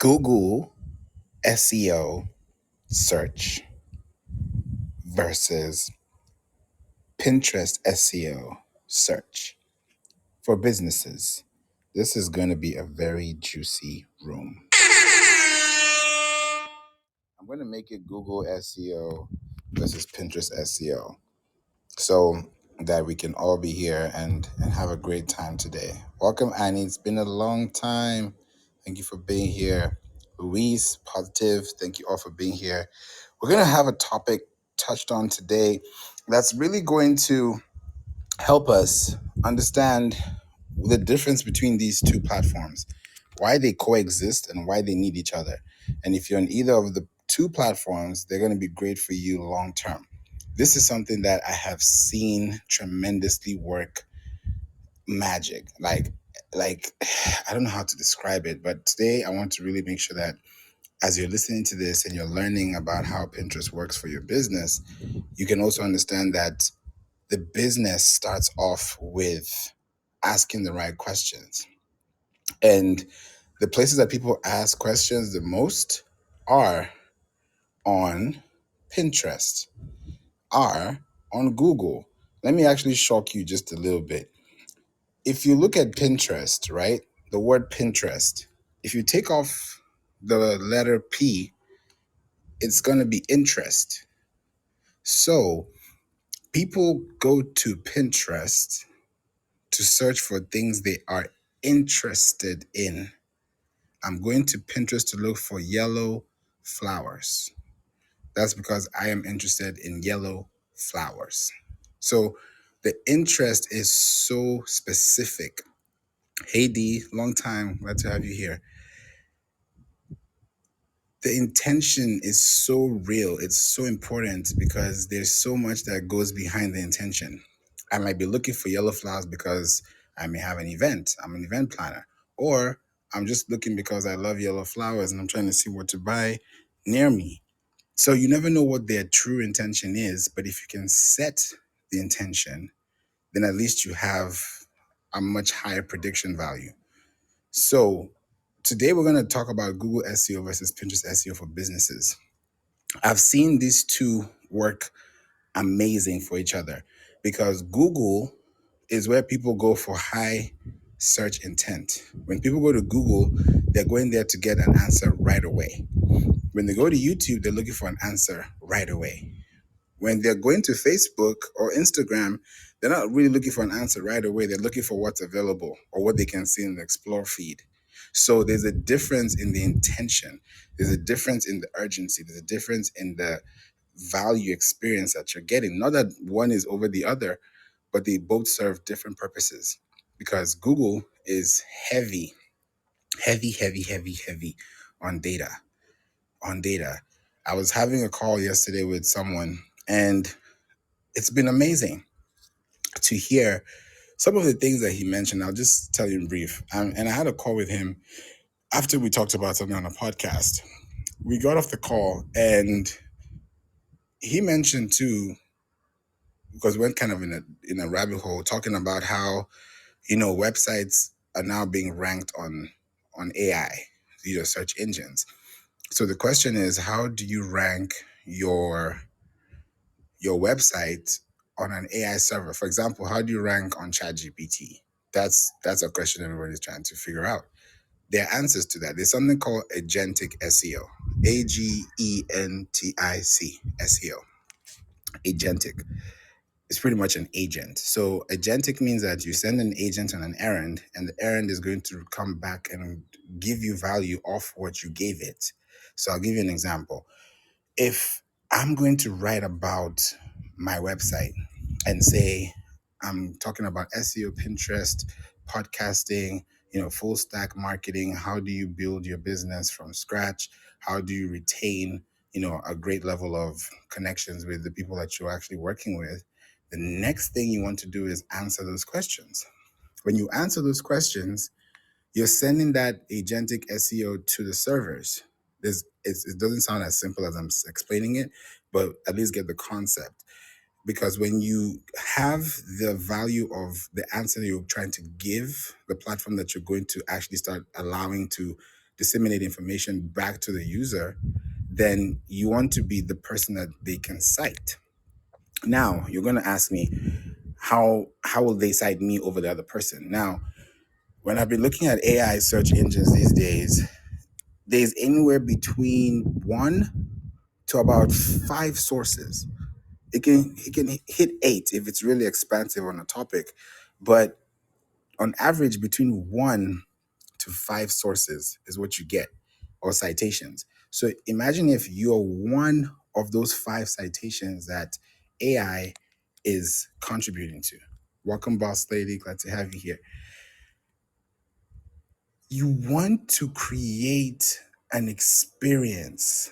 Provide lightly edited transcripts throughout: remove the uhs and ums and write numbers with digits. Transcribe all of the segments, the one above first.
Google SEO search versus Pinterest SEO search for businesses. This is going to be a very juicy room. I'm going to make it Google SEO versus Pinterest SEO so that we can all be here and have a great time today. Welcome, Annie. It's been a long time. Thank you for being here. Luis, Positive, thank you all for being here. We're going to have a topic touched on today that's really going to help us understand the difference between these two platforms, why they coexist and why they need each other. And if you're on either of the two platforms, they're going to be great for you long term. This is something that I have seen tremendously work magic. Like I don't know how to describe it, but today I want to really make sure that as you're listening to this and you're learning about how Pinterest works for your business, you can also understand that the business starts off with asking the right questions. And the places that people ask questions the most are on Pinterest, are on Google. Let me actually shock you just a little bit. If you look at Pinterest, right, the word Pinterest, if you take off the letter P, it's going to be interest. So people go to Pinterest to search for things they are interested in. I'm going to Pinterest to look for yellow flowers. That's because I am interested in yellow flowers. So the interest is so specific. Hey D, long time, glad to have you here. The intention is so real. It's so important because there's so much that goes behind the intention. I might be looking for yellow flowers because I may have an event. I'm an event planner. Or I'm just looking because I love yellow flowers and I'm trying to see what to buy near me. So you never know what their true intention is, but if you can set the intention, then at least you have a much higher prediction value. So today we're going to talk about Google SEO versus Pinterest SEO for businesses. I've seen these two work amazing for each other because Google is where people go for high search intent. When people go to Google, they're going there to get an answer right away. When they go to YouTube, they're looking for an answer right away. When they're going to Facebook or Instagram, they're not really looking for an answer right away. They're looking for what's available or what they can see in the Explore feed. So there's a difference in the intention. There's a difference in the urgency. There's a difference in the value experience that you're getting. Not that one is over the other, but they both serve different purposes because Google is heavy on data. I was having a call yesterday with someone and it's been amazing to hear some of the things that he mentioned. I'll just tell you in brief. And I had a call with him after we talked about something on a podcast. We got off the call and he mentioned too, because we went kind of in a rabbit hole talking about how, websites are now being ranked on AI, search engines. So the question is, how do you rank your website on an AI server? For example, how do you rank on ChatGPT? That's a question everybody's trying to figure out. There are answers to that. There's something called Agentic SEO. Agentic SEO. Agentic. It's pretty much an agent. So agentic means that you send an agent on an errand and the errand is going to come back and give you value off what you gave it. So I'll give you an example. If I'm going to write about my website and say I'm talking about SEO, Pinterest, podcasting, full stack marketing, how do you build your business from scratch? How do you retain, a great level of connections with the people that you're actually working with? The next thing you want to do is answer those questions. When you answer those questions, you're sending that agentic SEO to the servers. It doesn't sound as simple as I'm explaining it, but at least get the concept. Because when you have the value of the answer you're trying to give, the platform that you're going to actually start allowing to disseminate information back to the user, then you want to be the person that they can cite. Now, you're going to ask me, how will they cite me over the other person? Now, when I've been looking at AI search engines these days, there's anywhere between 1 to about 5 sources. It can hit 8 if it's really expansive on a topic, but on average, between 1 to 5 sources is what you get, or citations. So imagine if you're one of those 5 citations that AI is contributing to. Welcome, boss lady. Glad to have you here. You want to create an experience,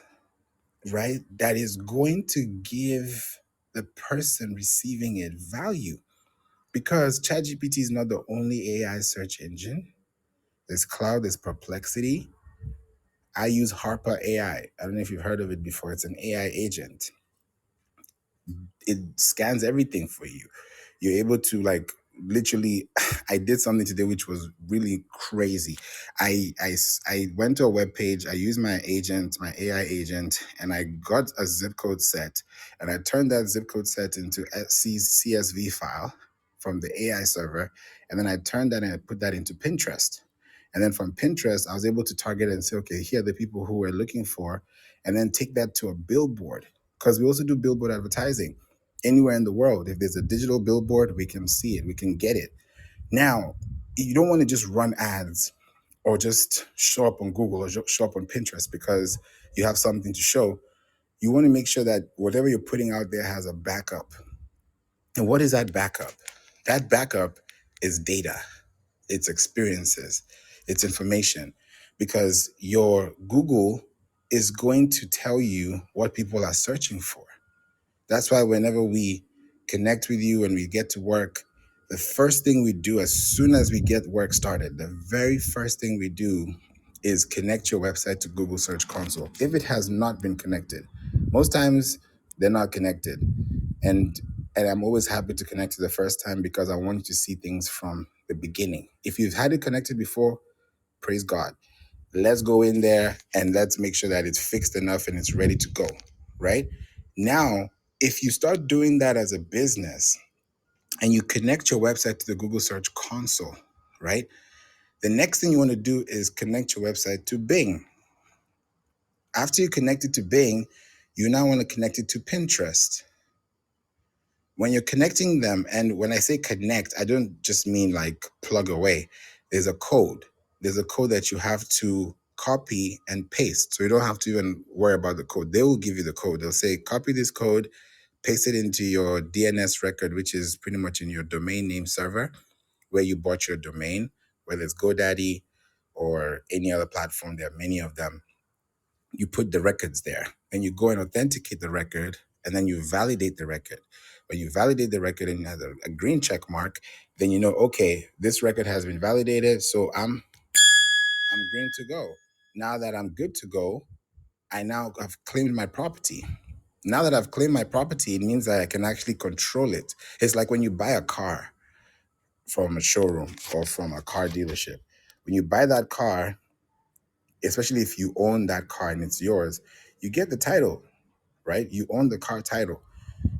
right, that is going to give the person receiving it value. Because ChatGPT is not the only AI search engine. There's Cloud, there's Perplexity. I use Harper AI. I don't know if you've heard of it before. It's an AI agent. It scans everything for you. You're able to, like, literally, I did something today which was really crazy. I went to a web page. I used my agent, my AI agent, and I got a zip code set, and I turned that zip code set into a CSV file from the AI server, and then I turned that and I put that into Pinterest. And then from Pinterest, I was able to target and say, okay, here are the people who we're looking for, and then take that to a billboard, because we also do billboard advertising anywhere in the world. If there's a digital billboard, we can see it, we can get it. Now, you don't want to just run ads or just show up on Google or show up on Pinterest because you have something to show. You want to make sure that whatever you're putting out there has a backup. And what is that backup? That backup is data, it's experiences, it's information, because your Google is going to tell you what people are searching for. That's why whenever we connect with you and we get to work, the first thing we do as soon as we get work started, the very first thing we do is connect your website to Google Search Console. If it has not been connected, most times they're not connected. And I'm always happy to connect you the first time because I want you to see things from the beginning. If you've had it connected before, praise God. Let's go in there and let's make sure that it's fixed enough and it's ready to go, right? Now, if you start doing that as a business and you connect your website to the Google Search Console, right? The next thing you want to do is connect your website to Bing. After you connect it to Bing, you now want to connect it to Pinterest. When you're connecting them, and when I say connect, I don't just mean like plug away. There's a code. There's a code that you have to copy and paste. So you don't have to even worry about the code. They will give you the code. They'll say, copy this code, paste it into your DNS record, which is pretty much in your domain name server where you bought your domain, whether it's GoDaddy or any other platform. There are many of them. You put the records there. Then you go and authenticate the record, and then you validate the record. When you validate the record and it has a green check mark, then you know, okay, this record has been validated, so I'm green to go. Now that I'm good to go, I now have claimed my property. Now that I've claimed my property, it means that I can actually control it. It's like when you buy a car from a showroom or from a car dealership. When you buy that car, especially if you own that car and it's yours, you get the title, right? You own the car title.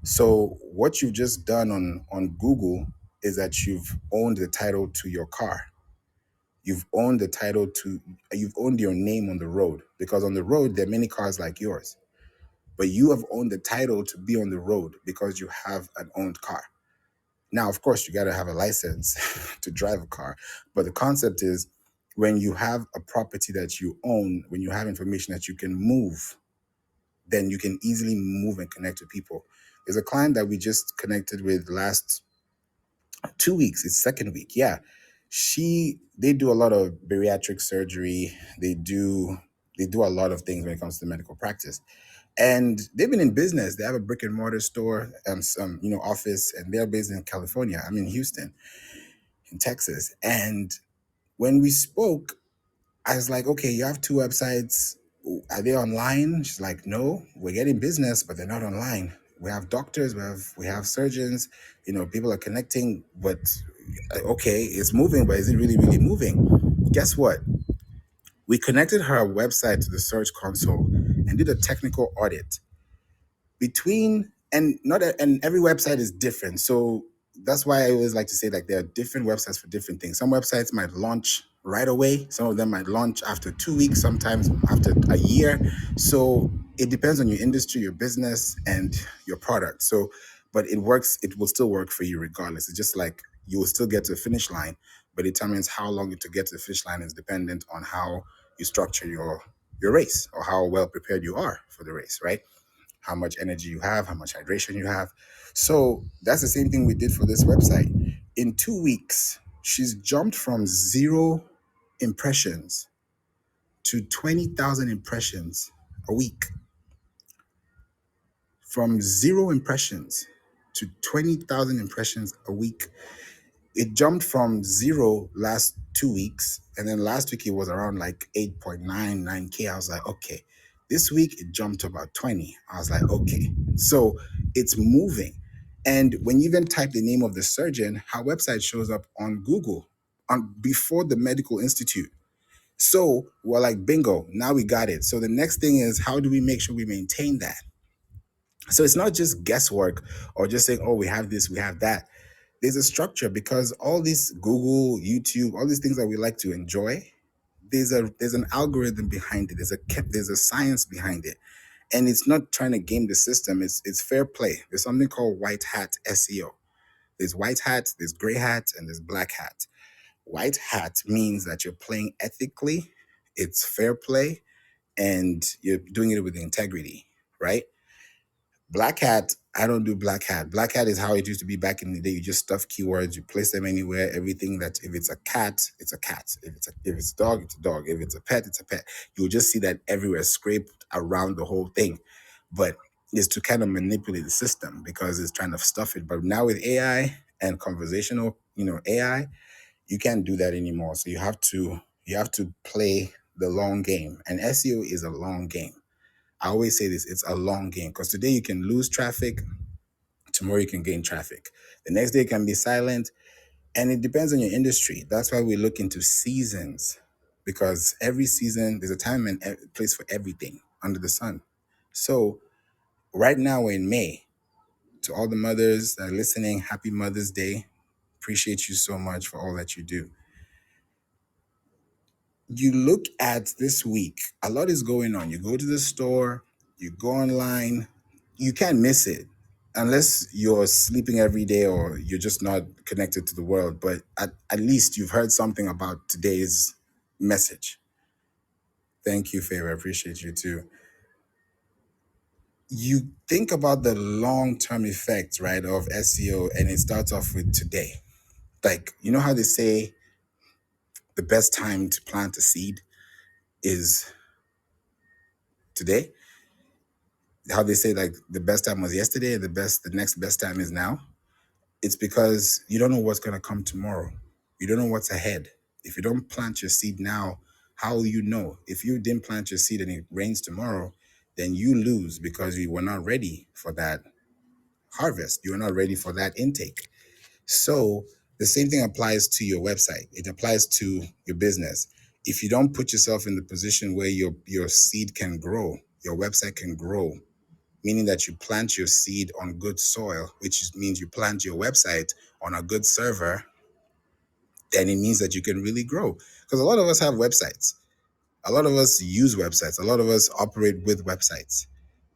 So what you've just done on Google is that you've owned the title to your car. You've owned the title to, you've owned your name on the road, because on the road, there are many cars like yours. But you have owned the title to be on the road because you have an owned car. Now, of course, you got to have a license to drive a car. But the concept is when you have a property that you own, when you have information that you can move, then you can easily move and connect with people. There's a client that we just connected with last 2 weeks. It's second week. Yeah. They do a lot of bariatric surgery. They do a lot of things when it comes to medical practice. And they've been in business. They have a brick and mortar store and some, office, and they're based in California. I'm in Houston, in Texas. And when we spoke, I was like, okay, you have 2 websites. Are they online? She's like, no, we're getting business, but they're not online. We have doctors, we have surgeons, people are connecting, but okay, it's moving, but is it really, really moving? Guess what? We connected her website to the Search Console and did a technical audit between and every website is different. So that's why I always like to say like there are different websites for different things. Some websites might launch right away. Some of them might launch after 2 weeks, sometimes after a year. So it depends on your industry, your business, and your product. So, but it works, it will still work for you regardless. It's just like you will still get to the finish line, but it determines how long to get to the finish line is dependent on how you structure your race or how well prepared you are for the race, right? How much energy you have, how much hydration you have. So that's the same thing we did for this website. In 2 weeks, she's jumped from 0 impressions to 20,000 impressions a week. From 0 impressions to 20,000 impressions a week. It jumped from 0 last 2 weeks, and then last week it was around like 8.99K. I was like, okay. This week it jumped to about 20. I was like, okay. So it's moving. And when you even type the name of the surgeon, her website shows up on Google on before the medical institute. So we're like, bingo, now we got it. So the next thing is, how do we make sure we maintain that? So it's not just guesswork or just saying, oh, we have this, we have that. There's a structure because all these Google, YouTube, all these things that we like to enjoy, there's an algorithm behind it. There's a science behind it, and it's not trying to game the system. It's fair play. There's something called white hat SEO. There's white hat, there's gray hat, and there's black hat. White hat means that you're playing ethically, it's fair play, and you're doing it with integrity, right? Black hat, I don't do black hat. Black hat is how it used to be back in the day. You just stuff keywords, you place them anywhere. Everything that if it's a cat, it's a cat. If it's a dog, it's a dog. If it's a pet, it's a pet. You'll just see that everywhere, scraped around the whole thing. But it's to kind of manipulate the system because it's trying to stuff it. But now with AI and conversational, AI, you can't do that anymore. So you have to play the long game. And SEO is a long game. I always say this, it's a long game because today you can lose traffic, tomorrow you can gain traffic. The next day can be silent, and it depends on your industry. That's why we look into seasons because every season, there's a time and place for everything under the sun. So right now we're in May. To all the mothers that are listening, happy Mother's Day. Appreciate you so much for all that you do. You look at this week, a lot is going on. You go to the store, you go online, you can't miss it unless you're sleeping every day or you're just not connected to the world. But at least you've heard something about today's message. Thank you, Favor. I appreciate you too. You think about the long-term effects, right, of SEO, and it starts off with today. Like, you know how they say the best time to plant a seed is today? How they say like the best time was yesterday, the next best time is now. It's because you don't know what's going to come tomorrow. You don't know what's ahead. If you don't plant your seed now, how will you know? If you didn't plant your seed and it rains tomorrow, then you lose because you were not ready for that harvest. You were not ready for that intake. So the same thing applies to your website. It applies to your business. If you don't put yourself in the position where your seed can grow, your website can grow, meaning that you plant your seed on good soil, means you plant your website on a good server, then it means that you can really grow. Because a lot of us have websites. A lot of us use websites. A lot of us operate with websites.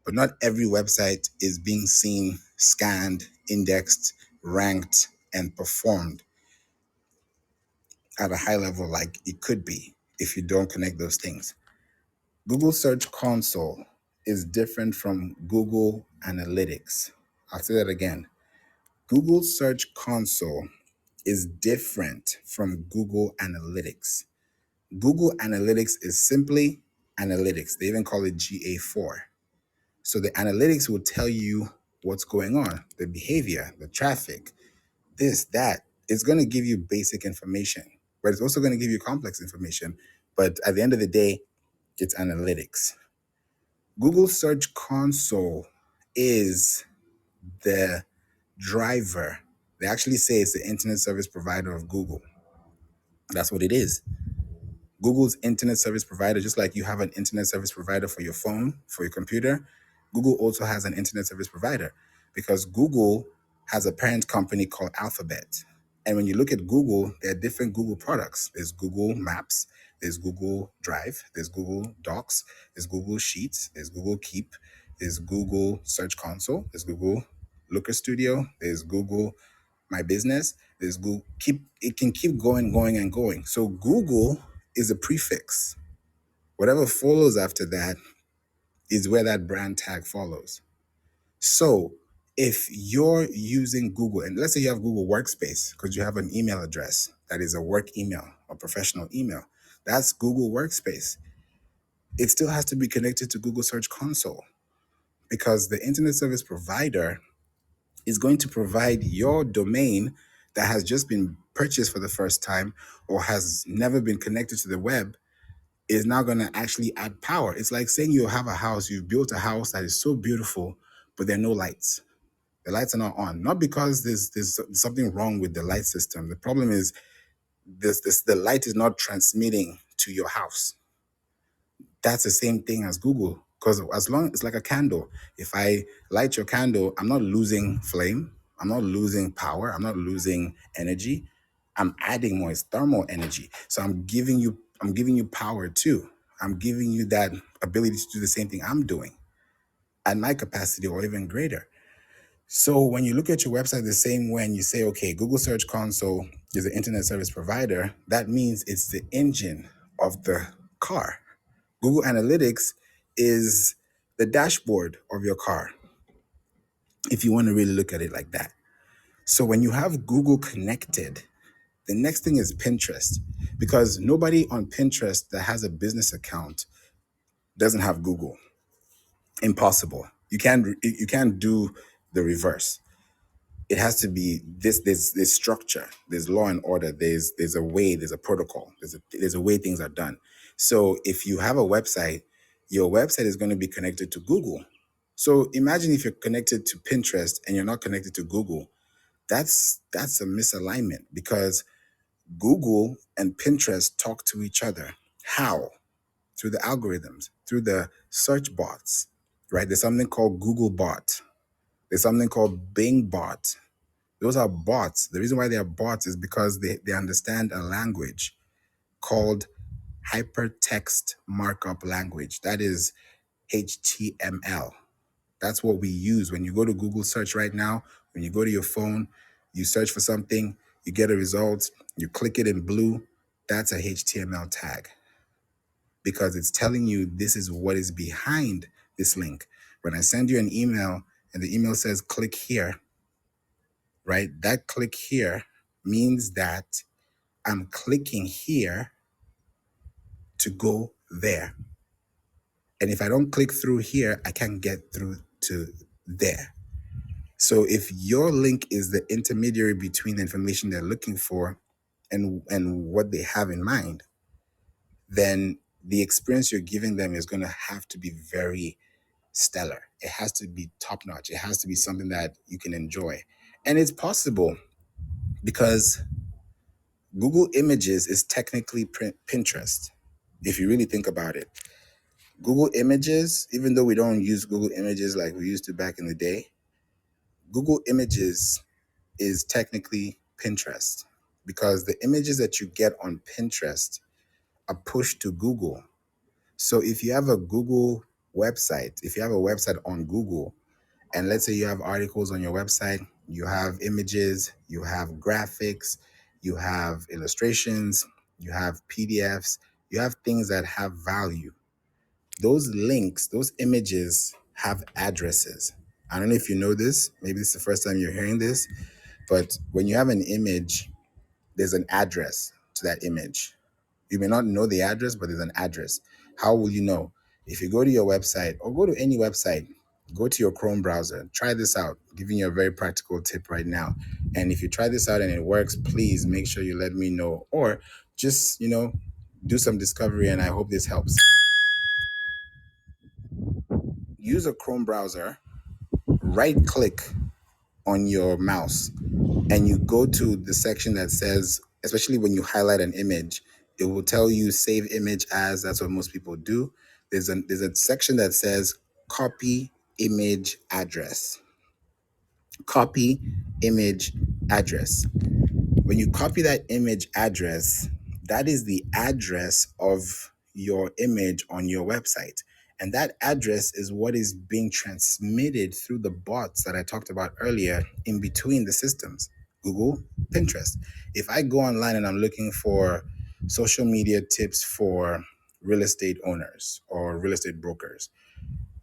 But not every website is being seen, scanned, indexed, ranked, and performed at a high level like it could be if you don't connect those things. Google Search Console is different from Google Analytics. I'll say that again. Google Search Console is different from Google Analytics. Google Analytics is simply analytics. They even call it GA4. So the analytics will tell you what's going on, the behavior, the traffic, this, that. It's going to give you basic information, but it's also going to give you complex information. But at the end of the day, it's analytics. Google Search Console is the driver. They actually say it's the internet service provider of Google. That's what it is. Google's internet service provider, just like you have an internet service provider for your phone, for your computer, Google also has an internet service provider because Google has a parent company called Alphabet. And when you look at Google, there are different Google products. There's Google Maps, there's Google Drive, there's Google Docs, there's Google Sheets, there's Google Keep, there's Google Search Console, there's Google Looker Studio, there's Google My Business, there's Google. It can keep going, going, and going. So Google is a prefix. Whatever follows after that is where that brand tag follows. So if you're using Google, and let's say you have Google Workspace because you have an email address that is a work email or professional email, that's Google Workspace. It still has to be connected to Google Search Console because the internet service provider is going to provide your domain that has just been purchased for the first time or has never been connected to the web is now going to actually add power. It's like saying you have a house, you've built a house that is so beautiful, but there are no lights. The lights are not on. Not because there's something wrong with the light system. The problem is the light is not transmitting to your house. That's the same thing as Google. Because as long it's like a candle. If I light your candle, I'm not losing flame. I'm not losing power. I'm not losing energy. I'm adding more. It's thermal energy. So I'm giving you power too. I'm giving you that ability to do the same thing I'm doing at my capacity or even greater. So when you look at your website the same way and you say, okay, Google Search Console is an internet service provider, that means it's the engine of the car. Google Analytics is the dashboard of your car, if you want to really look at it like that. So when you have Google connected, the next thing is Pinterest, because nobody on Pinterest that has a business account doesn't have Google. Impossible. You can't do the reverse. It has to be this. There's structure, there's law and order, there's a way, there's a protocol, there's a way things are done. So if you have a website, your website is going to be connected to Google. So imagine if you're connected to Pinterest and you're not connected to Google. That's a misalignment because Google and Pinterest talk to each other. How? Through the algorithms, through the search bots, right? There's something called Google bot. There's something called Bing bot. Those are bots. The reason why they are bots is because they understand a language called hypertext markup language. That is HTML. That's what we use. When you go to Google search right now, when you go to your phone, you search for something, you get a result, you click it in blue, that's a HTML tag because it's telling you this is what is behind this link. When I send you an email and the email says click here, right? That click here means that I'm clicking here to go there. And if I don't click through here, I can't get through to there. So if your link is the intermediary between the information they're looking for and what they have in mind, then the experience you're giving them is going to have to be very stellar. It has to be top notch. It has to be something that you can enjoy. And it's possible because Google Images is technically Pinterest. If you really think about it, Google Images, even though we don't use Google Images like we used to back in the day, Google Images is technically Pinterest because the images that you get on Pinterest are pushed to Google. So if you have a Google website, if you have a website on Google, and let's say you have articles on your website, you have images, you have graphics, you have illustrations, you have PDFs, you have things that have value. Those links, those images have addresses. I don't know if you know this, maybe this is the first time you're hearing this, but when you have an image, there's an address to that image. You may not know the address, but there's an address. How will you know? If you go to your website or go to any website, go to your Chrome browser, try this out, giving you a very practical tip right now. And if you try this out and it works, please make sure you let me know or just, do some discovery. And I hope this helps. Use a Chrome browser, right click on your mouse, and you go to the section that says, especially when you highlight an image, It will tell you save image as. That's what most people do. There's a section that says copy image address. Copy image address. When you copy that image address, that is the address of your image on your website. And that address is what is being transmitted through the bots that I talked about earlier in between the systems, Google, Pinterest. If I go online and I'm looking for social media tips for real estate owners or real estate brokers,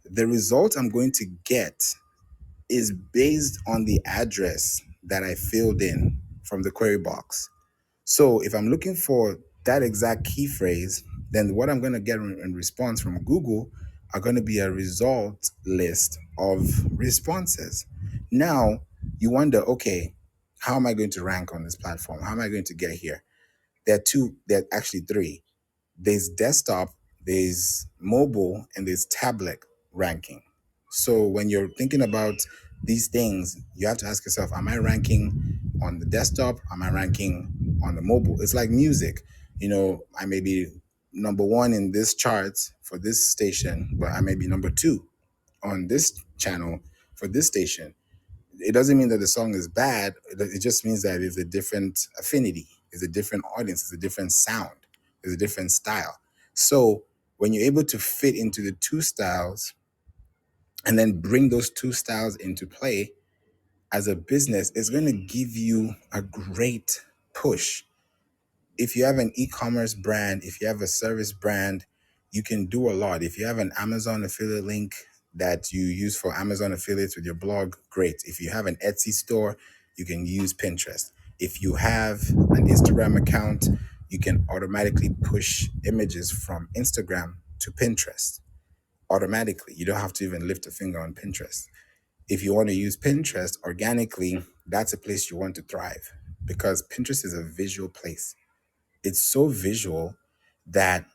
the result I'm going to get is based on the address that I filled in from the query box. So if I'm looking for that exact key phrase, then what I'm going to get in response from Google are going to be a result list of responses. Now you wonder, okay, how am I going to rank on this platform? How am I going to get here? There are actually three. There's desktop, there's mobile, and there's tablet ranking. So when you're thinking about these things, you have to ask yourself, am I ranking on the desktop? Am I ranking on the mobile? It's like music. I may be number one in this chart for this station, but I may be number two on this channel for this station. It doesn't mean that the song is bad. It just means that it's a different affinity, it's a different audience, it's a different sound, it's a different style. So when you're able to fit into the two styles and then bring those two styles into play as a business, it's going to give you a great push. If you have an e-commerce brand, if you have a service brand, you can do a lot. If you have an Amazon affiliate link that you use for Amazon affiliates with your blog, great. If you have an Etsy store, you can use Pinterest. If you have an Instagram account, you can automatically push images from Instagram to Pinterest automatically. You don't have to even lift a finger on Pinterest. If you want to use Pinterest organically, that's a place you want to thrive because Pinterest is a visual place. It's so visual that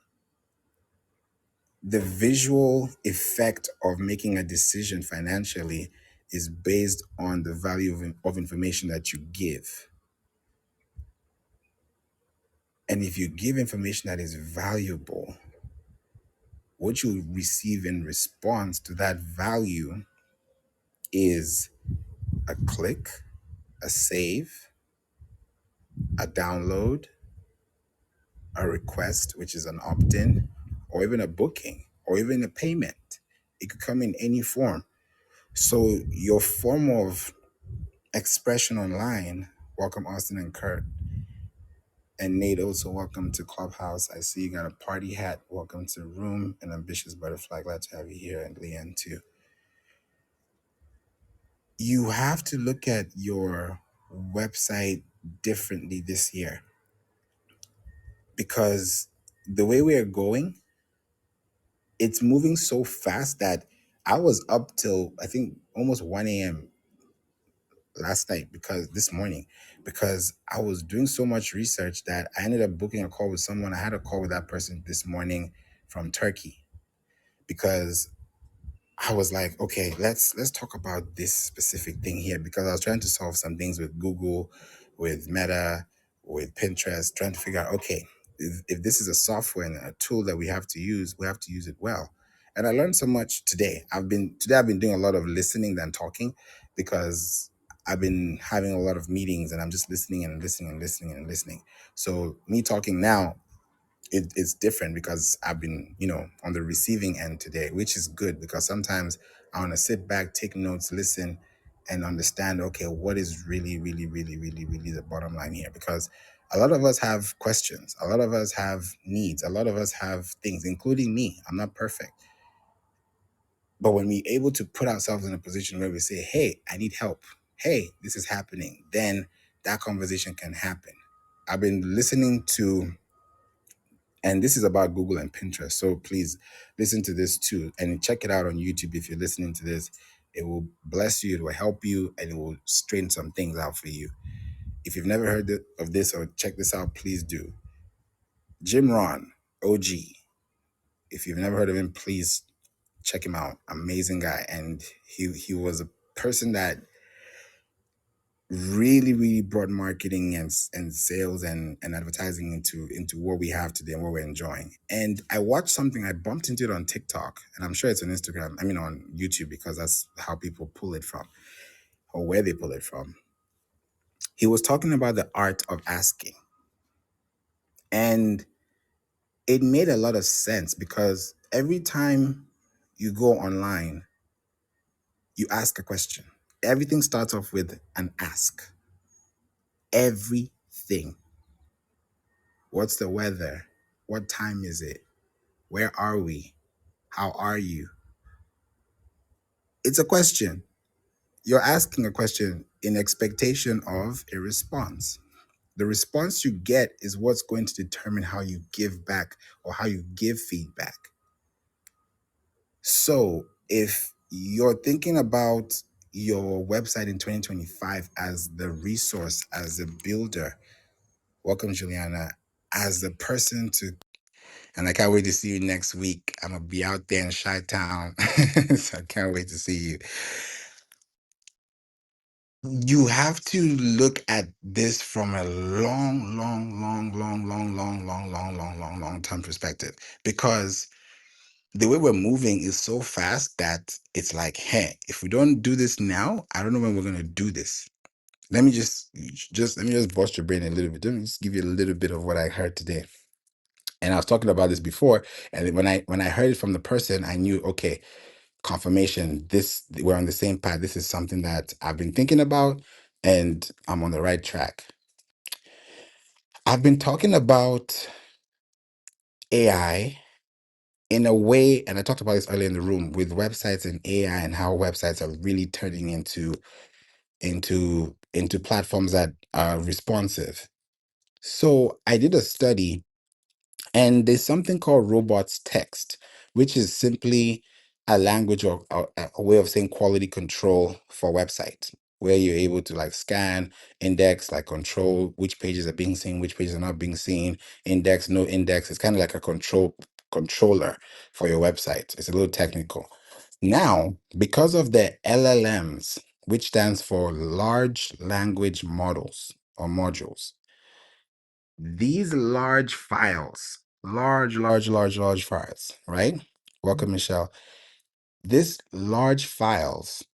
the visual effect of making a decision financially is based on the value of information that you give. And if you give information that is valuable, what you receive in response to that value is a click, a save, a download, a request, which is an opt-in, or even a booking, or even a payment. It could come in any form. So your form of expression online, welcome Austin and Kurt. And Nate, also welcome to Clubhouse. I see you got a party hat. Welcome to the room. And Ambitious Butterfly, glad to have you here. And Leanne too. You have to look at your website differently this year because the way we are going, it's moving so fast that I was up till I think almost 1 a.m. last night this morning because I was doing so much research that I ended up booking a call with someone. I had a call with that person this morning from Turkey because I was like, okay, let's talk about this specific thing here because I was trying to solve some things with Google, with Meta, with Pinterest, trying to figure out, okay, if this is a software and a tool that we have to use it well. And I learned so much today. I've been doing a lot of listening than talking because I've been having a lot of meetings and I'm just listening and listening and listening and listening. So me talking now, it's different because I've been, on the receiving end today, which is good because sometimes I want to sit back, take notes, listen, and understand, okay, what is really, really, really, really, really the bottom line here? Because a lot of us have questions. A lot of us have needs. A lot of us have things, including me. I'm not perfect. But when we're able to put ourselves in a position where we say, hey, I need help. Hey, this is happening. Then that conversation can happen. I've been listening to and this is about Google and Pinterest. So please listen to this too and check it out on YouTube if you're listening to this. It will bless you, it will help you, and it will straighten some things out for you. If you've never heard of this or check this out, please do. Jim Ron, OG. If you've never heard of him, please check him out. Amazing guy. And he was a person that really, really brought marketing and sales and advertising into what we have today and what we're enjoying. And I watched something, I bumped into it on TikTok, and I'm sure it's on Instagram, I mean on YouTube, because that's how people pull it from, or where they pull it from. He was talking about the art of asking. And it made a lot of sense, because every time you go online, you ask a question. Everything starts off with an ask. Everything. What's the weather? What time is it? Where are we? How are you? It's a question. You're asking a question in expectation of a response. The response you get is what's going to determine how you give back or how you give feedback. So if you're thinking about your website in 2025 as the resource, as the builder, welcome, Juliana, as the person to, and I can't wait to see you next week. I'm going to be out there in Chi Town. So I can't wait to see you. You have to look at this from a long term perspective, because the way we're moving is so fast that it's like, hey, if we don't do this now, I don't know when we're gonna do this. Let me just bust your brain a little bit. Let me just give you a little bit of what I heard today. And I was talking about this before, and when I heard it from the person, I knew, okay, confirmation. This, we're on the same path. This is something that I've been thinking about, and I'm on the right track. I've been talking about AI in a way, and I talked about this earlier in the room, with websites and AI, and how websites are really turning into platforms that are responsive. So I did a study, and there's something called robots text, which is simply a language, or a way of saying quality control for websites, where you're able to like scan, index, like control which pages are being seen, which pages are not being seen, index, no index. It's kind of like a controller for your website. It's a little technical. Now, because of the LLMs, which stands for large language models or modules, these large files, large files, right? Welcome, Michelle. These large files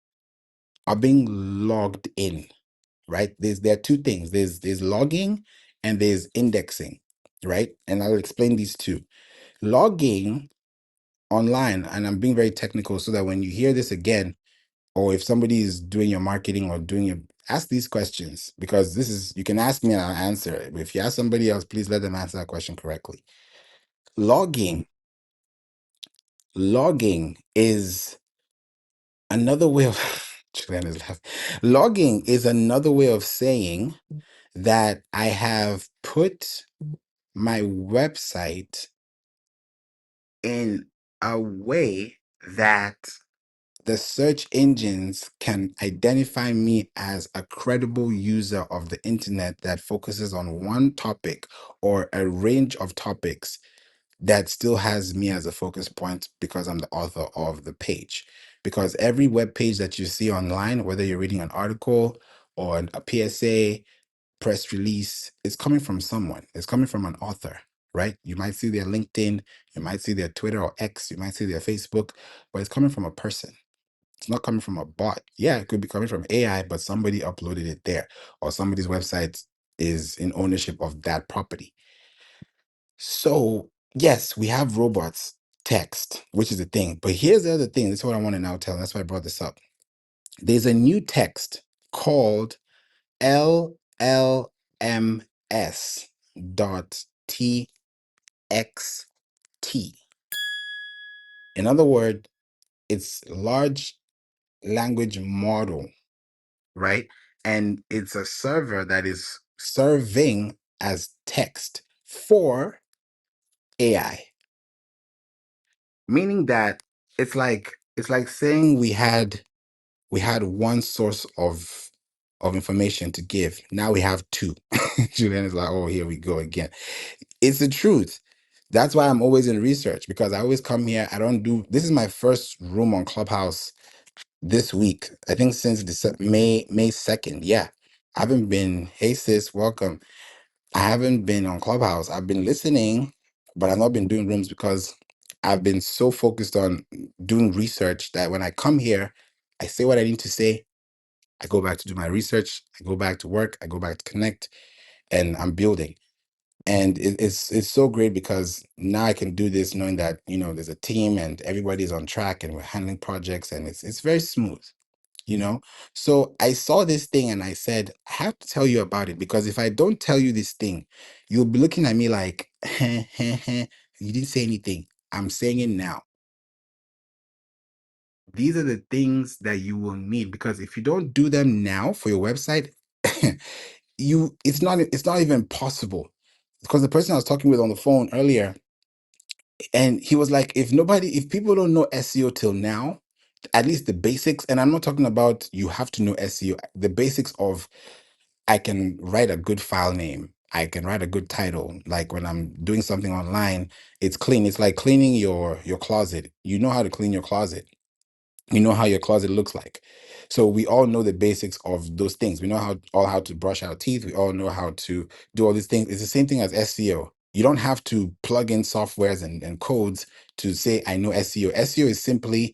are being logged in, right? There are two things. There's logging and there's indexing, right? And I'll explain these two. Logging online, and I'm being very technical so that when you hear this again, or if somebody is doing your marketing or doing your, ask these questions, because this is, you can ask me and I'll answer it. But if you ask somebody else, please let them answer that question correctly. Logging. Logging is another way of Julian is laughing. Logging is another way of saying that I have put my website in a way that the search engines can identify me as a credible user of the internet that focuses on one topic or a range of topics, that still has me as a focus point because I'm the author of the page. Because every web page that you see online, whether you're reading an article or a PSA, press release, it's coming from someone. It's coming from an author, right? You might see their LinkedIn, you might see their Twitter or X, you might see their Facebook, but it's coming from a person. It's not coming from a bot. Yeah, it could be coming from AI, but somebody uploaded it there, or somebody's website is in ownership of that property. So, yes, we have robots text, which is the thing. But here's the other thing. This is what I want to now tell. That's why I brought this up. There's a new text called LLMs.TXT. In other words, it's large language model, right? And it's a server that is serving as text for AI. Meaning that it's like saying we had one source of information to give. Now we have two. Julian is like, oh, here we go again. It's the truth. That's why I'm always in research, because I always come here. I don't do, this is my first room on Clubhouse this week. I think since May 2nd. Yeah. I haven't been, hey sis, welcome. I haven't been on Clubhouse. I've been listening, but I've not been doing rooms because I've been so focused on doing research that when I come here, I say what I need to say. I go back to do my research. I go back to work. I go back to connect, and I'm building. And it's so great because now I can do this knowing that there's a team and everybody's on track and we're handling projects and it's very smooth. you know so I saw this thing and I said I have to tell you about it, because if I don't tell you this thing, you'll be looking at me like you didn't say anything. I'm saying it now. These are the things that you will need, because if you don't do them now for your website, it's not even possible. Because the person I was talking with on the phone earlier, and he was like, if people don't know SEO till now, at least the basics, and I'm not talking about you have to know SEO, the basics of I can write a good file name. I can write a good title. Like when I'm doing something online, it's clean. It's like cleaning your closet. You know how to clean your closet. You know how your closet looks like. So we all know the basics of those things. We know how to brush our teeth. We all know how to do all these things. It's the same thing as SEO. You don't have to plug in softwares and codes to say I know SEO. SEO is simply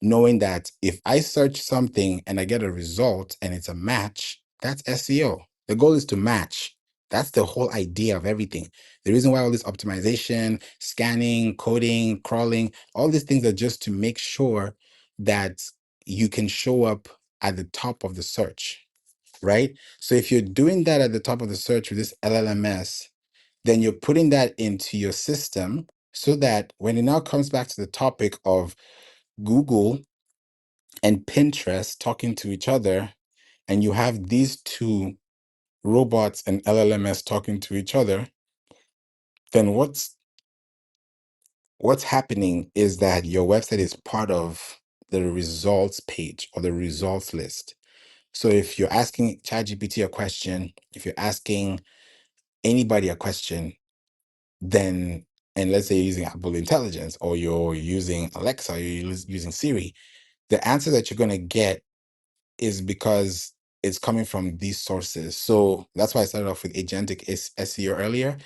knowing that if I search something and I get a result and it's a match, that's SEO. The goal is to match. That's the whole idea of everything. The reason why all this optimization, scanning, coding, crawling, all these things are just to make sure that you can show up at the top of the search, right? So if you're doing that at the top of the search with this LLMS, then you're putting that into your system so that when it now comes back to the topic of Google and Pinterest talking to each other, and you have these two robots and LLMs talking to each other, then what's happening is that your website is part of the results page or the results list. So if you're asking ChatGPT a question, if you're asking anybody a question, then and let's say you're using Apple Intelligence or you're using Alexa, or you're using Siri, the answer that you're going to get is because it's coming from these sources. So that's why I started off with Agentic SEO earlier,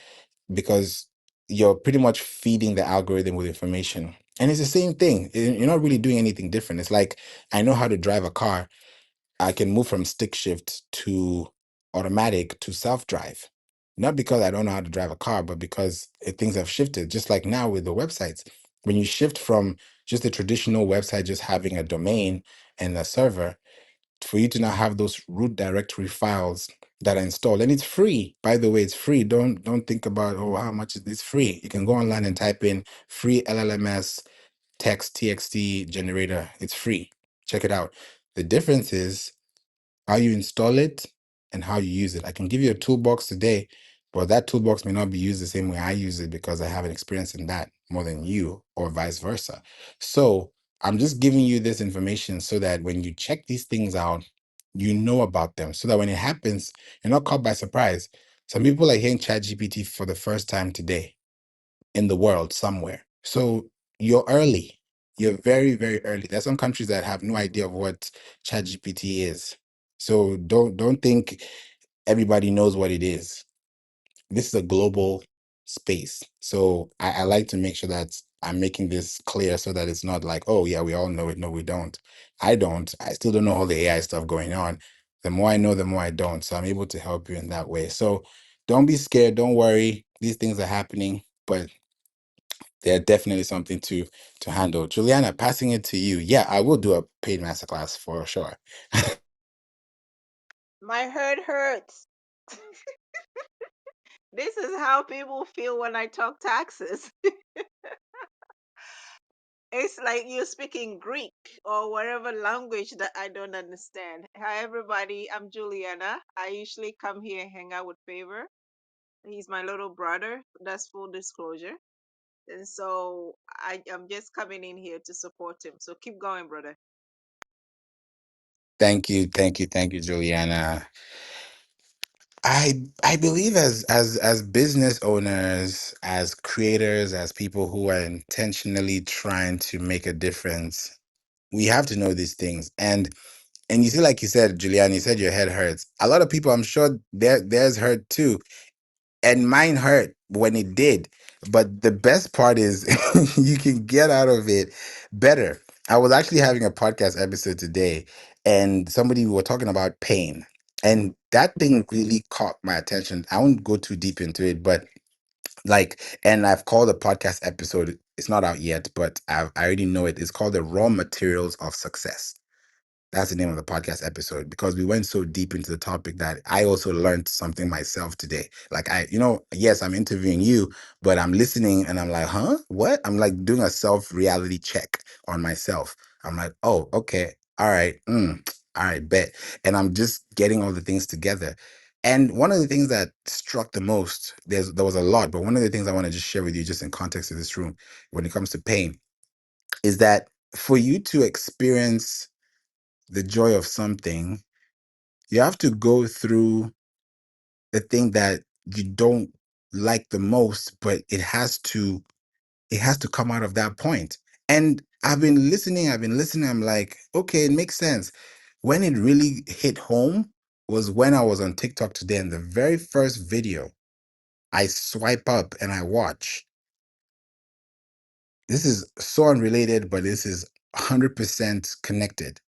because you're pretty much feeding the algorithm with information. And it's the same thing. You're not really doing anything different. It's like, I know how to drive a car. I can move from stick shift to automatic to self drive. Not because I don't know how to drive a car, but because things have shifted. Just like now with the websites, when you shift from just a traditional website, just having a domain and a server, for you to now have those root directory files that are installed, and it's free. By the way, it's free. Don't think about, oh, how much is this? Free. You can go online and type in free LLMS text TXT generator. It's free. Check it out. The difference is how you install it and how you use it. I can give you a toolbox today, but that toolbox may not be used the same way I use it because I have an experience in that more than you, or vice versa. So I'm just giving you this information so that when you check these things out, you know about them, so that when it happens, you're not caught by surprise. Some people are hearing ChatGPT for the first time today in the world somewhere. So you're early. You're very, very early. There's some countries that have no idea of what ChatGPT is. So don't think everybody knows what it is. This is a global space. So I like to make sure that I'm making this clear so that it's not like, oh yeah, we all know it. No, we don't. I don't. I still don't know all the AI stuff going on. The more I know, the more I don't. So I'm able to help you in that way. So don't be scared. Don't worry. These things are happening, but they're definitely something to handle. Juliana, passing it to you. Yeah, I will do a paid masterclass for sure. My head hurts. This is how people feel when I talk taxes. It's like you're speaking Greek or whatever language that I don't understand. Hi, everybody. I'm Juliana. I usually come here and hang out with Favor. He's my little brother. That's full disclosure. And so I'm just coming in here to support him. So keep going, brother. Thank you, Juliana. I believe as business owners, as creators, as people who are intentionally trying to make a difference, we have to know these things. And And you see, like you said, Julian, you said your head hurts. A lot of people, I'm sure theirs hurt too. And mine hurt when it did. But the best part is you can get out of it better. I was actually having a podcast episode today, and somebody we were talking about pain. And that thing really caught my attention. I won't go too deep into it, but like, and I've called the podcast episode, it's not out yet, but I already know it. It's called The Raw Materials of Success. That's the name of the podcast episode, because we went so deep into the topic that I also learned something myself today. Like, yes, I'm interviewing you, but I'm listening and I'm like, huh? What? I'm like doing a self-reality check on myself. I'm like, oh, okay. All right. All right, bet. And I'm just getting all the things together. And one of the things that struck the most, there was a lot, but one of the things I want to just share with you, just in context of this room, when it comes to pain, is that for you to experience the joy of something, you have to go through the thing that you don't like the most, but it has to come out of that point. And I've been listening, I'm like, okay, it makes sense. When it really hit home was when I was on TikTok today, and the very first video I swipe up and I watch. This is so unrelated, but this is 100% connected.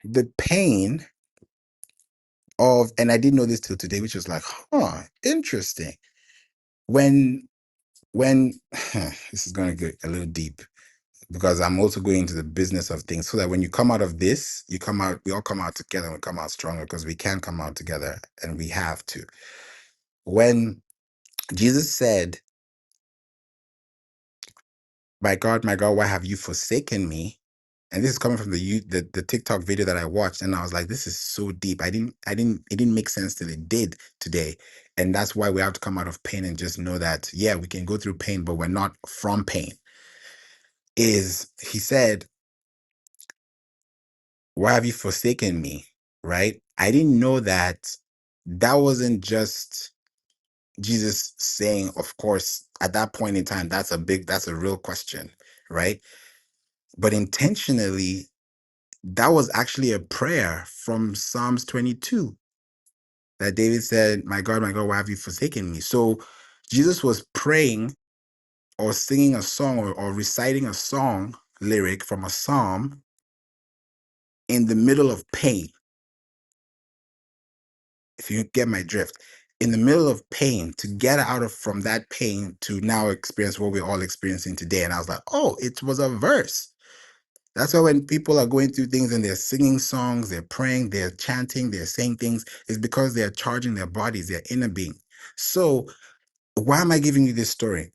The pain of, and I didn't know this till today, which was like, huh, interesting. When when this is going to get a little deep, because I'm also going into the business of things, so that when you come out of this, we all come out together, and we come out stronger, because we can come out together and we have to. When Jesus said, my God, why have you forsaken me? And this is coming from the TikTok video that I watched, and I was like, this is so deep. It didn't make sense till it did today. And that's why we have to come out of pain and just know that, yeah, we can go through pain, but we're not from pain. Is he said, why have you forsaken me? Right? I didn't know that that wasn't just Jesus saying, of course, at that point in time, that's a real question, right? But intentionally, that was actually a prayer from Psalms 22 that David said, my God, why have you forsaken me? So Jesus was praying or singing a song, or reciting a song lyric from a psalm in the middle of pain, if you get my drift. In the middle of pain, to get out of from that pain to now experience what we're all experiencing today. And I was like, oh, it was a verse. That's why when people are going through things and they're singing songs, they're praying, they're chanting, they're saying things, it's because they're charging their bodies, their inner being. So why am I giving you this story?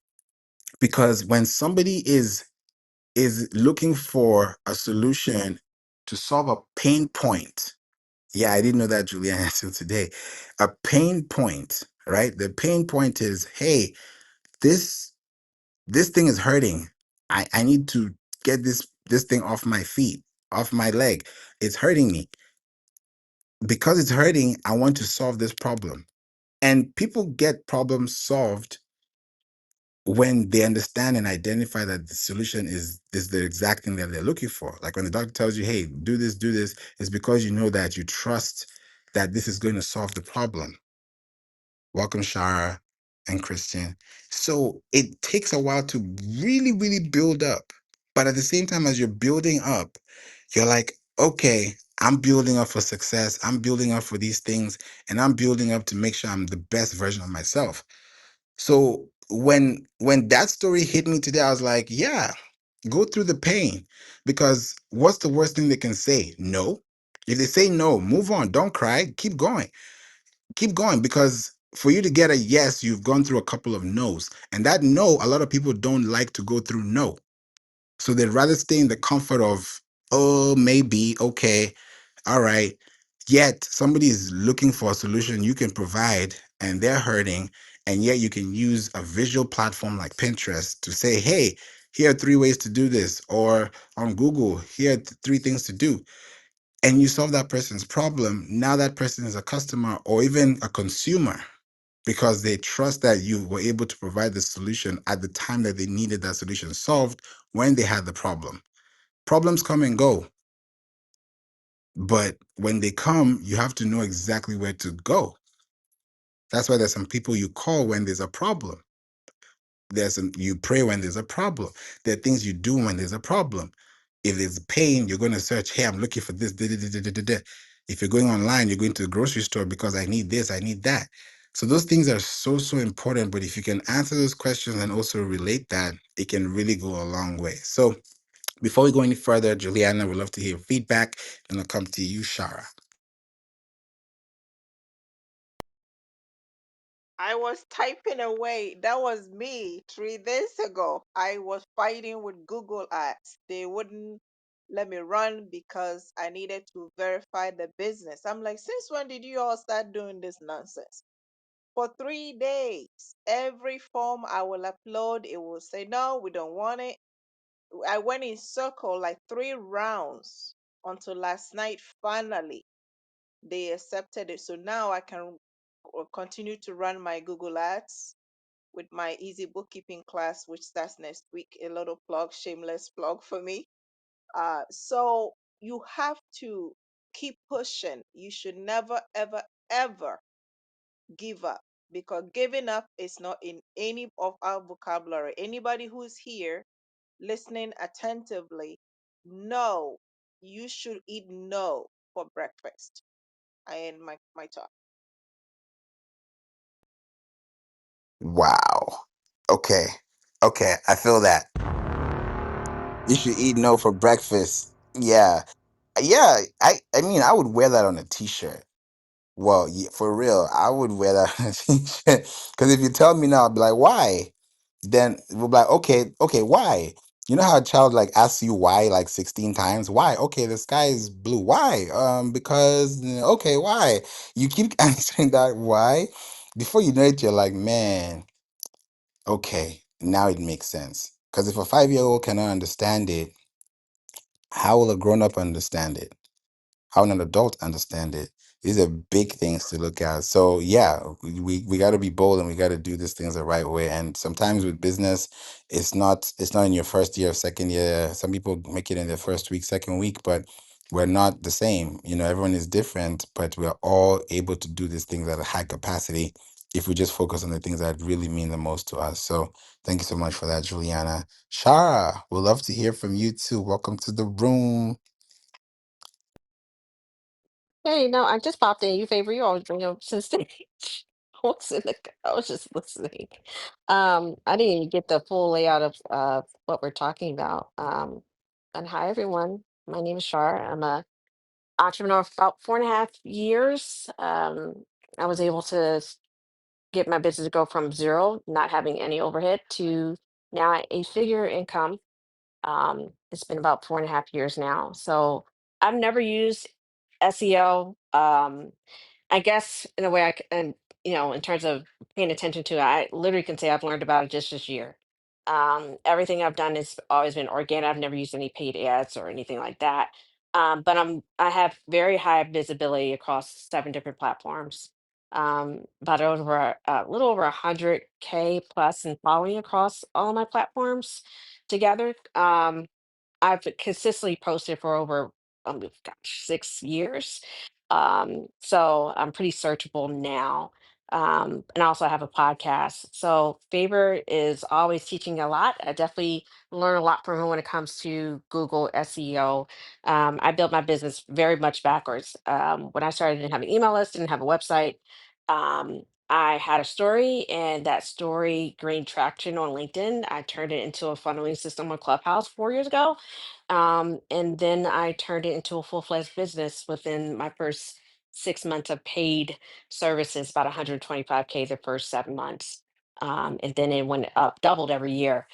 Because when somebody is looking for a solution to solve a pain point, yeah, I didn't know that, Julian, until today. A pain point, right? The pain point is, hey, this this thing is hurting. I need to get this thing off my feet, off my leg. It's hurting me. Because it's hurting, I want to solve this problem. And people get problems solved when they understand and identify that the solution is the exact thing that they're looking for. Like when the doctor tells you, hey, do this, it's because you know that you trust that this is going to solve the problem. Welcome, Shara and Christian. So it takes a while to really, really build up. But at the same time, as you're building up, you're like, okay, I'm building up for success. I'm building up for these things, and I'm building up to make sure I'm the best version of myself. So when that story hit me today, I was like, yeah, go through the pain, because what's the worst thing they can say? No. If they say no, move on. Don't cry. Keep going. Keep going, because for you to get a yes, you've gone through a couple of no's. And that no, a lot of people don't like to go through no. So they'd rather stay in the comfort of, oh, maybe, okay, all right. Yet somebody is looking for a solution you can provide, and they're hurting. And yet you can use a visual platform like Pinterest to say, hey, here are 3 ways to do this. Or on Google, here are three things to do. And you solve that person's problem. Now that person is a customer or even a consumer, because they trust that you were able to provide the solution at the time that they needed that solution solved when they had the problem. Problems come and go, but when they come, you have to know exactly where to go. That's why there's some people you call when there's a problem. You pray when there's a problem. There are things you do when there's a problem. If there's pain, you're going to search, hey, I'm looking for this. Da, da, da, da, da, da, da. If you're going online, you're going to the grocery store because I need this, I need that. So those things are so, so important. But if you can answer those questions and also relate that, it can really go a long way. So before we go any further, Juliana, we'd love to hear your feedback. And I'll come to you, Shara. I was typing away. That was me 3 days ago. I was fighting with Google Ads. They wouldn't let me run because I needed to verify the business. I'm like, since when did you all start doing this nonsense? For 3 days, every form I will upload, it will say, no, we don't want it. I went in circle like 3 rounds until last night, finally, they accepted it. So now I can continue to run my Google Ads with my easy bookkeeping class, which starts next week. A little plug, shameless plug for me. So you have to keep pushing. You should never, ever, ever give up, because giving up is not in any of our vocabulary. Anybody who's here listening attentively, no, you should eat no for breakfast. I end my talk. Wow. Okay. Okay. I feel that. You should eat no for breakfast. Yeah. Yeah. I mean, I would wear that on a t-shirt. Well, yeah, for real, I would wear that on a t-shirt. Because if you tell me now, I'll be like, why? Then we'll be like, okay, why? You know how a child like asks you why like 16 times? Why? Okay, the sky is blue. Why? Because okay, why? You keep answering that why. Before you know it, you're like, man, okay, now it makes sense. Because if a 5-year-old cannot understand it, how will a grown-up understand it? How an adult understand it? These are big things to look at. So yeah, we got to be bold and we got to do these things the right way. And sometimes with business, it's not in your first year, second year. Some people make it in their first week, second week, but we're not the same. Everyone is different, but we're all able to do these things at a high capacity if we just focus on the things that really mean the most to us. So thank you so much for that, Juliana. Shara, we'd love to hear from you too. Welcome to the room. Hey, no, I just popped in. You favor you always bring up to the stage. I was just listening. I didn't even get the full layout of what we're talking about. And hi everyone. My name is Shar. I'm a entrepreneur for about 4.5 years. I was able to get my business to go from zero, not having any overhead, to now a figure income. It's been about 4.5 years now. So I've never used SEO. I guess in a way and in terms of paying attention to it, I literally can say I've learned about it just this year. Everything I've done has always been organic. I've never used any paid ads or anything like that. But I have very high visibility across 7 different platforms. About over a little over 100K plus in following across all of my platforms together. I've consistently posted for over gosh, 6 years. So I'm pretty searchable now. And also I have a podcast. So Favor is always teaching a lot. I definitely learn a lot from him when it comes to Google SEO. I built my business very much backwards. When I started, I didn't have an email list, didn't have a website. I had a story, and that story gained traction on LinkedIn. I turned it into a funneling system on Clubhouse 4 years ago. And then I turned it into a full-fledged business within my first 6 months of paid services, about 125K the first 7 months. And then it went up, doubled every year.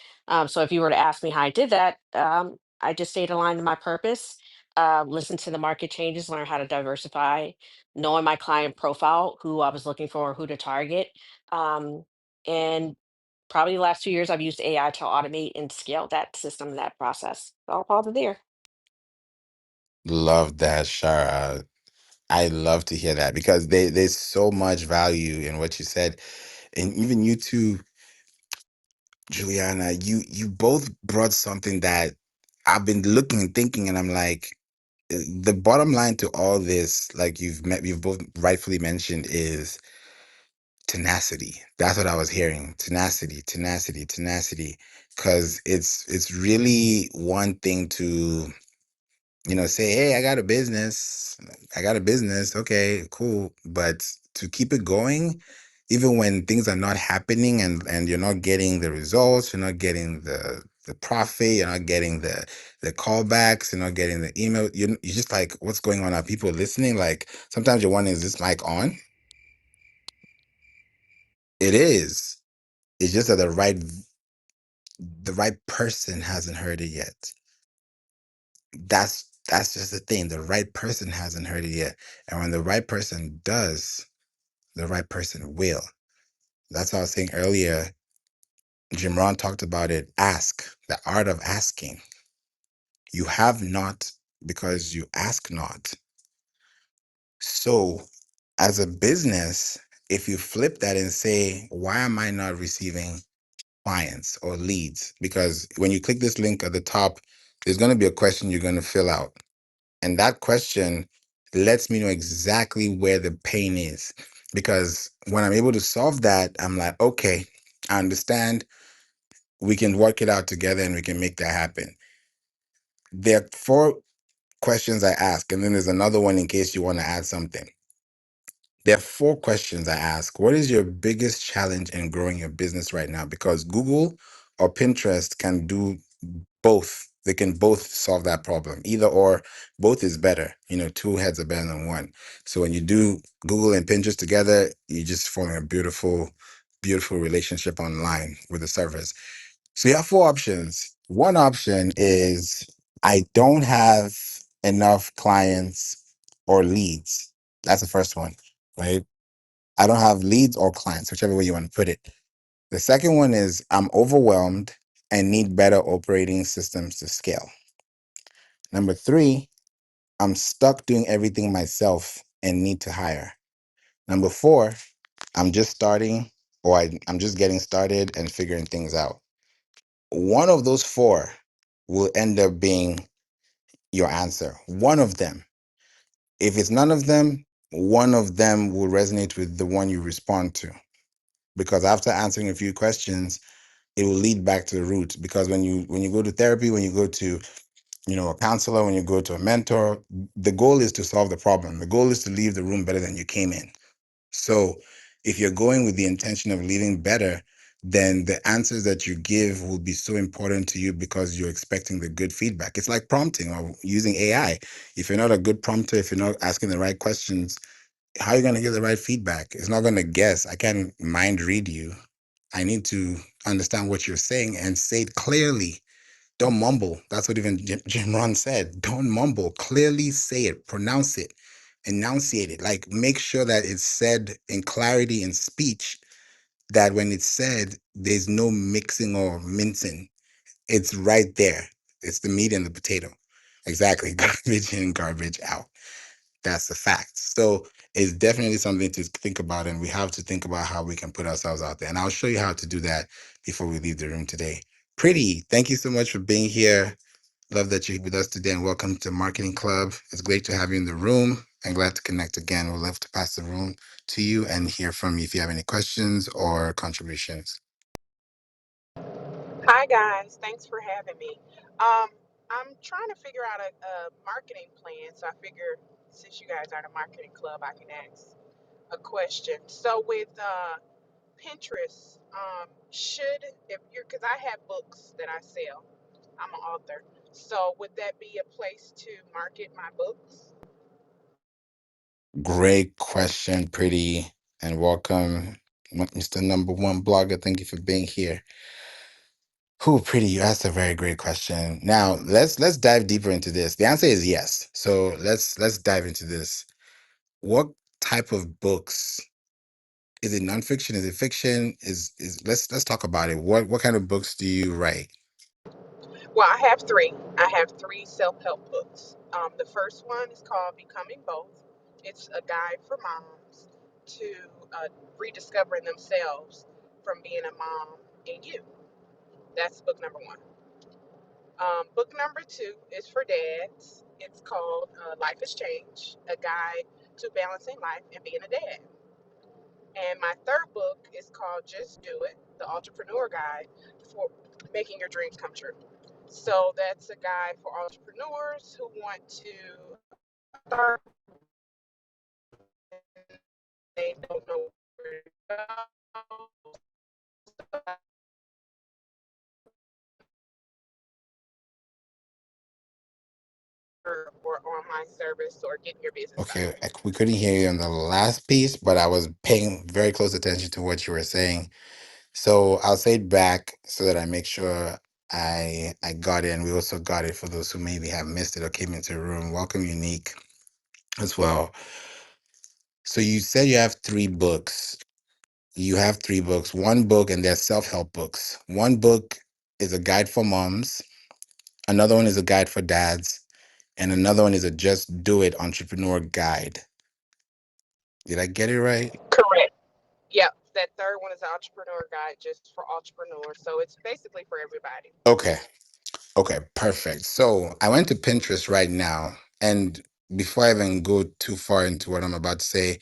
So if you were to ask me how I did that, I just stayed aligned to my purpose, listened to the market changes, learn how to diversify, knowing my client profile, who I was looking for, who to target. And probably the last 2 years, I've used AI to automate and scale that system, that process. So I'll pause it there. Love that, Shara. I love to hear that because there's so much value in what you said. And even you too, Juliana, you both brought something that I've been looking and thinking, and I'm like, the bottom line to all this, like you've both rightfully mentioned, is tenacity. That's what I was hearing. Tenacity, tenacity, tenacity. Because it's really one thing to, say, hey, I got a business. Okay, cool. But to keep it going, even when things are not happening and you're not getting the results, you're not getting the profit, you're not getting the callbacks, you're not getting the email, you're just like, what's going on? Are people listening? Like sometimes you're wondering, is this mic on? It is. It's just that the right person hasn't heard it yet. That's just the thing. The right person hasn't heard it yet. And when the right person does, the right person will. That's what I was saying earlier. Jim Ron talked about it. Ask, the art of asking. You have not because you ask not. So, as a business, if you flip that and say, why am I not receiving clients or leads? Because when you click this link at the top, there's going to be a question you're going to fill out. And that question lets me know exactly where the pain is. Because when I'm able to solve that, I'm like, okay, I understand. We can work it out together and we can make that happen. There are 4 questions I ask, and then there's another one in case you want to add something. There are 4 questions I ask. What is your biggest challenge in growing your business right now? Because Google or Pinterest can do both. They can both solve that problem. Either or, both is better. 2 heads are better than one. So when you do Google and Pinterest together, you just form a beautiful, beautiful relationship online with the servers. So you have 4 options. One option is I don't have enough clients or leads. That's the first one, right? I don't have leads or clients, whichever way you want to put it. The second one is I'm overwhelmed and need better operating systems to scale. Number 3, I'm stuck doing everything myself and need to hire. Number 4, I'm just starting or I'm just getting started and figuring things out. One of those 4 will end up being your answer. One of them. If it's none of them, one of them will resonate with the one you respond to. Because after answering a few questions, it will lead back to the root. Because when you go to therapy, when you go to a counselor, when you go to a mentor, the goal is to solve the problem. The goal is to leave the room better than you came in. So if you're going with the intention of leaving better, then the answers that you give will be so important to you because you're expecting the good feedback. It's like prompting or using AI. If you're not a good prompter, if you're not asking the right questions, how are you going to get the right feedback? It's not going to guess. I can't mind read you. I need to understand what you're saying and say it clearly. Don't mumble. That's what even Jim Ron said. Don't mumble. Clearly say it. Pronounce it. Enunciate it. Like make sure that it's said in clarity in speech. That when it's said, there's no mixing or mincing. It's right there. It's the meat and the potato. Exactly. Garbage in, garbage out. That's the fact. So it's definitely something to think about, and we have to think about how we can put ourselves out there. And I'll show you how to do that before we leave the room today. Pretty, thank you so much for being here. Love that you're with us today, and welcome to Marketing Club. It's great to have you in the room and glad to connect again. We'd love to pass the room to you and hear from you if you have any questions or contributions. Hi guys, thanks for having me. I'm trying to figure out a marketing plan, so I figure since you guys are the marketing club, I can ask a question. So with Pinterest, should if you're because I have books that I sell, I'm an author. So would that be a place to market my books? Great question, Pretty, and welcome, Mr. Number One Blogger. Thank you for being here. Who, Pretty, you asked a very great question. Now let's dive deeper into this. The answer is yes. So let's dive into this. What type of books? Is it nonfiction? Is it fiction? Is let's talk about it. What kind of books do you write? Well, I have three. I have three self-help books. The first one is called Becoming Both. It's a guide for moms to rediscovering themselves from being a mom and you. That's book number one. Book number two is for dads. It's called Life is Change, a guide to balancing life and being a dad. And my third book is called Just Do It, the entrepreneur guide for making your dreams come true. So that's a guide for entrepreneurs who want to start and they don't know where to go. Or online service or getting your business Okay, started. we couldn't hear you on the last piece, but I was paying very close attention to what you were saying. So I'll say it back so that I make sure I got it, and we also got it for those who maybe have missed it or came into the room. Welcome, Unique, as well. So you said you have three books. You have three books. One book, and they're self-help books. One book is a guide for moms. Another one is a guide for dads, and another one is a just do it entrepreneur guide. Did I get it right? Correct. Yep. That third one is the entrepreneur guide just for entrepreneurs. So it's basically for everybody. Okay. Okay, perfect. So I went to Pinterest right now, and before I even go too far into what I'm about to say,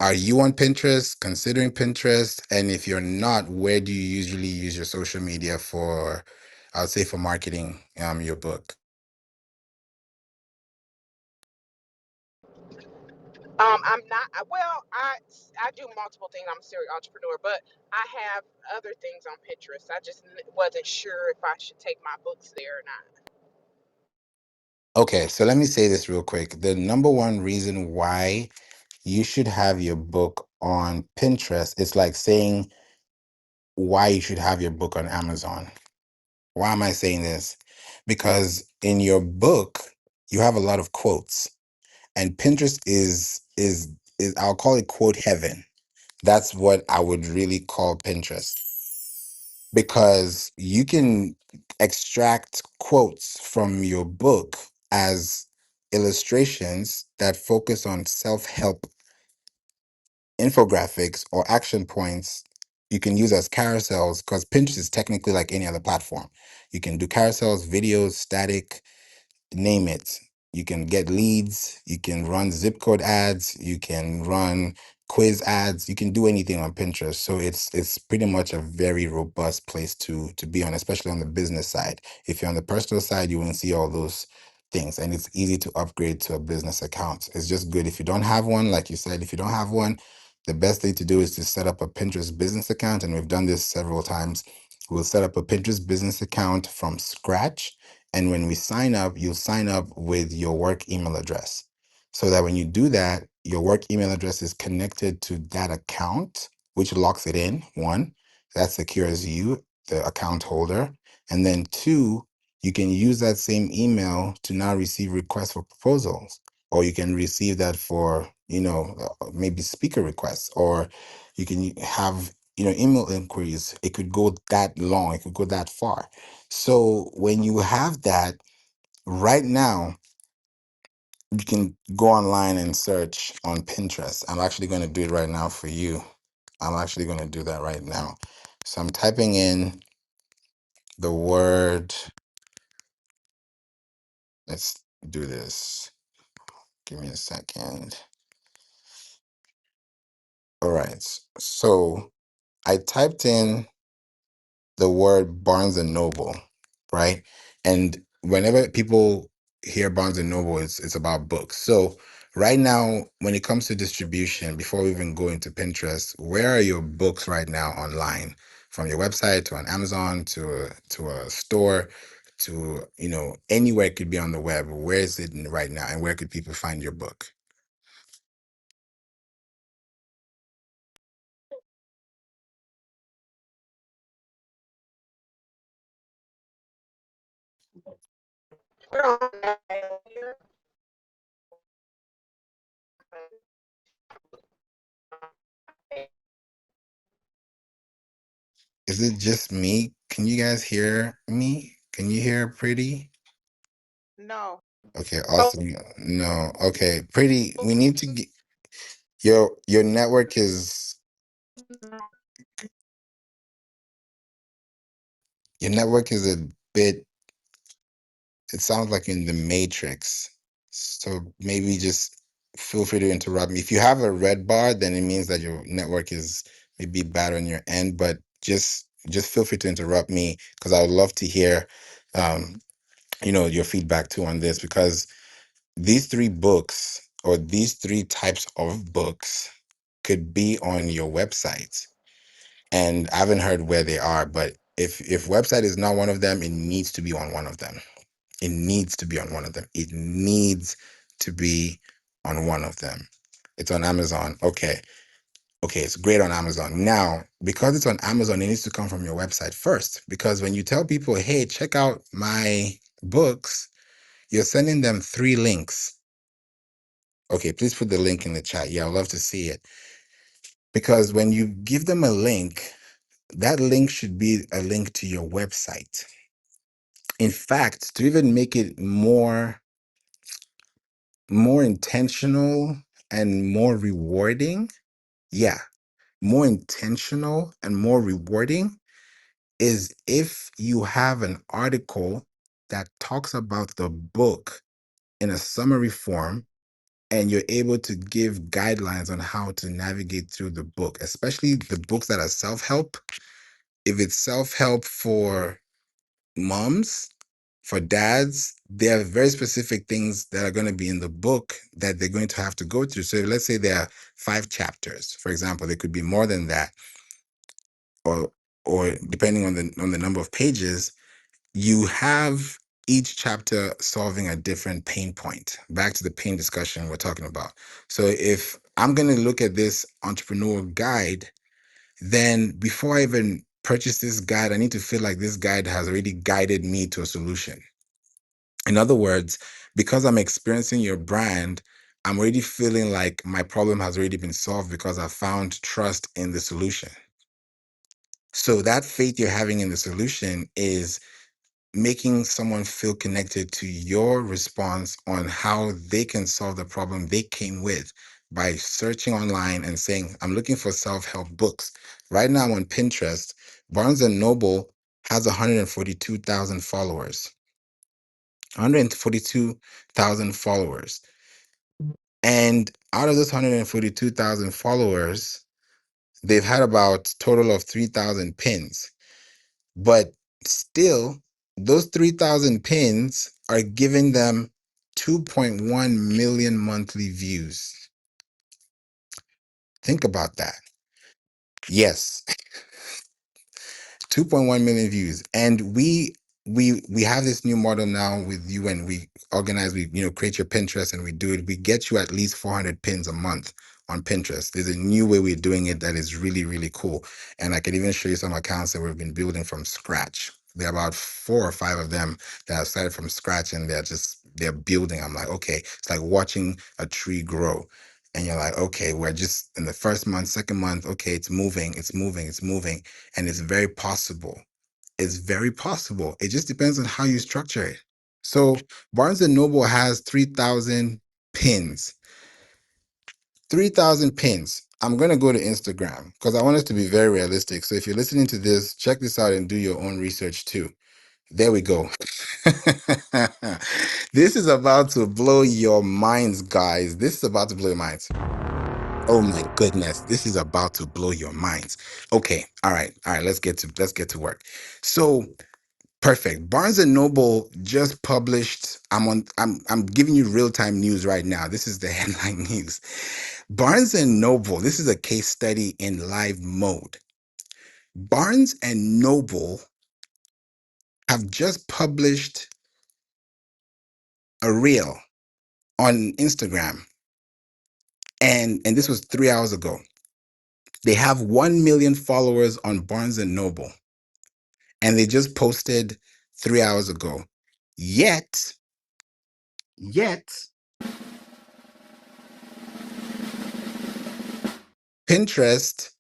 are you on Pinterest, considering Pinterest? And if you're not, where do you usually use your social media for, I would say for marketing, your book? I'm not well. I do multiple things. I'm a serial entrepreneur, but I have other things on Pinterest. I just wasn't sure if I should take my books there or not. Okay, so let me say this real quick. The number one reason why you should have your book on Pinterest, it's like saying why you should have your book on Amazon. Why am I saying this? Because in your book, you have a lot of quotes, and Pinterest is I'll call it quote heaven. That's what I would really call Pinterest, because you can extract quotes from your book as illustrations that focus on self-help infographics or action points. You can use as carousels, because Pinterest is technically like any other platform. You can do carousels, videos, static, name it. You can get leads, you can run zip code ads, you can run quiz ads, you can do anything on Pinterest. So it's pretty much a very robust place to be on, especially on the business side. If you're on the personal side, you won't see all those things, and it's easy to upgrade to a business account. It's just good if you don't have one, like you said, if you don't have one, the best thing to do is to set up a Pinterest business account, and we've done this several times. We'll set up a Pinterest business account from scratch, and when we sign up, you'll sign up with your work email address, so that when you do that, your work email address is connected to that account, which locks it in. One, that secures you, the account holder. And then two, you can use that same email to now receive requests for proposals, or you can receive that for, maybe speaker requests, or you can have, email inquiries. It could go that long, it could go that far. So when you have that right now, you can go online and search on Pinterest. I'm actually going to do it right now for you. I'm actually going to do that right now. So I'm typing in the word. Let's do this. Give me a second. All right. So I typed in the word Barnes and Noble, right? And whenever people hear Barnes and Noble, it's about books. So right now, when it comes to distribution, before we even go into Pinterest, where are your books right now online? From your website to an Amazon to a store to anywhere it could be on the web. Where is it right now, and where could people find your book? We're on here. Is it just me? Can you guys hear me? Can you hear Pretty? No. Okay, Oh, awesome. No, okay, Pretty. We need to get your network is your network is a bit It sounds like in the Matrix. So maybe just feel free to interrupt me. If you have a red bar, then it means that your network is maybe bad on your end. But just feel free to interrupt me because I would love to hear, um, your feedback too on this, because these three books or these three types of books could be on your website. And I haven't heard where they are, but if website is not one of them, it needs to be on one of them. It needs to be on one of them. It needs to be on one of them. It's on Amazon. Okay. Okay, it's great on Amazon. Now, because it's on Amazon, it needs to come from your website first. Because when you tell people, hey, check out my books, you're sending them three links. Okay, please put the link in the chat. Yeah, I'd love to see it. Because when you give them a link, that link should be a link to your website. In fact, to even make it more intentional and more rewarding, yeah, more intentional and more rewarding is if you have an article that talks about the book in a summary form and you're able to give guidelines on how to navigate through the book, especially the books that are self-help. If it's self-help for moms, for dads, there are very specific things that are going to be in the book that they're going to have to go through. So let's say there are 5 chapters, for example. There could be more than that, or depending on the number of pages, you have each chapter solving a different pain point. Back to the pain discussion we're talking about. So if I'm going to look at this entrepreneur guide, then before I even purchase this guide, I need to feel like this guide has already guided me to a solution. In other words, because I'm experiencing your brand, I'm already feeling like my problem has already been solved because I found trust in the solution. So that faith you're having in the solution is making someone feel connected to your response on how they can solve the problem they came with by searching online and saying, I'm looking for self-help books. Right now on Pinterest, Barnes& and Noble has 142,000 followers. 142,000 followers. And out of those 142,000 followers, they've had about total of 3,000 pins. But still, those 3,000 pins are giving them 2.1 million monthly views. Think about that. Yes, 2.1 million views. And we have this new model now with you, and we organize, we create your Pinterest and we do it. We get you at least 400 pins a month on Pinterest. There's a new way we're doing it that is really, really cool. And I can even show you some accounts that we've been building from scratch. There are about 4 or 5 of them that have started from scratch, and they're building. I'm like, okay, it's like watching a tree grow. And you're like, okay, we're just in the first month, second month, okay, it's moving, it's moving, it's moving. And it's very possible. It's very possible. It just depends on how you structure it. So Barnes& and Noble has 3,000 pins. 3,000 pins. I'm going to go to Instagram because I want us to be very realistic. So if you're listening to this, check this out and do your own research too. There we go. This is about to blow your minds, guys. This is about to blow your minds. Oh my goodness, this is about to blow your minds. Okay, all right, let's get to work. So perfect. Barnes and Noble just published. I'm giving you real time news right now. This is the headline news. Barnes and Noble. This is a case study in live mode. Barnes and Noble have just published a reel on Instagram, and this was 3 hours ago. They have 1 million followers on Barnes and Noble, and they just posted 3 hours ago. Yet, Pinterest,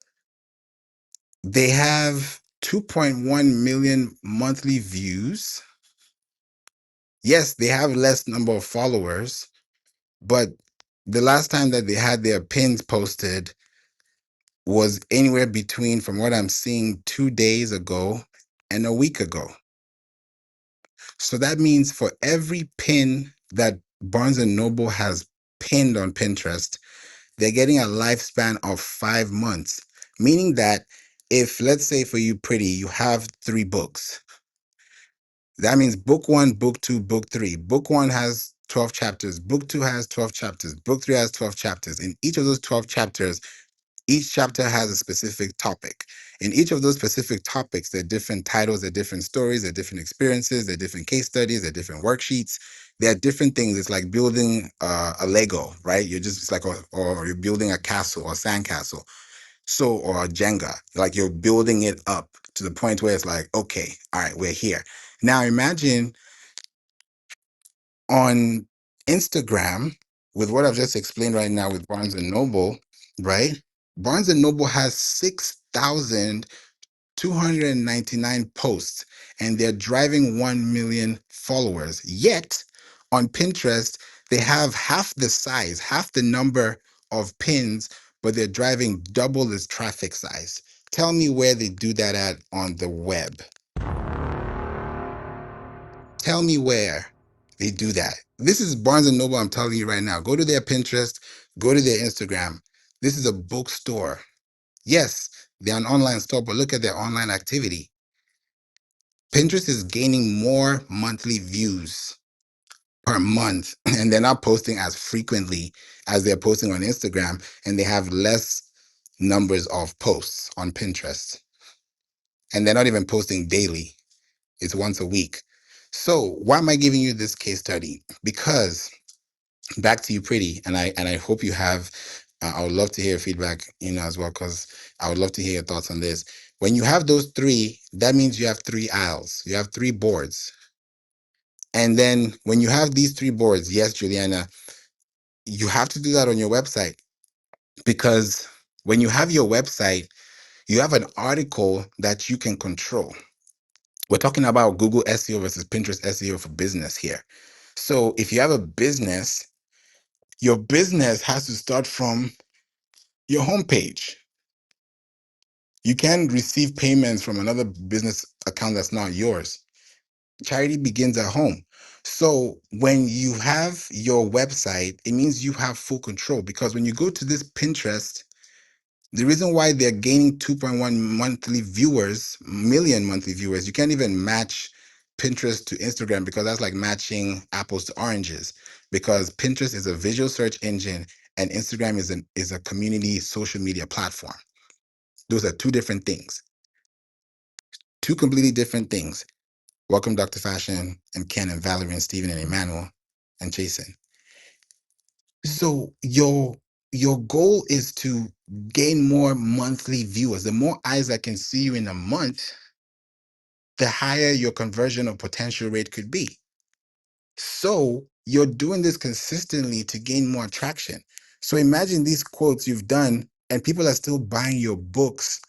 they have 2.1 million monthly views. Yes, they have less number of followers, but the last time that they had their pins posted was anywhere between, from what I'm seeing, 2 days ago and a week ago. So that means for every pin that Barnes and Noble has pinned on Pinterest, they're getting a lifespan of 5 months. Meaning that if, let's say for you, Pretty, you have 3 books, that means book one, book two, book three. Book one has 12 chapters. Book two has 12 chapters. Book three has 12 chapters. In each of those 12 chapters, each chapter has a specific topic. In each of those specific topics, there are different titles, there are different stories, there are different experiences, there are different case studies, there are different worksheets. There are different things. It's like building a Lego, right? You're just, it's like, or you're building a castle or sandcastle. So, or a Jenga, like you're building it up to the point where it's like, okay, all right, we're here. Now imagine on Instagram, with what I've just explained right now with Barnes and Noble, right? Barnes and Noble has 6,299 posts and they're driving 1 million followers. Yet on Pinterest, they have half the size, half the number of pins, but they're driving double the traffic size. Tell me where they do that at on the web. Tell me where they do that. This is Barnes and Noble, I'm telling you right now. Go to their Pinterest, go to their Instagram. This is a bookstore. Yes, they're an online store, but look at their online activity. Pinterest is gaining more monthly views per month, and they're not posting as frequently as they're posting on Instagram, and they have less numbers of posts on Pinterest. And they're not even posting daily, it's once a week. So, why am I giving you this case study? Because back to you, Pretty, and I hope you have. I would love to hear your feedback, as well, because I would love to hear your thoughts on this. When you have those three, that means you have 3 aisles. You have 3 boards. And then when you have these 3 boards, yes, Juliana, you have to do that on your website because when you have your website, you have an article that you can control. We're talking about Google SEO versus Pinterest SEO for business here. So if you have a business, your business has to start from your homepage. You can receive payments from another business account that's not yours. Charity begins at home. So when you have your website, it means you have full control because when you go to this Pinterest, the reason why they're gaining 2.1 million monthly viewers, you can't even match Pinterest to Instagram because that's like matching apples to oranges because Pinterest is a visual search engine and Instagram is a community social media platform. Those are two different things, two completely different things. Welcome, Dr. Fashion and Ken and Valerie and Stephen and Emmanuel and Jason. So your goal is to gain more monthly viewers. The more eyes that can see you in a month, the higher your conversion or potential rate could be. So you're doing this consistently to gain more traction. So imagine these quotes you've done, and people are still buying your books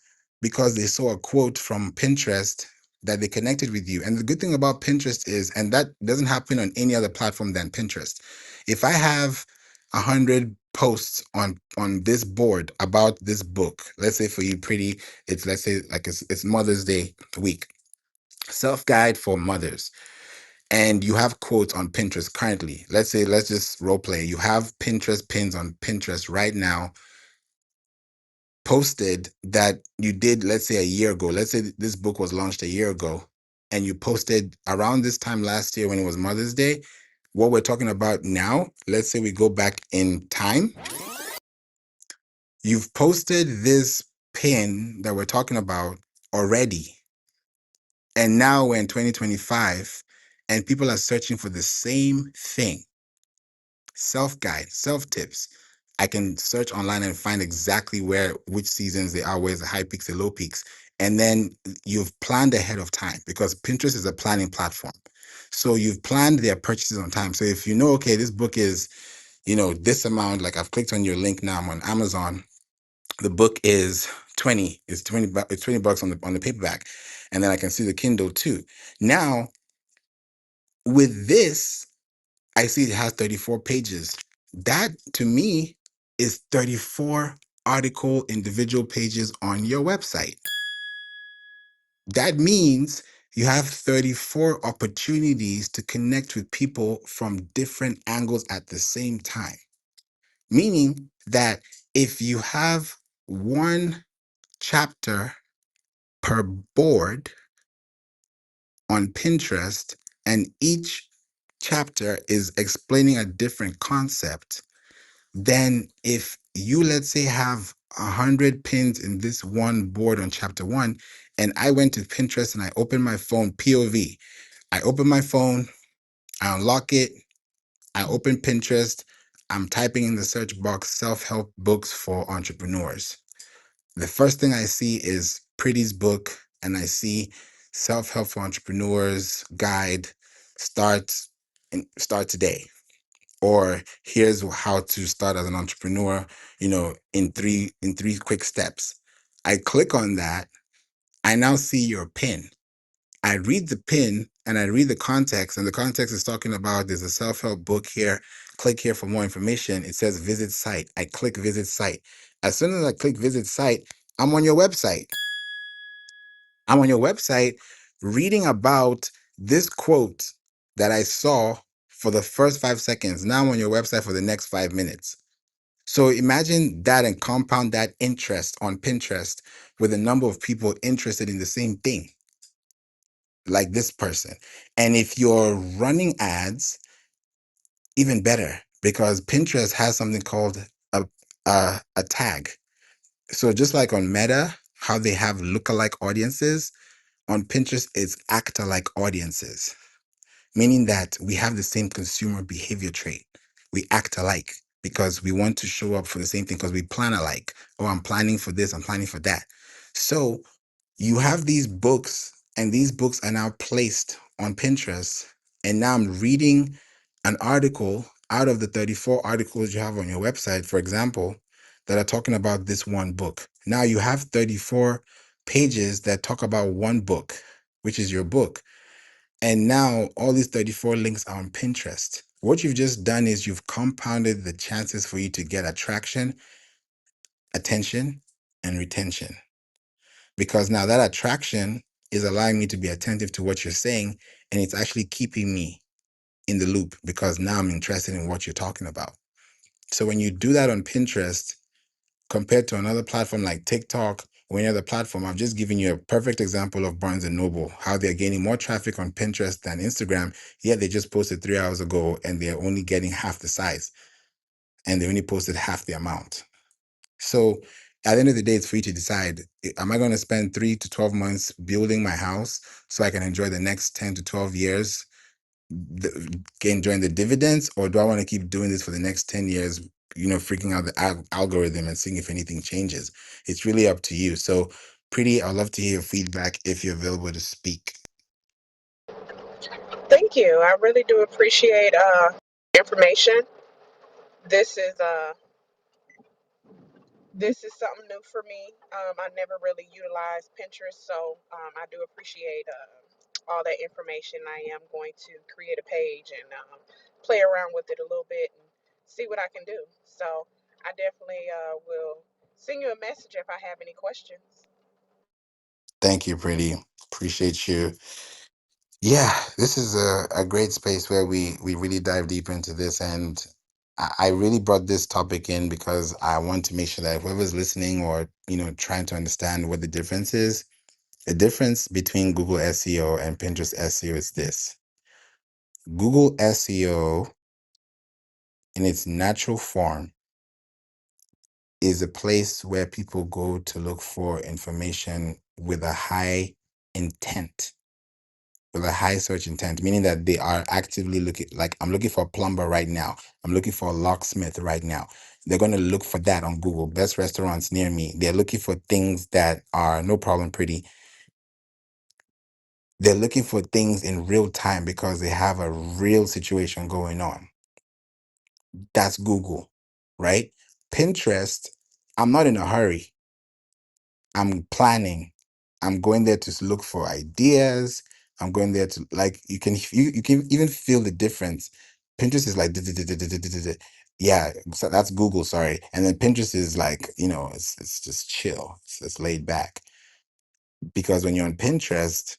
because they saw a quote from Pinterest that they connected with you. And the good thing about Pinterest is, and that doesn't happen on any other platform than Pinterest. If I have 100 posts on this board about this book, let's say for you, Pretty, it's let's say like it's Mother's Day week, self guide for mothers, and you have quotes on Pinterest currently. Let's say, let's just role play. You have Pinterest pins on Pinterest right now posted that you did, let's say a year ago. Let's say this book was launched a year ago and you posted around this time last year when it was Mother's Day. What we're talking about now, let's say we go back in time. You've posted this pin that we're talking about already. And now we're in 2025 and people are searching for the same thing. Self guide, self tips. I can search online and find exactly which seasons they are, where's the high peaks, the low peaks. And then you've planned ahead of time because Pinterest is a planning platform. So you've planned their purchases on time. So if you know, okay, this book is, this amount, like I've clicked on your link now, I'm on Amazon. The book is 20, it's 20 bucks on the paperback. And then I can see the Kindle too. Now, with this, I see it has 34 pages. That to me is 34 article individual pages on your website. That means you have 34 opportunities to connect with people from different angles at the same time. Meaning that if you have one chapter per board on Pinterest and each chapter is explaining a different concept, then if you, let's say, have 100 pins in this one board on chapter one, and I went to Pinterest and I opened my phone, POV, I open my phone, I unlock it, I open Pinterest, I'm typing in the search box self-help books for entrepreneurs. The first thing I see is Pretty's book, and I see self-help for entrepreneurs guide, start start today, or here's how to start as an entrepreneur, in three quick steps. I click on that. I now see your pin. I read the pin and I read the context, and the context is talking about there's a self-help book here. Click here for more information. It says visit site. I click visit site. As soon as I click visit site, I'm on your website. I'm on your website reading about this quote that I saw for the first 5 seconds. Now I'm on your website for the next 5 minutes. So imagine that and compound that interest on Pinterest with a number of people interested in the same thing, like this person. And if you're running ads, even better, because Pinterest has something called a tag. So just like on Meta, how they have lookalike audiences, on Pinterest, it's actor-like audiences, meaning that we have the same consumer behavior trait. We act alike because we want to show up for the same thing, because we plan alike. Oh, I'm planning for this, I'm planning for that. So you have these books, and these books are now placed on Pinterest. And now I'm reading an article out of the 34 articles you have on your website, for example, that are talking about this one book. Now you have 34 pages that talk about one book, which is your book. And now all these 34 links are on Pinterest. What you've just done is you've compounded the chances for you to get attraction, attention, and retention. Because now that attraction is allowing me to be attentive to what you're saying, and it's actually keeping me in the loop because now I'm interested in what you're talking about. So when you do that on Pinterest, compared to another platform like TikTok or any other platform, I've just given you a perfect example of Barnes and Noble, how they're gaining more traffic on Pinterest than Instagram. Yet they just posted 3 hours ago and they're only getting half the size, and they only posted half the amount. So at the end of the day, it's for you to decide, am I going to spend 3 to 12 months building my house so I can enjoy the next 10 to 12 years, enjoying the dividends, or do I want to keep doing this for the next 10 years, freaking out the algorithm and seeing if anything changes? It's really up to you. So, Pretty, I'd love to hear your feedback if you're available to speak. Thank you. I really do appreciate information. This is something new for me. I never really utilized Pinterest, so I do appreciate all that information. I am going to create a page and play around with it a little bit and see what I can do. So I definitely will send you a message if I have any questions. Thank you, Pretty. Appreciate you. Yeah, this is a great space where we really dive deep into this. And I really brought this topic in because I want to make sure that whoever's listening or, trying to understand what the difference is, the difference between Google SEO and Pinterest SEO is this. Google SEO in its natural form is a place where people go to look for information with a high intent, with a high search intent, meaning that they are actively looking, like I'm looking for a plumber right now. I'm looking for a locksmith right now. They're going to look for that on Google. Best restaurants near me. They're looking for things that are no problem pretty. They're looking for things in real time because they have a real situation going on. That's Google, right? Pinterest, I'm not in a hurry. I'm planning. I'm going there to look for ideas. I'm going there to, like, you can even feel the difference. Pinterest is like yeah, so that's Google, sorry. And then Pinterest is like, it's just chill. It's laid back. Because when you're on Pinterest,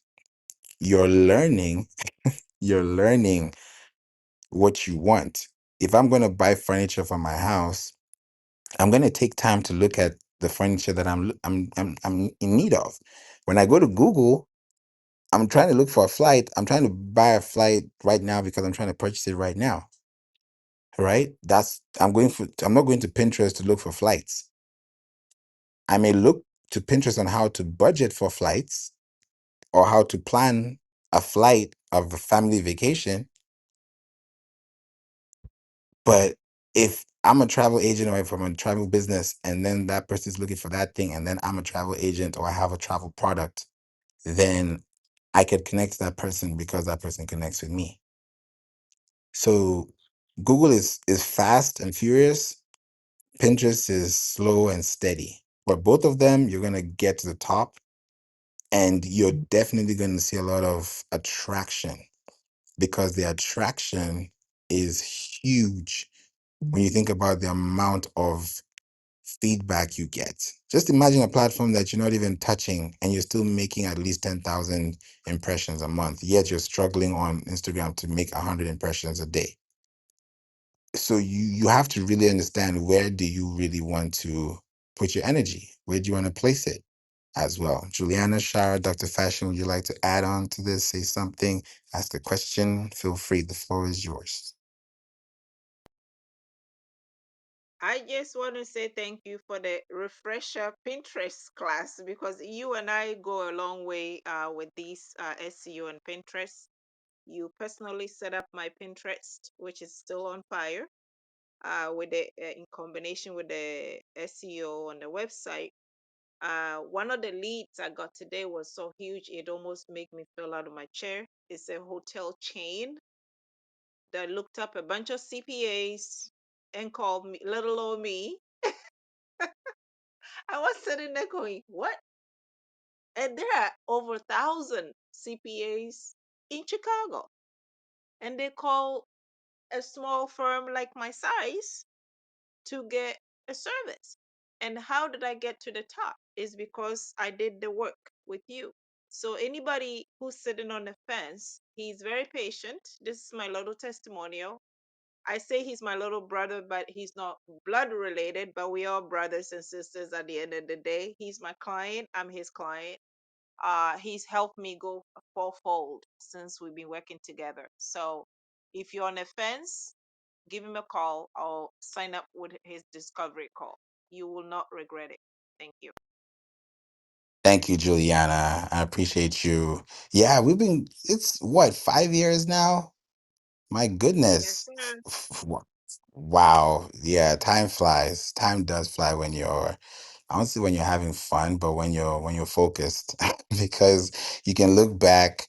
you're learning, you're learning what you want. If I'm going to buy furniture for my house, I'm going to take time to look at the furniture that I'm in need of. When I go to Google, I'm trying to look for a flight. I'm trying to buy a flight right now because I'm trying to purchase it right now. Right? I'm not going to Pinterest to look for flights. I may look to Pinterest on how to budget for flights or how to plan a flight of a family vacation. But if I'm a travel agent or if I'm a travel business and then that person is looking for that thing and then I'm a travel agent or I have a travel product, then I could connect to that person because that person connects with me. So Google is fast and furious. Pinterest is slow and steady. But both of them, you're gonna get to the top and you're definitely gonna see a lot of attraction because the attraction is huge when you think about the amount of feedback you get. Just imagine a platform that you're not even touching and you're still making at least 10,000 impressions a month, yet you're struggling on Instagram to make 100 impressions a day. So you have to really understand, where do you really want to put your energy? Where do you want to place it as well? Juliana, Shara, Dr. Fashion, would you like to add on to this, say something, ask a question? Feel free. The floor is yours. I just want to say thank you for the refresher Pinterest class, because you and I go a long way with these SEO and Pinterest. You personally set up my Pinterest, which is still on fire, with the in combination with the SEO on the website. One of the leads I got today was so huge it almost made me fell out of my chair. It's a hotel chain that looked up a bunch of CPAs and called me, little old me. I was sitting there going, what? And there are over 1,000 CPAs in Chicago. And they call a small firm like my size to get a service. And how did I get to the top? Is because I did the work with you. So anybody who's sitting on the fence, he's very patient. This is my little testimonial. I say he's my little brother, but he's not blood related, but we are brothers and sisters at the end of the day. He's my client, I'm his client. He's helped me go fourfold since we've been working together. So if you're on the fence, give him a call or sign up with his discovery call. You will not regret it. Thank you. Thank you, Juliana. I appreciate you. Yeah, it's what, 5 years now? My Yes, goodness. sir. Wow. Yeah, time flies. Time does fly when I don't say when you're having fun, but when you're focused, because you can look back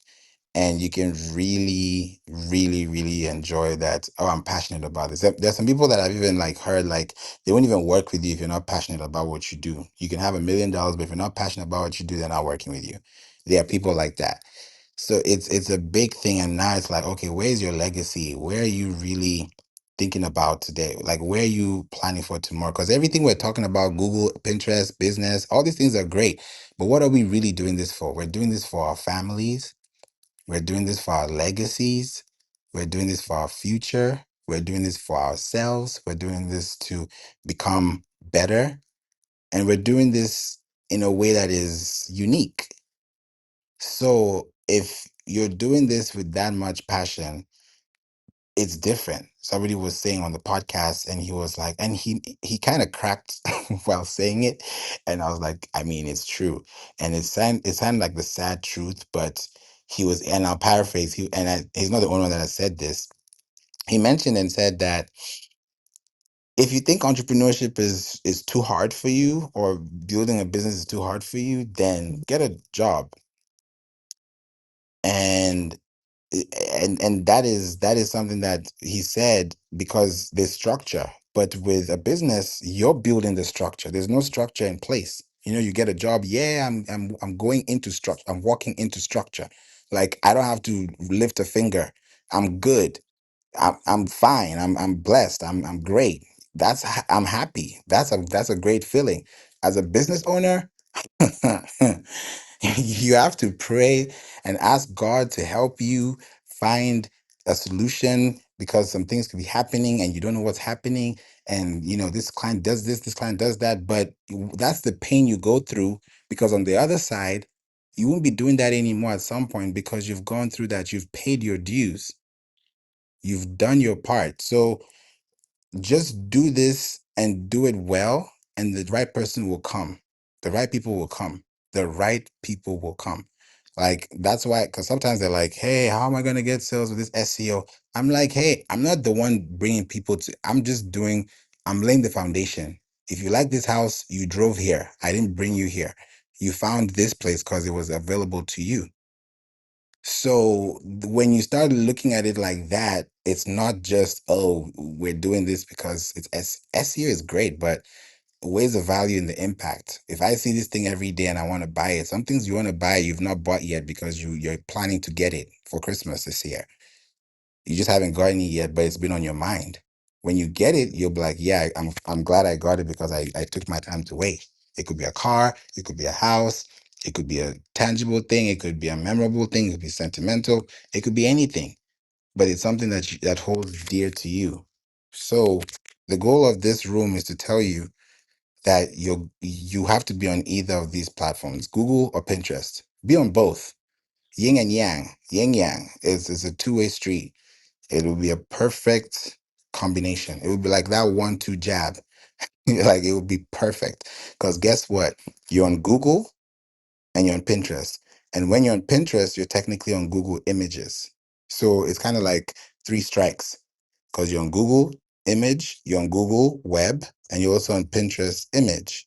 and you can really, really, really enjoy that. Oh, I'm passionate about this. There's some people that I've even like heard, like, they won't even work with you if you're not passionate about what you do. You can have $1 million, but if you're not passionate about what you do, they're not working with you. There are people like that. So it's a big thing, and now it's like, okay, where's your legacy? Where are you really thinking about today? Like, where are you planning for tomorrow? Because everything we're talking about, Google, Pinterest, business, all these things are great, but what are we really doing this for? We're doing this for our families. We're doing this for our legacies. We're doing this for our future. We're doing this for ourselves. We're doing this to become better, and we're doing this in a way that is unique. So if you're doing this with that much passion, it's different. Somebody was saying on the podcast, and he was like, and he kind of cracked while saying it, and I was like, I mean, it's true, and it sounded like the sad truth, but he was, and I'll paraphrase, he's not the only one that has said this. He mentioned and said that if you think entrepreneurship is too hard for you, or building a business is too hard for you, then get a job. And that is something that he said, because there's structure, but with a business, you're building the structure. There's no structure in place. You get a job. Yeah, I'm going into structure. I'm walking into structure. Like, I don't have to lift a finger. I'm good. I'm fine. I'm blessed. I'm great. I'm happy. That's a great feeling as a business owner. You have to pray and ask God to help you find a solution because some things could be happening and you don't know what's happening. And this client does this client does that. But that's the pain you go through, because on the other side, you won't be doing that anymore at some point because you've gone through that. You've paid your dues. You've done your part. So just do this and do it well, and the right person will come. The right people will come. The right people will come. Like, that's why, because sometimes they're like, hey, how am I going to get sales with this SEO? I'm like, hey, I'm not the one bringing people to, I'm laying the foundation. If you like this house, you drove here. I didn't bring you here. You found this place because it was available to you. So when you start looking at it like that, it's not just, oh, we're doing this because it's SEO is great, but where's the value in the impact? If I see this thing every day and I want to buy it, some things you want to buy, you've not bought yet because you're planning to get it for Christmas this year. You just haven't gotten it yet, but it's been on your mind. When you get it, you'll be like, yeah, I'm glad I got it because I took my time to wait. It could be a car, it could be a house, it could be a tangible thing, it could be a memorable thing, it could be sentimental, it could be anything, but it's something that holds dear to you. So the goal of this room is to tell you that you have to be on either of these platforms, Google or Pinterest. Be on both. Yin and yang, yin yang is a two-way street. It will be a perfect combination. It would be like that 1-2 jab. Like, it would be perfect. Because guess what? You're on Google and you're on Pinterest. And when you're on Pinterest, you're technically on Google Images. So it's kind of like three strikes, because you're on Google Image, you're on Google Web, and you're also on Pinterest Image.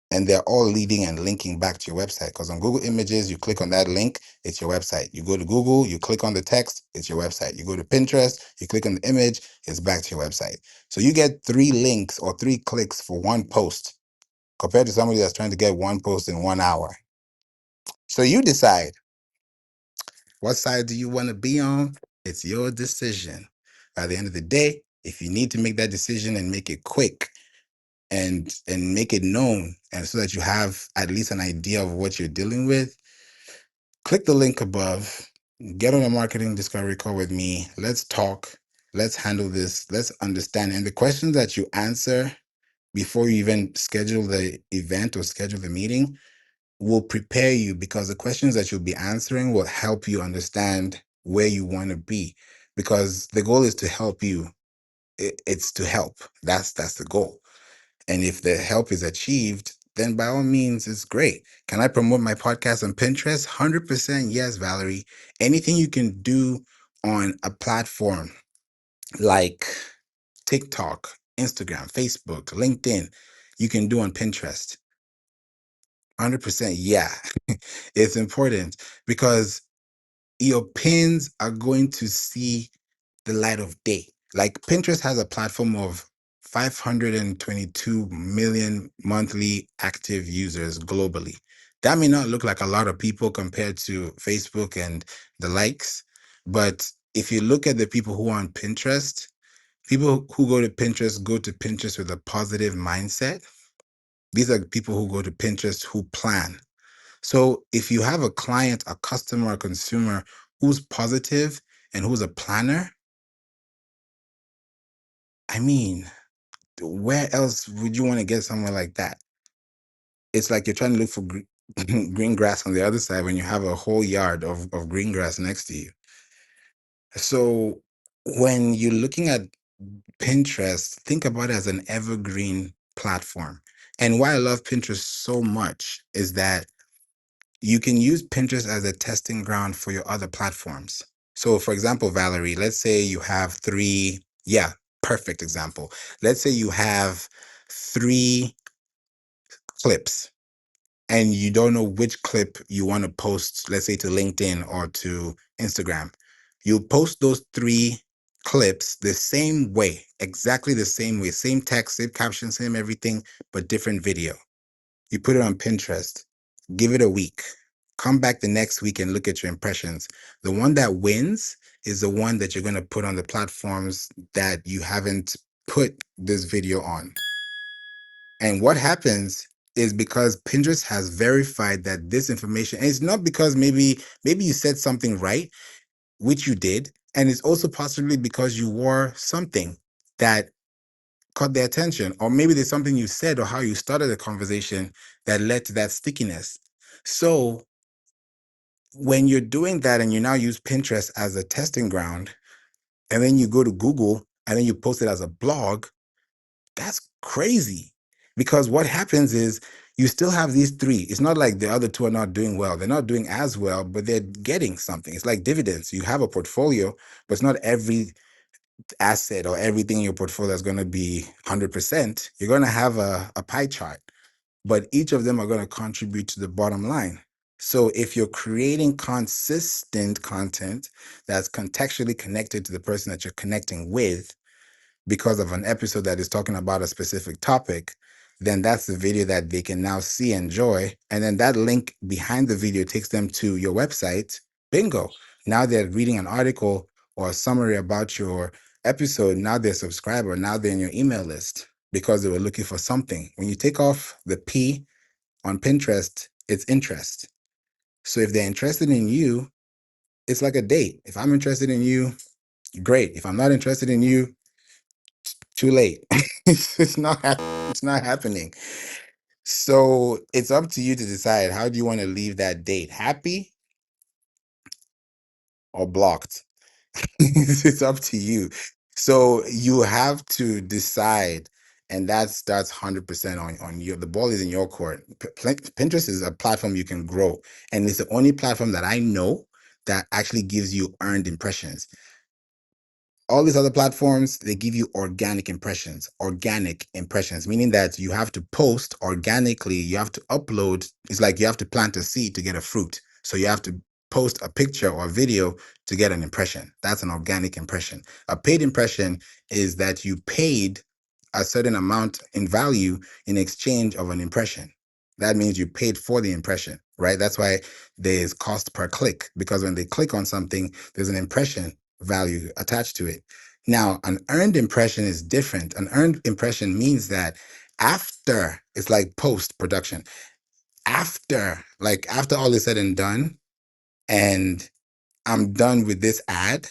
And they're all leading and linking back to your website. Because on Google Images, you click on that link, it's your website. You go to Google, you click on the text, it's your website. You go to Pinterest, you click on the image, it's back to your website. So you get 3 links or 3 clicks for one post, compared to somebody that's trying to get one post in 1 hour. So you decide, what side do you want to be on? It's your decision. By the end of the day, if you need to make that decision and make it quick, and make it known, and so that you have at least an idea of what you're dealing with, click the link above, get on a marketing discovery call with me. Let's talk. Let's handle this. Let's understand. And the questions that you answer before you even schedule the event or schedule the meeting will prepare you, because the questions that you'll be answering will help you understand where you want to be, because the goal is to help you. It's to help. That's the goal. And if the help is achieved, then by all means, it's great. Can I promote my podcast on Pinterest? 100% yes, Valerie. Anything you can do on a platform like TikTok, Instagram, Facebook, LinkedIn, you can do on Pinterest. 100% yeah. It's important, because your pins are going to see the light of day. Like, Pinterest has a platform of 522 million monthly active users globally. That may not look like a lot of people compared to Facebook and the likes, but if you look at the people who are on Pinterest, people who go to Pinterest with a positive mindset. These are people who go to Pinterest who plan. So if you have a client, a customer, a consumer who's positive and who's a planner, I mean, where else would you want to get somewhere like that? It's like you're trying to look for green grass on the other side when you have a whole yard of green grass next to you. So when you're looking at Pinterest, think about it as an evergreen platform. And why I love Pinterest so much is that you can use Pinterest as a testing ground for your other platforms. So, for example, Valerie, let's say you have 3, yeah, perfect example. Let's say you have 3 clips and you don't know which clip you want to post, let's say to LinkedIn or to Instagram. You post those 3 clips the same way, exactly the same way, same text, same caption, same everything, but different video. You put it on Pinterest, give it a week, come back the next week and look at your impressions. The one that wins is the one that you're going to put on the platforms that you haven't put this video on. And what happens is because Pinterest has verified that this information, and it's not because maybe you said something right, which you did, and it's also possibly because you wore something that caught their attention, or maybe there's something you said or how you started the conversation that led to that stickiness. So when you're doing that and you now use Pinterest as a testing ground, and then you go to Google and then you post it as a blog, that's crazy. Because what happens is you still have these three. It's not like the other two are not doing well. They're not doing as well, but they're getting something. It's like dividends. You have a portfolio, but it's not every asset or everything in your portfolio is going to be 100%. You're going to have a pie chart, but each of them are going to contribute to the bottom line. So if you're creating consistent content that's contextually connected to the person that you're connecting with, because of an episode that is talking about a specific topic, then that's the video that they can now see and enjoy. And then that link behind the video takes them to your website. Bingo. Now they're reading an article or a summary about your episode. Now they're a subscriber. Now they're in your email list because they were looking for something. When you take off the P on Pinterest, it's interest. So if they're interested in you, it's like a date. If I'm interested in you, great. If I'm not interested in you, too late. It's not happening. So it's up to you to decide, how do you want to leave that date? Happy or blocked? It's up to you. So you have to decide, and that's 100% on you. The ball is in your court. Pinterest is a platform you can grow, and it's the only platform that I know that actually gives you earned impressions. All these other platforms, they give you organic impressions, meaning that you have to post organically, you have to upload. It's like you have to plant a seed to get a fruit. So you have to post a picture or a video to get an impression. That's an organic impression. A paid impression is that you paid a certain amount in value in exchange of an impression. That means you paid for the impression, right? That's why there's cost per click, because when they click on something, there's an impression value attached to it. Now, an earned impression is different. An earned impression means that after, it's like post production, after all is said and done, and I'm done with this ad,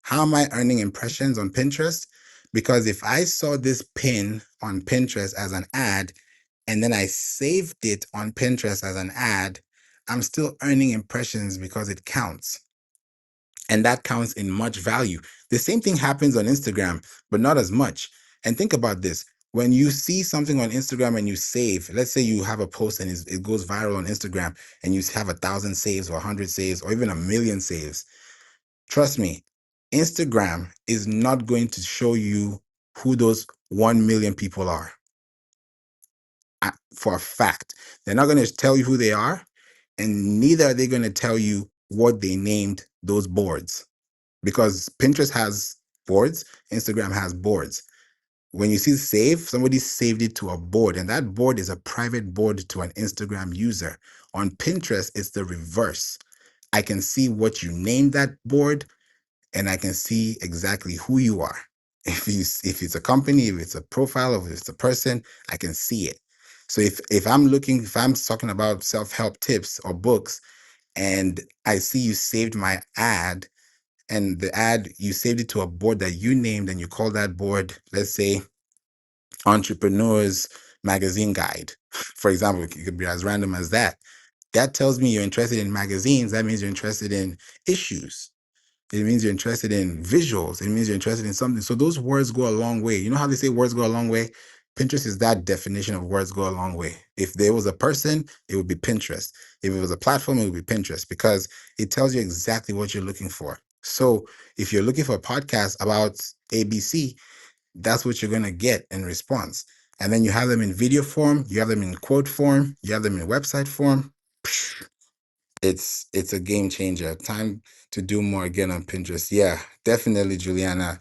how am I earning impressions on Pinterest? Because if I saw this pin on Pinterest as an ad, and then I saved it on Pinterest as an ad, I'm still earning impressions because it counts. And that counts in much value. The same thing happens on Instagram, but not as much. And think about this. When you see something on Instagram and you save, let's say you have a post and it goes viral on Instagram, and you have 1,000 saves or 100 saves or even 1,000,000 saves. Trust me, Instagram is not going to show you who those 1 million people are. For a fact. They're not going to tell you who they are, and neither are they going to tell you what they named those boards. Because Pinterest has boards, Instagram has boards. When you see save, somebody saved it to a board, and that board is a private board to an Instagram user. On Pinterest, it's the reverse. I can see what you named that board, and I can see exactly who you are. If it's a company, if it's a profile, if it's a person, I can see it. So if I'm talking about self-help tips or books, and I see you saved my ad, and the ad, you saved it to a board that you named, and you call that board, let's say, Entrepreneurs Magazine Guide. For example, it could be as random as that. That tells me you're interested in magazines. That means you're interested in issues. It means you're interested in visuals. It means you're interested in something. So those words go a long way. You know how they say words go a long way? Pinterest is that definition of words go a long way. If there was a person, it would be Pinterest. If it was a platform, it would be Pinterest, because it tells you exactly what you're looking for. So if you're looking for a podcast about ABC, that's what you're going to get in response. And then you have them in video form, you have them in quote form, you have them in website form. It's a game changer. Time to do more again on Pinterest. Yeah, definitely, Juliana.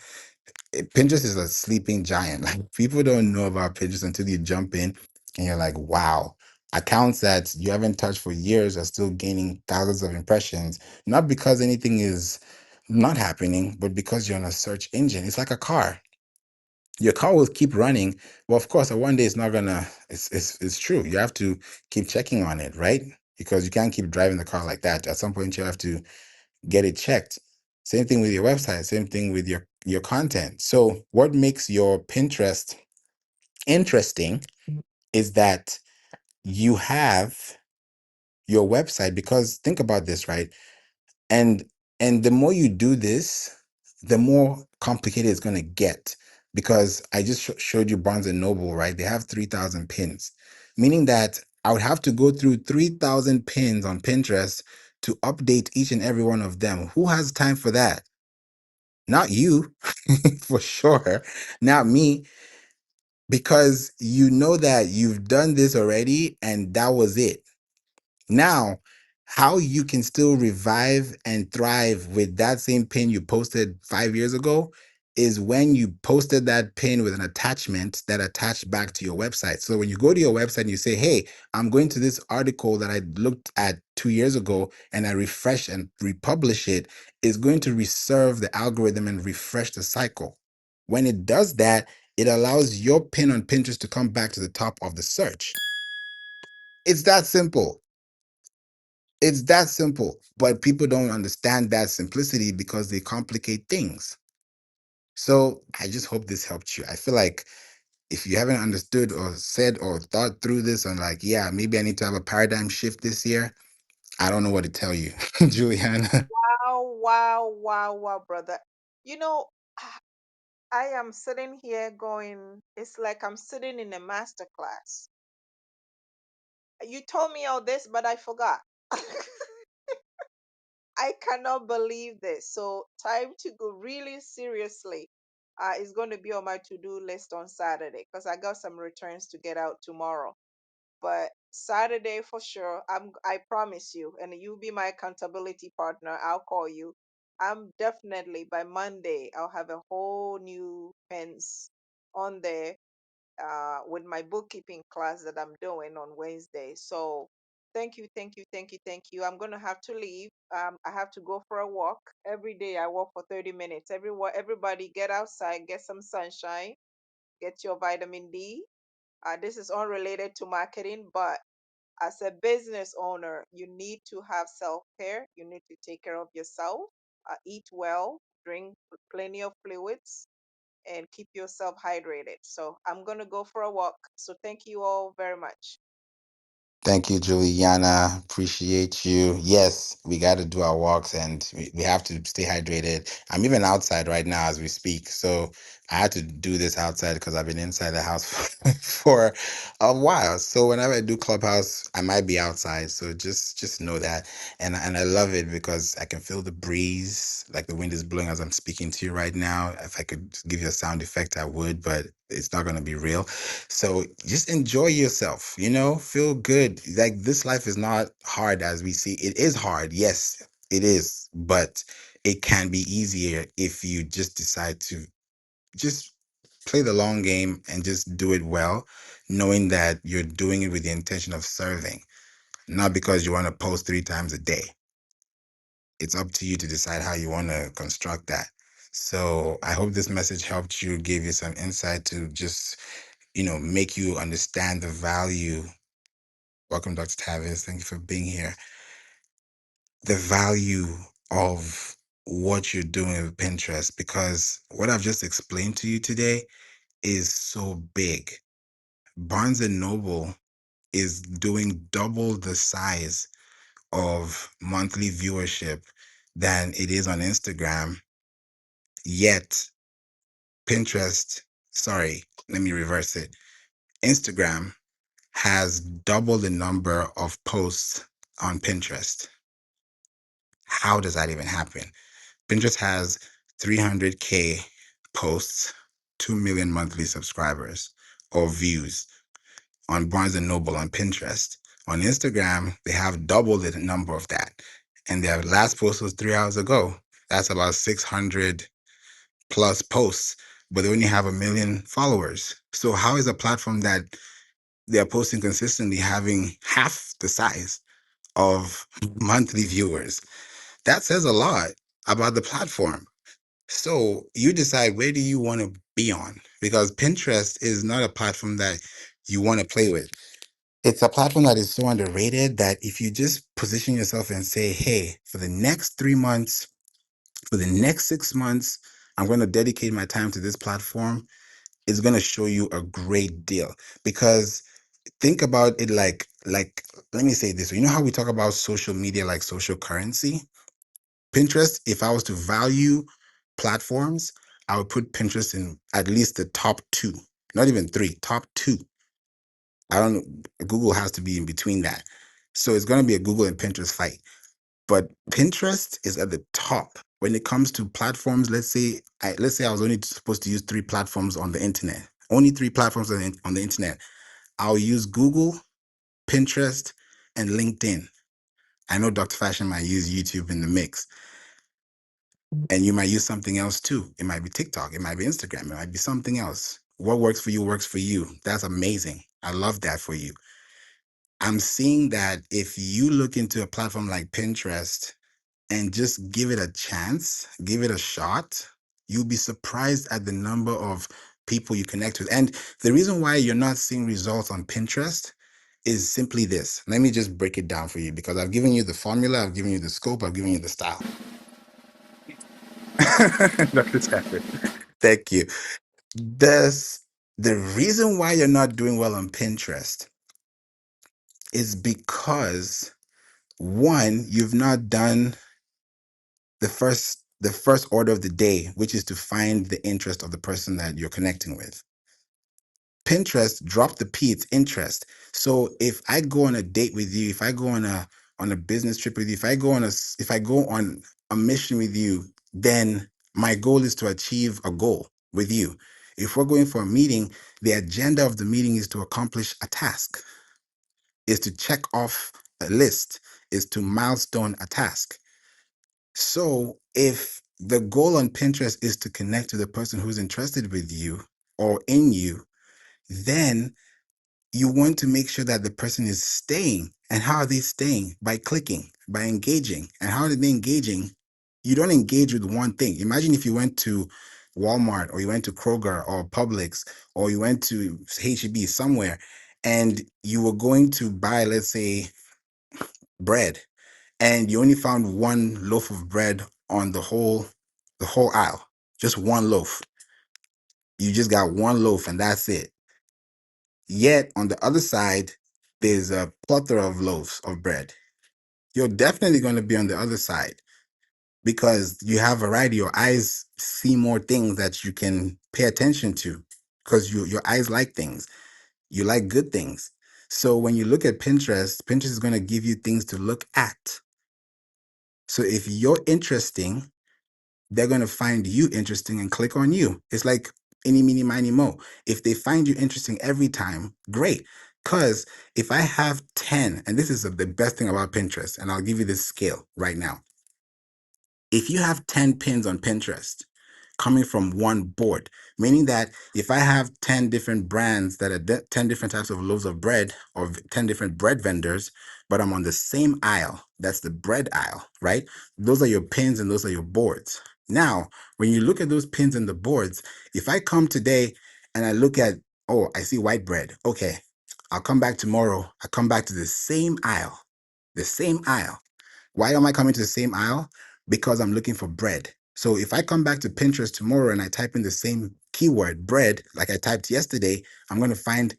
Pinterest is a sleeping giant. Like, people don't know about Pinterest until you jump in and you're like, wow. Accounts that you haven't touched for years are still gaining thousands of impressions, not because anything is not happening, but because you're on a search engine. It's like a car. Your car will keep running. Well, of course, one day it's not gonna. It's true. You have to keep checking on it, right? Because you can't keep driving the car like that. At some point, you have to get it checked. Same thing with your website. Same thing with your content. So, what makes your Pinterest interesting is that you have your website. Because think about this, right? and and the more you do this, the more complicated it's going to get, because I just showed you Barnes and Noble, right? They have 3,000 pins, meaning that I would have to go through 3,000 pins on Pinterest to update each and every one of them. Who has time for that? Not you. For sure, not me, because you know that you've done this already and that was it. Now, how you can still revive and thrive with that same pin you posted 5 years ago is when you posted that pin with an attachment that attached back to your website. So when you go to your website and you say, "Hey, I'm going to this article that I looked at 2 years ago," and I refresh and republish it, it's going to reserve the algorithm and refresh the cycle. When it does that, it allows your pin on Pinterest to come back to the top of the search. It's that simple. It's that simple, but people don't understand that simplicity because they complicate things. So I just hope this helped you. I feel like if you haven't understood or said or thought through this and like, yeah, maybe I need to have a paradigm shift this year, I don't know what to tell you, Juliana. Wow, wow, wow, wow, brother. You know, I am sitting here going, it's like I'm sitting in a master class. You told me all this, but I forgot. I cannot believe this. So, time to go really seriously is going to be on my to-do list on Saturday because I got some returns to get out tomorrow. But Saturday for sure, I promise you, and you be my accountability partner. I'll call you. I'm definitely by Monday, I'll have a whole new pens on there with my bookkeeping class that I'm doing on Wednesday. So thank you, thank you, thank you, thank you. I'm gonna have to leave. I have to go for a walk. Every day I walk for 30 minutes. Everybody get outside, get some sunshine, get your vitamin D. This is unrelated to marketing, but as a business owner, you need to have self-care. You need to take care of yourself, eat well, drink plenty of fluids, and keep yourself hydrated. So I'm going to go for a walk. So thank you all very much. Thank you, Juliana. Appreciate you. Yes, we got to do our walks and we have to stay hydrated. I'm even outside right now as we speak. So I had to do this outside because I've been inside the house for a while. So whenever I do Clubhouse, I might be outside. So just know that. And I love it because I can feel the breeze, like the wind is blowing as I'm speaking to you right now. If I could give you a sound effect, I would, but it's not going to be real. So just enjoy yourself, feel good. Like this life is not hard as we see. It is hard. Yes, it is. But it can be easier if you just decide to just play the long game and just do it well, knowing that you're doing it with the intention of serving, not because you want to post 3 times a day. It's up to you to decide how you want to construct that. So I hope this message helped you, gave you some insight to just make you understand the value. Welcome, Dr. Tavis. Thank you for being here. The value of what you're doing with Pinterest, because what I've just explained to you today is so big. Barnes and Noble is doing double the size of monthly viewership than it is on Instagram, yet Pinterest, sorry, let me reverse it. Instagram has double the number of posts on Pinterest. How does that even happen? Pinterest has 300K posts, 2 million monthly subscribers or views on Barnes and Noble on Pinterest. On Instagram, they have double the number of that. And their last post was 3 hours ago. That's about 600 plus posts, but they only have 1 million followers. So how is a platform that they're posting consistently having half the size of monthly viewers? That says a lot about the platform. So you decide, where do you want to be on, because Pinterest is not a platform that you want to play with. It's a platform that is so underrated that if you just position yourself and say, hey, for the next 3 months, for the next 6 months, I'm going to dedicate my time to this platform, it's going to show you a great deal. Because think about it like let me say this. You know how we talk about social media like social currency? Pinterest, if I was to value platforms, I would put Pinterest in at least the top two, not even three, top two. I don't know. Google has to be in between that. So it's going to be a Google and Pinterest fight. But Pinterest is at the top when it comes to platforms. Let's say I was only supposed to use three platforms on the internet. Only three platforms on the internet. I'll use Google, Pinterest, and LinkedIn. I know Dr. Fashion might use YouTube in the mix, and you might use something else too. It might be TikTok, it might be Instagram, it might be something else. What works for you works for you. That's amazing. I love that for you. I'm seeing that if you look into a platform like Pinterest and just give it a chance, give it a shot, you'll be surprised at the number of people you connect with. And the reason why you're not seeing results on Pinterest is simply this. Let me just break it down for you, because I've given you the formula, I've given you the scope, I've given you the style. Dr. Stafford, thank you. This, the reason why you're not doing well on Pinterest is because, one, you've not done the first order of the day, which is to find the interest of the person that you're connecting with. Pinterest, drop the P, it's interest. So if I go on a date with you, if I go on a business trip with you, if I go on a mission with you, then my goal is to achieve a goal with you. If we're going for a meeting, the agenda of the meeting is to accomplish a task, is to check off a list, is to milestone a task. So if the goal on Pinterest is to connect to the person who's interested with you or in you, then you want to make sure that the person is staying. And how are they staying? By clicking, by engaging. And how are they engaging? You don't engage with one thing. Imagine if you went to Walmart, or you went to Kroger or Publix, or you went to HEB somewhere, and you were going to buy, let's say, bread, and you only found one loaf of bread on the whole aisle, just one loaf. You just got one loaf and that's it. Yet on the other side, there's a plethora of loaves of bread. You're definitely going to be on the other side because you have variety. Your eyes see more things that you can pay attention to, because your eyes like things. You like good things. So when you look at Pinterest, Pinterest is going to give you things to look at. So if you're interesting, they're going to find you interesting and click on you. It's like any, mini, miny, mo. If they find you interesting every time, great. Because if I have 10, and this is the best thing about Pinterest, and I'll give you this scale right now. If you have 10 pins on Pinterest coming from one board, meaning that if I have 10 different brands that are 10 different types of loaves of bread, or 10 different bread vendors, but I'm on the same aisle, that's the bread aisle, right? Those are your pins and those are your boards. Now, when you look at those pins and the boards, if I come today and I look at, oh, I see white bread. Okay, I'll come back tomorrow. I come back to the same aisle, the same aisle. Why am I coming to the same aisle? Because I'm looking for bread. So if I come back to Pinterest tomorrow and I type in the same keyword, bread, like I typed yesterday, I'm going to find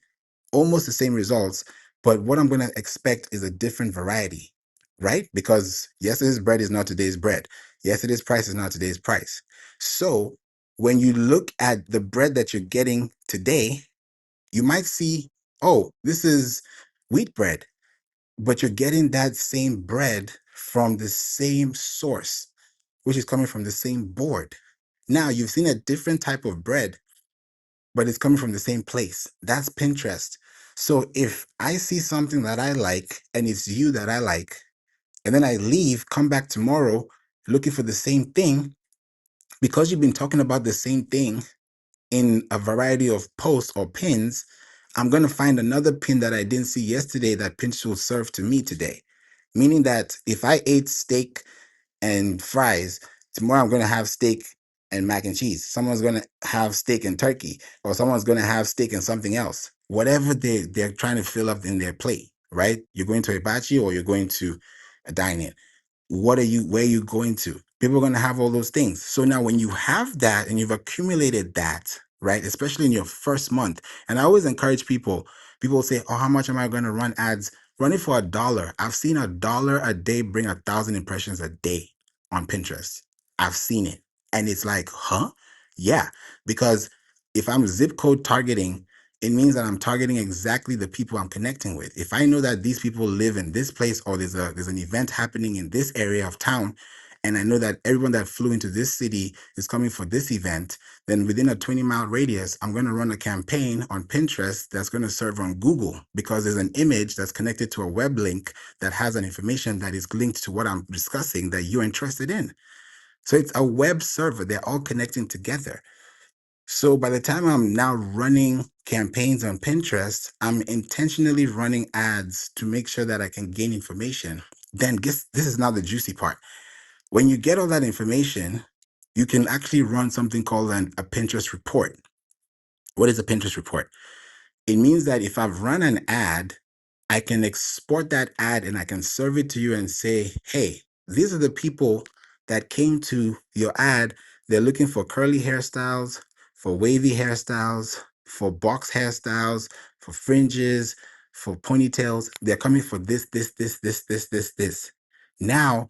almost the same results. But what I'm going to expect is a different variety, right? Because yesterday's bread is not today's bread. Yesterday's price is not today's price. So when you look at the bread that you're getting today, you might see, oh, this is wheat bread, but you're getting that same bread from the same source, which is coming from the same board. Now you've seen a different type of bread, but it's coming from the same place. That's Pinterest. So if I see something that I like and it's you that I like, and then I leave, come back tomorrow looking for the same thing, because you've been talking about the same thing in a variety of posts or pins, I'm going to find another pin that I didn't see yesterday that Pinterest will serve to me today. Meaning that if I ate steak and fries, tomorrow I'm going to have steak and mac and cheese. Someone's going to have steak and turkey, or someone's going to have steak and something else. Whatever they're trying to fill up in their plate, right? You're going to a hibachi or you're going to a dine-in. Where are you going to? People are going to have all those things. So now when you have that and you've accumulated that, right, especially in your first month, and I always encourage people say, oh, how much am I going to run ads? Run it for $1. I've seen $1 a day bring 1,000 impressions a day on Pinterest. I've seen it. And it's like, huh? Yeah. Because if I'm zip code targeting, it means that I'm targeting exactly the people I'm connecting with. If I know that these people live in this place, or there's an event happening in this area of town, and I know that everyone that flew into this city is coming for this event, then within a 20-mile radius, I'm going to run a campaign on Pinterest that's going to serve on Google, because there's an image that's connected to a web link that has an information that is linked to what I'm discussing that you're interested in. So it's a web server. They're all connecting together. So by the time I'm now running campaigns on Pinterest, I'm intentionally running ads to make sure that I can gain information. Then this is now the juicy part. When you get all that information, you can actually run something called a Pinterest report. What is a Pinterest report? It means that if I've run an ad, I can export that ad and I can serve it to you and say, hey, these are the people that came to your ad. They're looking for curly hairstyles, for wavy hairstyles, for box hairstyles, for fringes, for ponytails. They're coming for this. Now,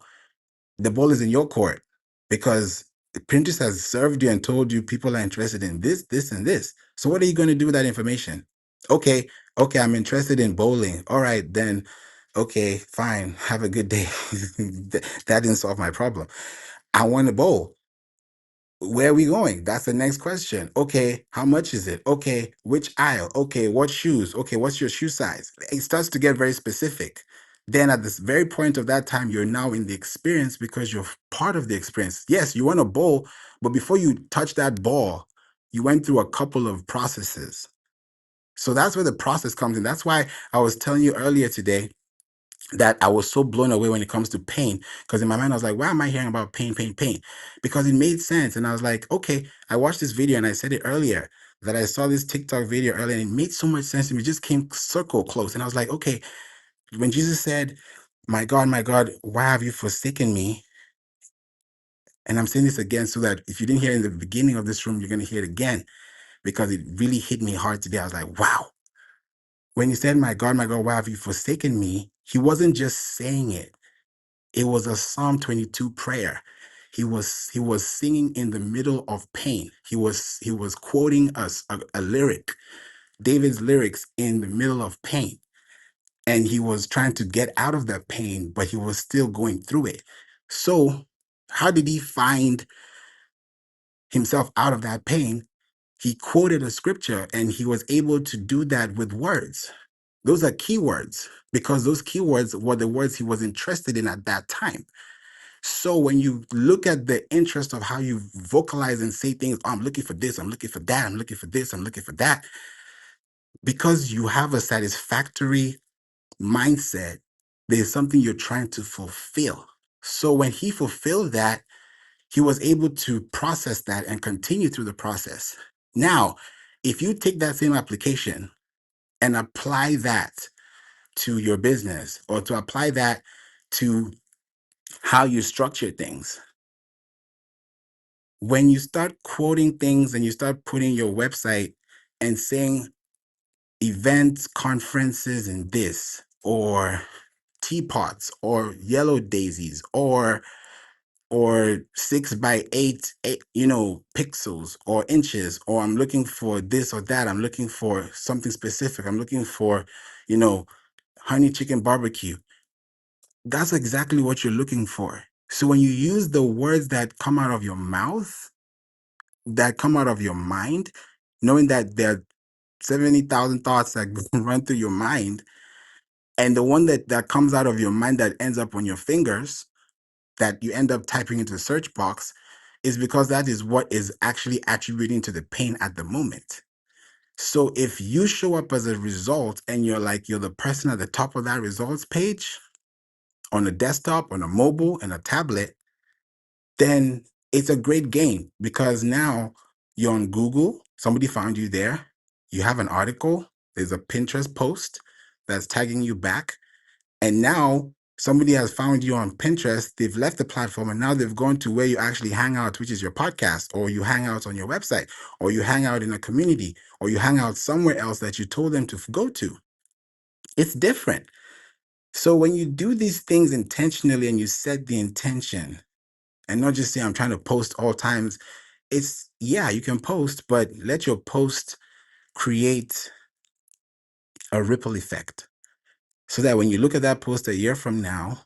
the ball is in your court, because Pinterest has served you and told you people are interested in this, and this. So what are you going to do with that information? Okay, I'm interested in bowling. All right, then, okay, fine. Have a good day. That didn't solve my problem. I want to bowl. Where are we going? That's the next question. Okay, how much is it? Okay, which aisle? Okay, what shoes? Okay, what's your shoe size? It starts to get very specific. Then at this very point of that time, you're now in the experience because you're part of the experience. Yes, you want a bowl, but before you touch that ball, you went through a couple of processes. So that's where the process comes in. That's why I was telling you earlier today that I was so blown away when it comes to pain. Because in my mind, I was like, why am I hearing about pain? Because it made sense. And I was like, okay, I watched this video and I said it earlier that I saw this TikTok video earlier and it made so much sense to me. It just came circle close. And I was like, okay, when Jesus said, my God, why have you forsaken me? And I'm saying this again so that if you didn't hear it in the beginning of this room, you're going to hear it again, because it really hit me hard today. I was like, wow. When he said, my God, why have you forsaken me? He wasn't just saying it. It was a Psalm 22 prayer. He was singing in the middle of pain. He was quoting us a lyric, David's lyrics, in the middle of pain. And he was trying to get out of that pain, but he was still going through it. So how did he find himself out of that pain? He quoted a scripture and he was able to do that with words. Those are keywords, because those keywords were the words he was interested in at that time. So when you look at the interest of how you vocalize and say things, oh, I'm looking for this, I'm looking for that, I'm looking for this, I'm looking for that, because you have a satisfactory mindset, there's something you're trying to fulfill. So when he fulfilled that, he was able to process that and continue through the process. Now, if you take that same application and apply that to your business, or to apply that to how you structure things, when you start quoting things and you start putting your website and saying events, conferences, and this, or teapots, or yellow daisies, or 6 by 8, pixels or inches, or I'm looking for this or that, I'm looking for something specific, I'm looking for, you know, honey chicken barbecue. That's exactly what you're looking for. So when you use the words that come out of your mouth, that come out of your mind, knowing that there are 70,000 thoughts that run through your mind, and the one that comes out of your mind that ends up on your fingers, that you end up typing into the search box, is because that is what is actually attributing to the pain at the moment. So if you show up as a result and you're the person at the top of that results page on a desktop, on a mobile, and a tablet, then it's a great gain because now you're on Google, somebody found you there, you have an article, there's a Pinterest post that's tagging you back, and now somebody has found you on Pinterest, they've left the platform, and now they've gone to where you actually hang out, which is your podcast, or you hang out on your website, or you hang out in a community, or you hang out somewhere else that you told them to go to. It's different. So when you do these things intentionally and you set the intention, and not just say, I'm trying to post all times, it's, yeah, you can post, but let your post create a ripple effect so that when you look at that post a year from now,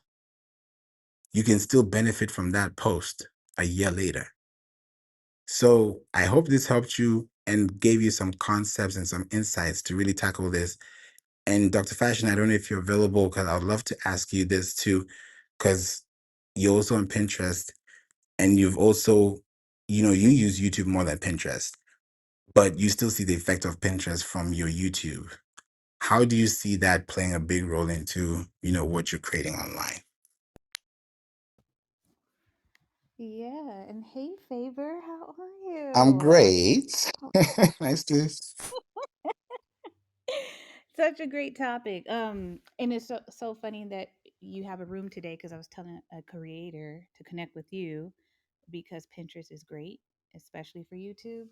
you can still benefit from that post a year later. So I hope this helped you and gave you some concepts and some insights to really tackle this. And Dr. Fashion, I don't know if you're available because I'd love to ask you this too, because you're also on Pinterest and you've also, you use YouTube more than Pinterest, but you still see the effect of Pinterest from your YouTube. How do you see that playing a big role into, what you're creating online? Yeah, and hey Favor, how are I'm you? great. Nice to. Such a great topic. And it's so funny that you have a room today because I was telling a creator to connect with you because Pinterest is great, especially for YouTube.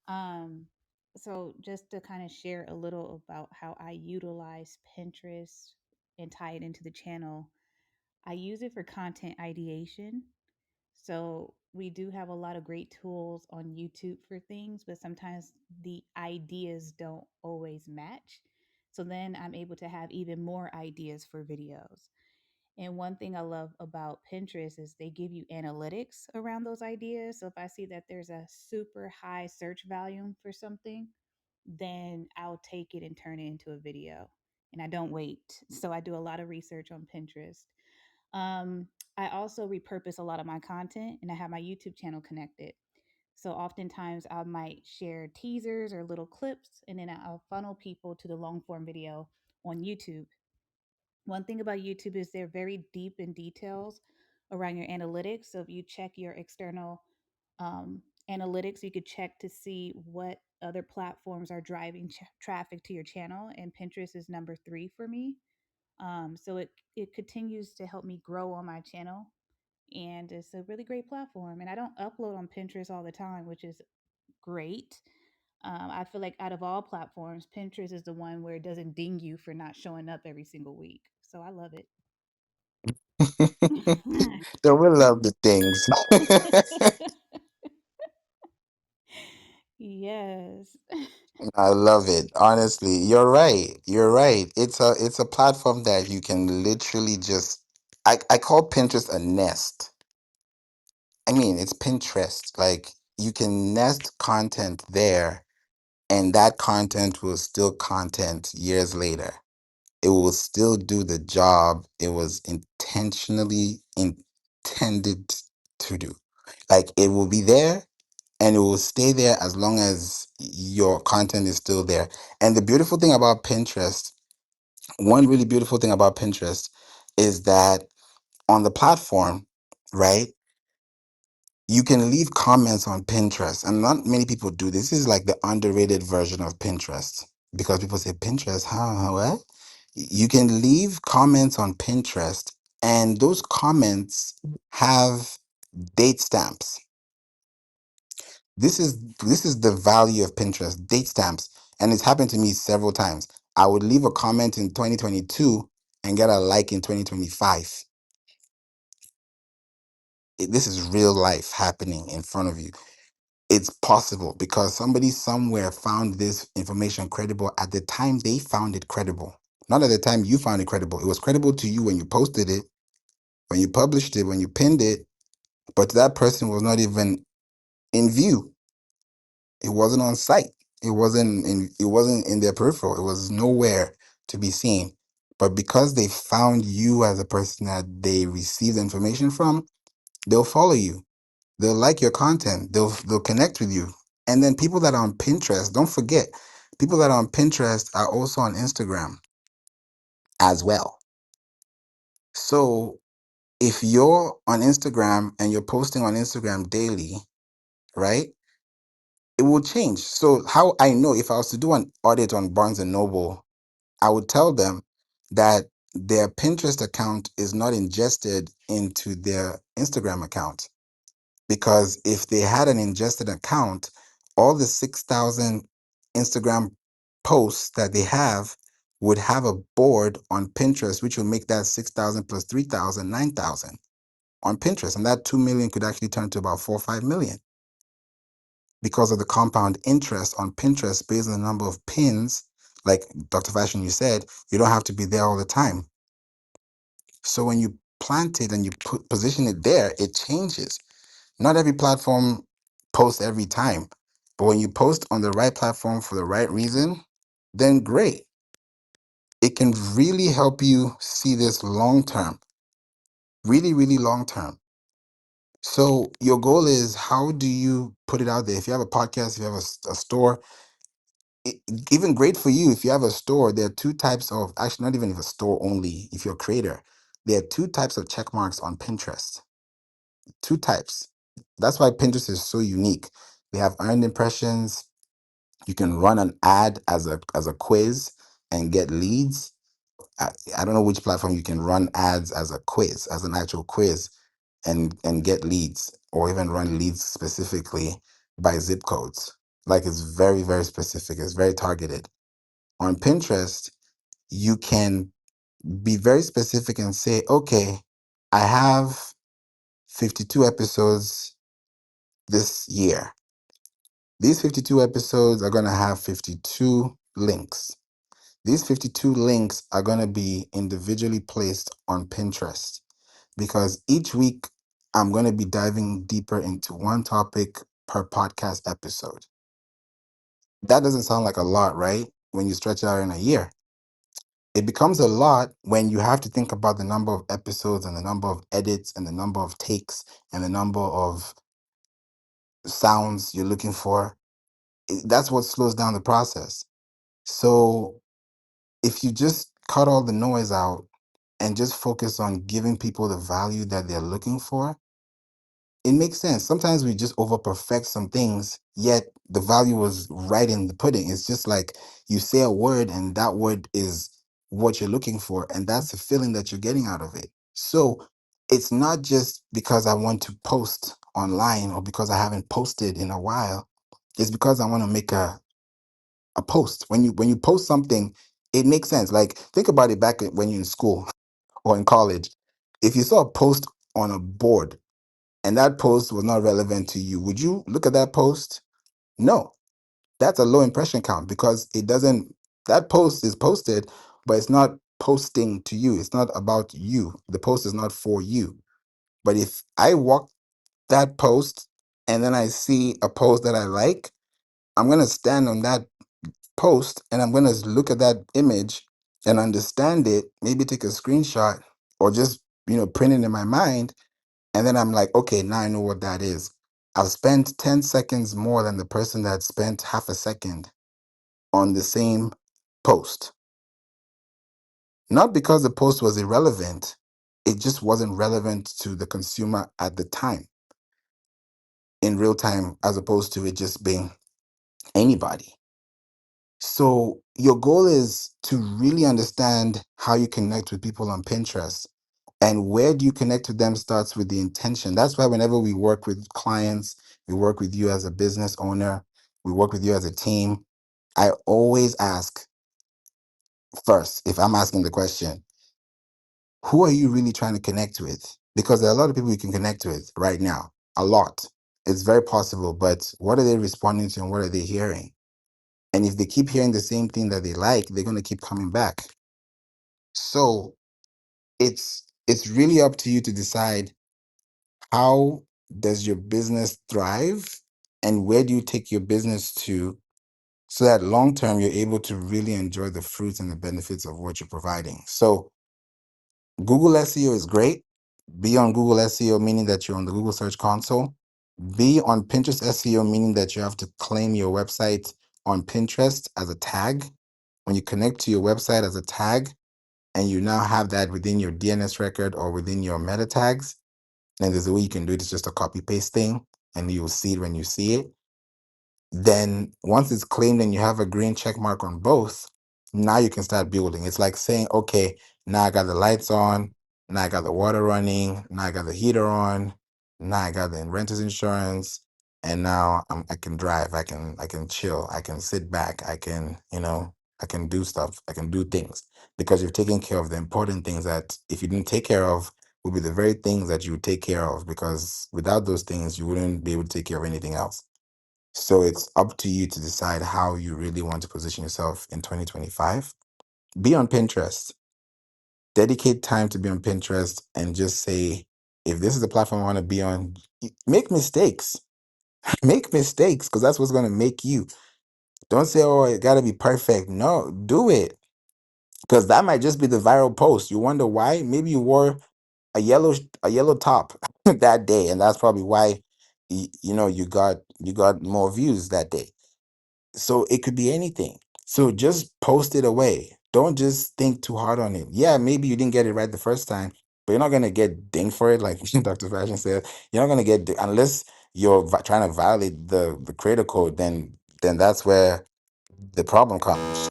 Um, so just to kind of share a little about how I utilize Pinterest and tie it into the channel, I use it for content ideation. So we do have a lot of great tools on YouTube for things, but sometimes the ideas don't always match. So then I'm able to have even more ideas for videos. And one thing I love about Pinterest is they give you analytics around those ideas. So if I see that there's a super high search volume for something, then I'll take it and turn it into a video. And I don't wait. So I do a lot of research on Pinterest. Um, I also repurpose a lot of my content and I have my YouTube channel connected. So oftentimes I might share teasers or little clips and then I'll funnel people to the long form video on YouTube. One thing about YouTube is they're very deep in details around your analytics. So if you check your external analytics, you could check to see what other platforms are driving traffic to your channel. And Pinterest is number 3 for me. So it continues to help me grow on my channel, and it's a really great platform. And I don't upload on Pinterest all the time, which is great. I feel like out of all platforms, Pinterest is the one where it doesn't ding you for not showing up every single week. So I love it. So we love the things. Yes. I love it. Honestly, you're right. You're right. It's a platform that you can literally just I call Pinterest a nest. I mean, it's Pinterest. Like you can nest content there and that content will still content years later. It will still do the job it was intentionally intended to do. Like it will be there and it will stay there as long as your content is still there. And the beautiful thing about Pinterest, one really beautiful thing about Pinterest is that on the platform, right? You can leave comments on Pinterest, and not many people do. This is like the underrated version of Pinterest because people say Pinterest, huh? What? You can leave comments on Pinterest, and those comments have date stamps. This is the value of Pinterest, date stamps, and it's happened to me several times. I would leave a comment in 2022 and get a like in 2025. This is real life happening in front of you. It's possible because somebody somewhere found this information credible at the time they found it credible. Not at the time you found it credible. It was credible to you when you posted it, when you published it, when you pinned it, but that person was not even in view. It wasn't on site. It wasn't in their peripheral. It was nowhere to be seen. But because they found you as a person that they received information from, they'll follow you. They'll like your content. They'll connect with you. And then people that are on Pinterest, don't forget, people that are on Pinterest are also on Instagram as well. So If you're on Instagram and you're posting on Instagram daily, right, it will change. So how I know, if I was to do an audit on Barnes and Noble, I would tell them that their Pinterest account is not ingested into their Instagram account. Because if they had an ingested account, all the 6,000 Instagram posts that they have would have a board on Pinterest, which will make that 6,000 plus 3,000, 9,000 on Pinterest. And that 2 million could actually turn to about 4 or 5 million because of the compound interest on Pinterest based on the number of pins. Like Dr. Fashion, you said, you don't have to be there all the time. So when you plant it and you position it there, it changes. Not every platform posts every time, but when you post on the right platform for the right reason, then great. It can really help you see this long term, really, really long term. So your goal is, how do you put it out there? If you have a podcast, if you have a store, it, even great for you. If you have a store, there are two types of, actually not even if a store only, if you're a creator, there are two types of check marks on Pinterest. Two types. That's why Pinterest is so unique. They have earned impressions. You can run an ad as a quiz and get leads. I don't know which platform you can run ads as a quiz, as an actual quiz, and get leads, or even run leads specifically by zip codes. Like, it's very, very specific. It's very targeted. On Pinterest, you can be very specific and say, okay, I have 52 episodes this year. These 52 episodes are going to have 52 links. These 52 links are going to be individually placed on Pinterest because each week I'm going to be diving deeper into one topic per podcast episode. That doesn't sound like a lot, right? When you stretch it out in a year. It becomes a lot when you have to think about the number of episodes and the number of edits and the number of takes and the number of sounds you're looking for. That's what slows down the process. So if you just cut all the noise out and just focus on giving people the value that they're looking for, it makes sense. Sometimes we just over perfect some things, yet the value was right in the pudding. It's just like you say a word and that word is what you're looking for, and that's the feeling that you're getting out of it. So it's not just because I want to post online or because I haven't posted in a while. It's because I want to make a post. When you post something, it makes sense. Like, think about it back when you're in school or in college. If you saw a post on a board and that post was not relevant to you, would you look at that post? No. That's a low impression count because it doesn't, that post is posted, but it's not posting to you. It's not about you. The post is not for you. But if I walk that post and then I see a post that I like, I'm going to stand on that post and I'm going to look at that image and understand it, maybe take a screenshot or just, print it in my mind. And then I'm like, okay, now I know what that is. I've spent 10 seconds more than the person that spent half a second on the same post. Not because the post was irrelevant, it just wasn't relevant to the consumer at the time, in real time, as opposed to it just being anybody. So your goal is to really understand how you connect with people on Pinterest. And where do you connect with them starts with the intention. That's why whenever we work with clients, we work with you as a business owner, we work with you as a team, I always ask first, if I'm asking the question, who are you really trying to connect with? Because there are a lot of people you can connect with right now, a lot. It's very possible, but what are they responding to and what are they hearing? And if they keep hearing the same thing that they like, they're going to keep coming back. So it's really up to you to decide, how does your business thrive and where do you take your business to, so that long term you're able to really enjoy the fruits and the benefits of what you're providing. So Google SEO is great. Be on Google SEO, meaning that you're on the Google Search Console. Be on Pinterest SEO, meaning that you have to claim your website on Pinterest as a tag. When you connect to your website as a tag, and you now have that within your DNS record or within your meta tags, and there's a way you can do it. It's just a copy paste thing, and you'll see it when you see it. Then once it's claimed and you have a green check mark on both, now you can start building. It's like saying, okay, now I got the lights on, now I got the water running, now I got the heater on, now I got the renter's insurance, and now I can drive, I can chill, I can sit back, I can, I can do stuff, I can do things because you've taken care of the important things that if you didn't take care of would be the very things that you would take care of, because without those things you wouldn't be able to take care of anything else. So it's up to you to decide how you really want to position yourself in 2025. Be on Pinterest. Dedicate time to be on Pinterest and just say, if this is the platform I want to be on, make mistakes. Make mistakes because that's what's going to make you. Don't say, oh, it got to be perfect. No, do it because that might just be the viral post. You wonder why? Maybe you wore a yellow top that day, and that's probably why you got more views that day. So it could be anything. So just post it away. Don't just think too hard on it. Yeah, maybe you didn't get it right the first time, but you're not gonna get dinged for it, like Dr. Fashion said. You're not gonna get unless you're trying to violate the creator code. Then that's where the problem comes.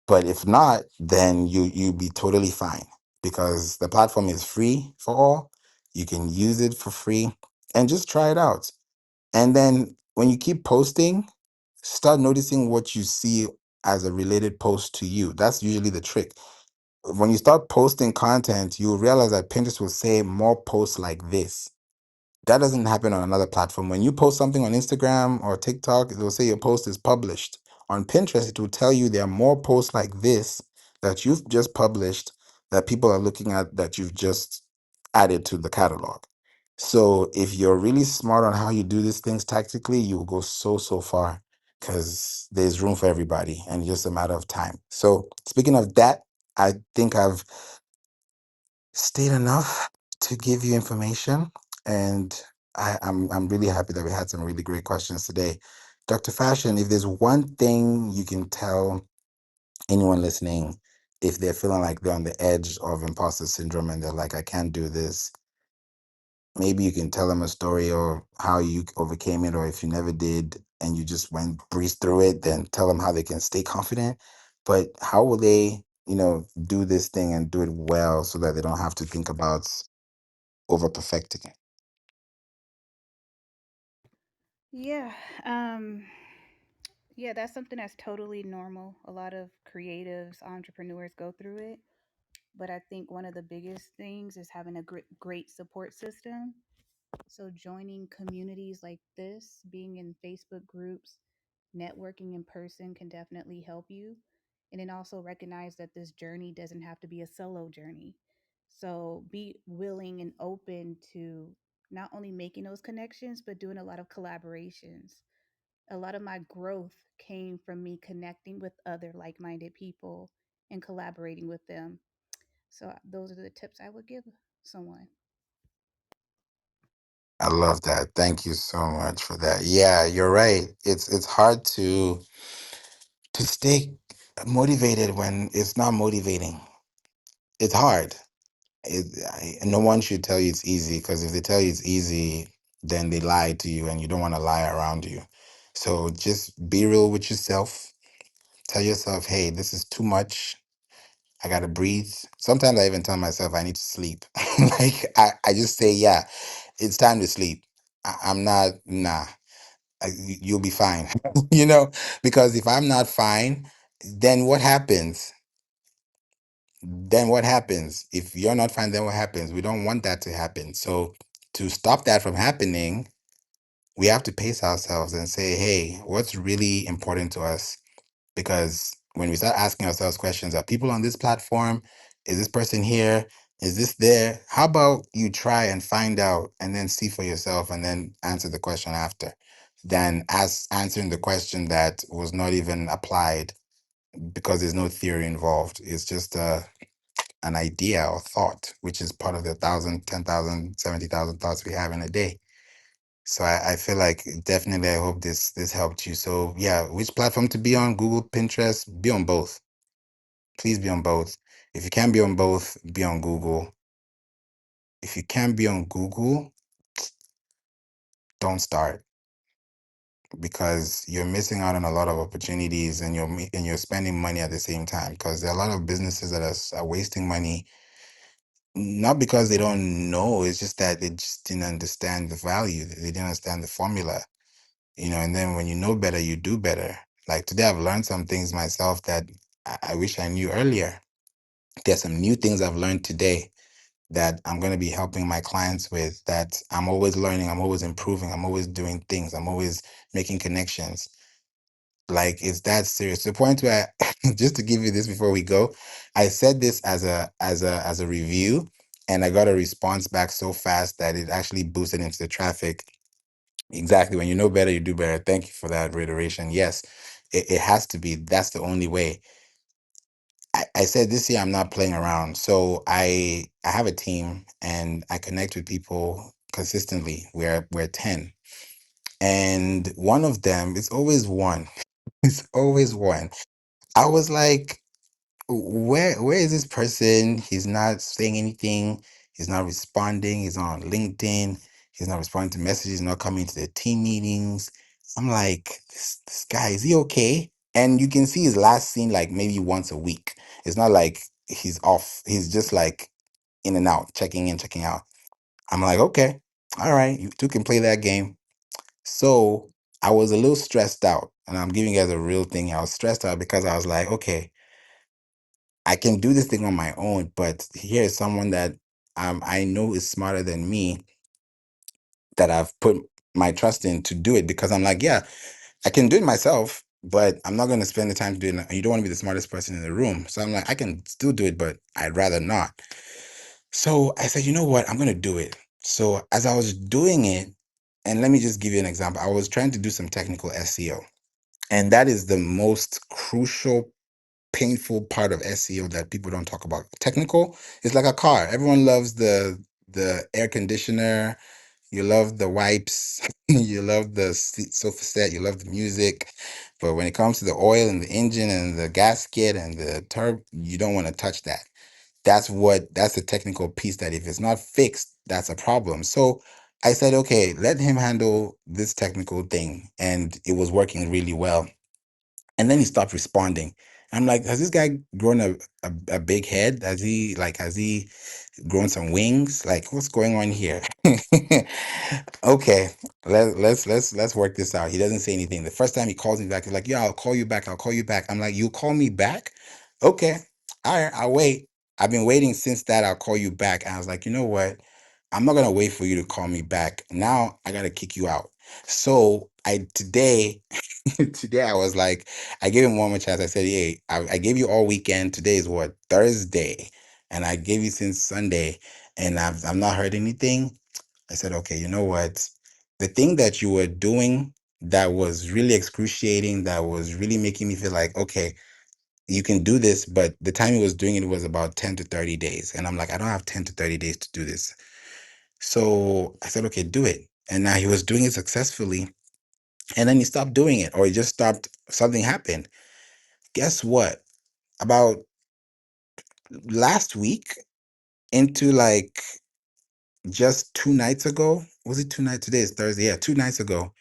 But if not, then you be totally fine because the platform is free for all. You can use it for free and just try it out. And then when you keep posting, start noticing what you see as a related post to you. That's usually the trick. When you start posting content, you'll realize that Pinterest will say more posts like this. That doesn't happen on another platform. When you post something on Instagram or TikTok, it will say your post is published. On Pinterest, it will tell you there are more posts like this that you've just published that people are looking at that you've just added to the catalog. So if you're really smart on how you do these things tactically, you'll go so far because there's room for everybody and it's just a matter of time. So speaking of that, I think I've stayed enough to give you information, and I'm really happy that we had some really great questions today. Dr. Fashion, if there's one thing you can tell anyone listening, if they're feeling like they're on the edge of imposter syndrome and they're like, I can't do this, maybe you can tell them a story or how you overcame it, or if you never did and you just went breeze through it, then tell them how they can stay confident. But how will they, do this thing and do it well so that they don't have to think about over perfecting it? Yeah. Um, yeah, that's something that's totally normal. A lot of creatives, entrepreneurs go through it. But I think one of the biggest things is having a great support system. So joining communities like this, being in Facebook groups, networking in person can definitely help you. And then also recognize that this journey doesn't have to be a solo journey. So be willing and open to not only making those connections, but doing a lot of collaborations. A lot of my growth came from me connecting with other like minded people and collaborating with them. So those are the tips I would give someone. I love that. Thank you so much for that. Yeah, you're right. It's hard to stay motivated when it's not motivating. It's hard. No one should tell you it's easy, because if they tell you it's easy, then they lie to you and you don't want to lie around you. So just be real with yourself. Tell yourself, hey, this is too much. I gotta breathe. Sometimes I even tell myself I need to sleep. Like I just say, yeah, it's time to sleep. I'm not, nah, you'll be fine. Because if I'm not fine, then what happens? Then what happens? If you're not fine, then what happens? We don't want that to happen. So to stop that from happening, we have to pace ourselves and say, hey, what's really important to us? Because when we start asking ourselves questions, are people on this platform? Is this person here? Is this there? How about you try and find out and then see for yourself and then answer the question after, than as answering the question that was not even applied because there's no theory involved. It's just an idea or thought, which is part of the 1,000, 10,000, 70,000 thoughts we have in a day. So I feel like definitely I hope this helped you. So yeah, which platform to be on? Google, Pinterest, be on both. Please be on both. If you can't be on both, be on Google. If you can't be on Google, don't start, because you're missing out on a lot of opportunities, and you're spending money at the same time, because there are a lot of businesses that are wasting money, not because they don't know, it's just that they just didn't understand the value, they didn't understand the formula, and then when you know better, you do better. Like today, I've learned some things myself that I wish I knew earlier. There's some new things I've learned today that I'm going to be helping my clients with, that I'm always learning, I'm always improving, I'm always doing things, I'm always making connections. Like it's that serious. To the point where just to give you this before we go, I said this as a review, and I got a response back so fast that it actually boosted into the traffic. Exactly. When you know better, you do better. Thank you for that reiteration. Yes, it has to be. That's the only way. I said this year I'm not playing around. So I have a team and I connect with people consistently. We're 10. And one of them is always one. It's always one. I was like, where is this person? He's not saying anything. He's not responding. He's not on LinkedIn. He's not responding to messages. He's not coming to the team meetings. I'm like, this guy, is he okay? And you can see his last seen like maybe once a week. It's not like he's off. He's just like in and out, checking in, checking out. I'm like, okay, all right, you two can play that game. So I was a little stressed out, and I'm giving you guys a real thing. I was stressed out because I was like, okay, I can do this thing on my own, but here is someone that I know is smarter than me, that I've put my trust in to do it, because I'm like, yeah, I can do it myself, but I'm not going to spend the time to do it. You don't want to be the smartest person in the room. So I'm like, I can still do it, but I'd rather not. So I said, you know what? I'm going to do it. So as I was doing it, and let me just give you an example, I was trying to do some technical SEO. And that is the most crucial, painful part of SEO that people don't talk about. Technical is like a car. Everyone loves the air conditioner, you love the wipes, you love the sofa set, you love the music. But when it comes to the oil and the engine and the gasket and the turb, you don't want to touch that. That's the technical piece, that if it's not fixed, that's a problem. So I said, okay, let him handle this technical thing. And it was working really well. And then he stopped responding. I'm like, has this guy grown a big head? Has he grown some wings? Like, what's going on here? Okay, let's work this out. He doesn't say anything. The first time he calls me back, he's like, yeah, I'll call you back. I'll call you back. I'm like, you call me back? Okay. All right, I'll wait. I've been waiting since that. I'll call you back. And I was like, you know what? I'm not gonna wait for you to call me back. Now I gotta kick you out. So I today today I was like, I gave him one more chance. I said, hey, I gave you all weekend. Today is what, Thursday, and I gave you since Sunday, and I've not heard anything. I said, okay, you know what? The thing that you were doing that was really excruciating, that was really making me feel like, okay, you can do this, but the time he was doing it was about 10 to 30 days. And I'm like, I don't have 10 to 30 days to do this. So I said, okay, do it. And now he was doing it successfully. And then he stopped doing it, or he just stopped, something happened. Guess what? About last week, into like just 2 nights ago, was it 2 nights? Today is Thursday. Yeah, 2 nights ago,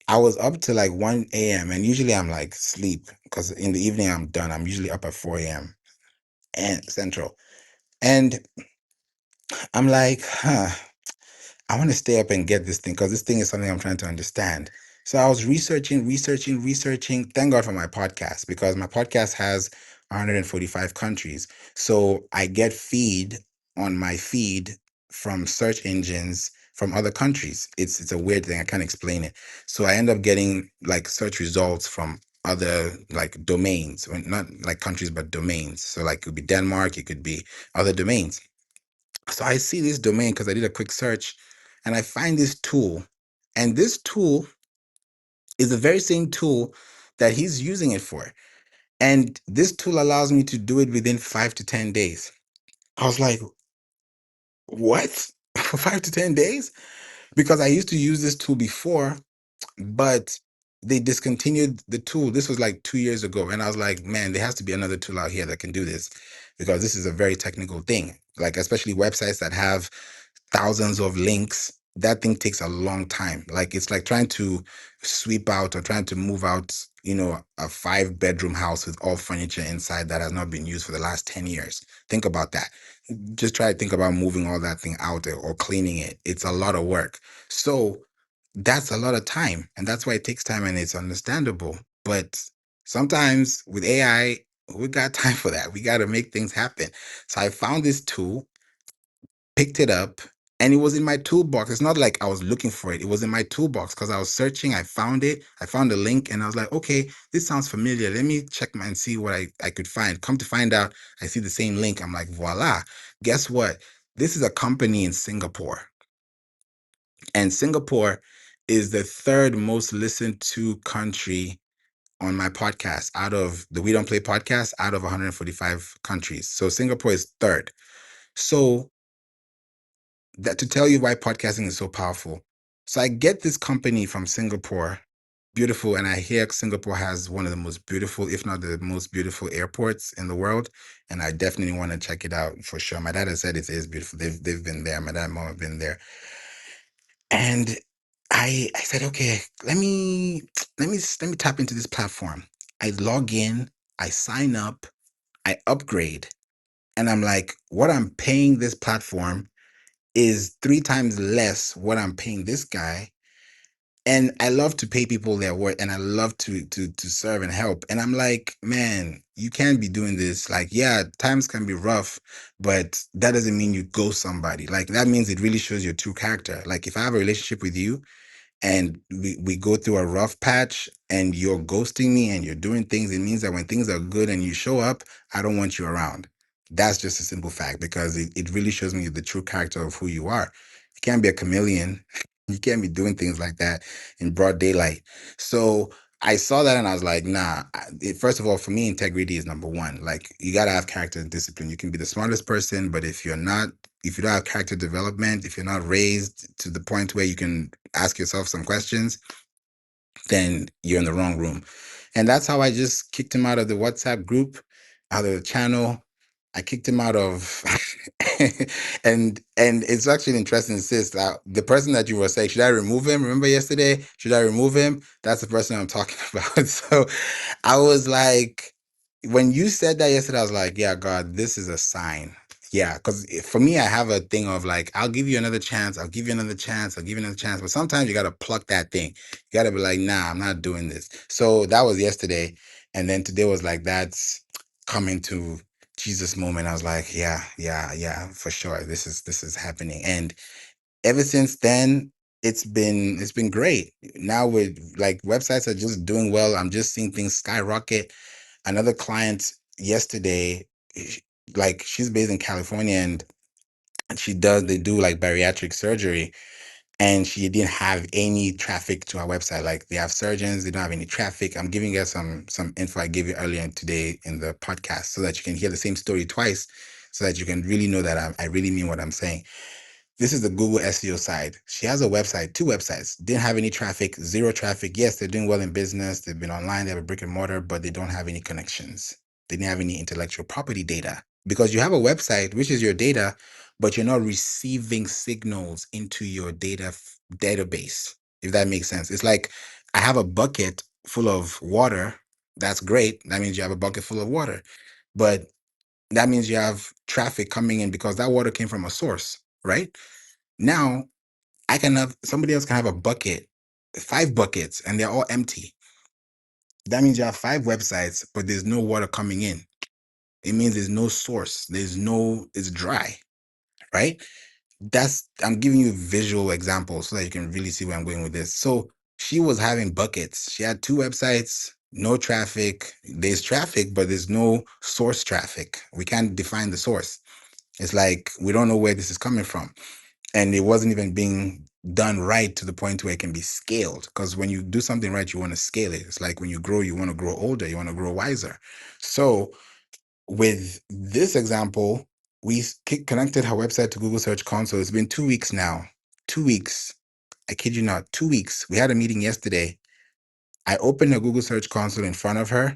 I was up to like 1 a.m. And usually I'm like sleep, because in the evening I'm done. I'm usually up at 4 a.m. and Central. And I'm like, huh, I want to stay up and get this thing, because this thing is something I'm trying to understand. So I was researching. Thank God for my podcast, because my podcast has 145 countries. So I get feed on my feed from search engines from other countries. It's a weird thing. I can't explain it. So I end up getting like search results from other like domains, or not like countries, but domains. So like it could be Denmark, it could be other domains. So I see this domain because I did a quick search, and I find this tool. And this tool is the very same tool that he's using it for. And this tool allows me to do it within 5 to 10 days. I was like, what? For 5 to 10 days? Because I used to use this tool before, but they discontinued the tool. This was like 2 years ago. And I was like, man, there has to be another tool out here that can do this, because this is a very technical thing. Like, especially websites that have thousands of links, that thing takes a long time. Like, it's like trying to sweep out or trying to move out, a 5-bedroom house with all furniture inside that has not been used for the last 10 years. Think about that. Just try to think about moving all that thing out or cleaning it. It's a lot of work. So that's a lot of time, and that's why it takes time, and it's understandable. But sometimes with AI, we got time for that. We got to make things happen. So I found this tool, picked it up, and it was in my toolbox. It's not like I was looking for it. It was in my toolbox because I was searching. I found it. I found a link, and I was like, okay, this sounds familiar. Let me check and see what I could find. Come to find out, I see the same link. I'm like, voila. Guess what? This is a company in Singapore. And Singapore is the third most listened to country on my podcast out of the We Don't Play podcast out of 145 countries. So Singapore is third. So that to tell you why podcasting is so powerful. So I get this company from Singapore, beautiful, and I hear Singapore has one of the most beautiful, if not the most beautiful airports in the world. And I definitely want to check it out for sure. My dad has said it is beautiful. They've been there. My dad and mom have been there. And I said, okay, let me tap into this platform. I log in, I sign up, I upgrade, and I'm like, what I'm paying this platform is 3 times less what I'm paying this guy. And I love to pay people their worth, and I love to serve and help. And I'm like, man, you can't be doing this. Like, yeah, times can be rough, but that doesn't mean you ghost somebody. Like, that means it really shows your true character. Like, if I have a relationship with you and we go through a rough patch and you're ghosting me and you're doing things, it means that when things are good and you show up, I don't want you around. That's just a simple fact, because it really shows me the true character of who you are. You can't be a chameleon. You can't be doing things like that in broad daylight. So I saw that and I was like, nah, first of all, for me, integrity is number one. Like, you got to have character and discipline. You can be the smartest person, but if you don't have character development, if you're not raised to the point where you can ask yourself some questions, then you're in the wrong room. And that's how I just kicked him out of the WhatsApp group, out of the channel. I kicked him out of and it's actually interesting, sis, that the person that you were saying, should I remove him? Remember yesterday? Should I remove him? That's the person I'm talking about. So I was like, when you said that yesterday, I was like, yeah, God, this is a sign. Yeah, because for me, I have a thing of like, I'll give you another chance. I'll give you another chance. I'll give you another chance. But sometimes you got to pluck that thing. You got to be like, nah, I'm not doing this. So that was yesterday. And then today was like, that's coming to Jesus moment. I was like, yeah, yeah, yeah, for sure. This is happening. And ever since then, it's been great. Now with like websites are just doing well. I'm just seeing things skyrocket. Another client yesterday, like, she's based in California, and they do like bariatric surgery, and she didn't have any traffic to our website. Like, they have surgeons, they don't have any traffic. I'm giving you some info I gave you earlier today in the podcast, so that you can hear the same story twice, so that you can really know that I really mean what I'm saying. This is the Google SEO side. She has a website, 2 websites, didn't have any traffic, zero traffic. Yes, they're doing well in business. They've been online, they have a brick and mortar, but they don't have any connections. They didn't have any intellectual property data, because you have a website, which is your data, but you're not receiving signals into your database, if that makes sense. It's like, I have a bucket full of water. That's great. That means you have a bucket full of water. But that means you have traffic coming in because that water came from a source, right? Now, I can have somebody else can have a bucket, 5 buckets, and they're all empty. That means you have 5 websites, but there's no water coming in. It means there's no source. It's dry, right? I'm giving you visual examples so that you can really see where I'm going with this. So she was having buckets. She had 2 websites, no traffic. There's traffic, but there's no source traffic. We can't define the source. It's like, we don't know where this is coming from. And it wasn't even being done right to the point where it can be scaled. Because when you do something right, you want to scale it. It's like when you grow, you want to grow older, you want to grow wiser. So with this example, we connected her website to Google Search Console. It's been 2 weeks now. 2 weeks. I kid you not, 2 weeks. We had a meeting yesterday. I opened the Google Search Console in front of her.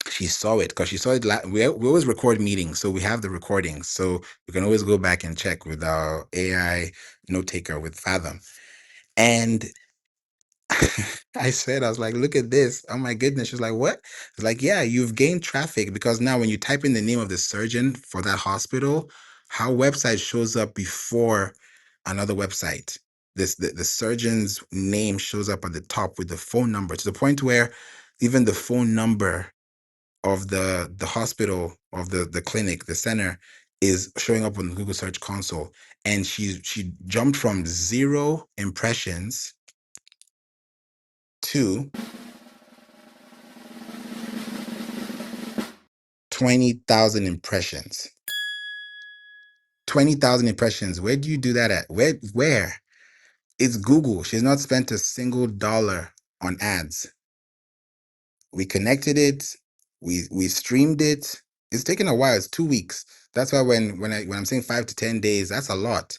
She saw it because she saw it. We always record meetings, so we have the recordings. So we can always go back and check with our AI note taker with Fathom. And I was like, look at this. Oh my goodness. She's like, what? It's like, yeah, you've gained traffic because now when you type in the name of the surgeon for that hospital, her website shows up before another website. The surgeon's name shows up at the top with the phone number to the point where even the phone number of the hospital, of the clinic, the center is showing up on the Google Search Console. And she jumped from 0 impressions to 20,000 impressions. 20,000 impressions. Where do you do that at? Where? It's Google. She's not spent a single dollar on ads. We connected it. We streamed it. It's taken a while. It's 2 weeks. That's why when I'm saying 5 to 10 days, that's a lot.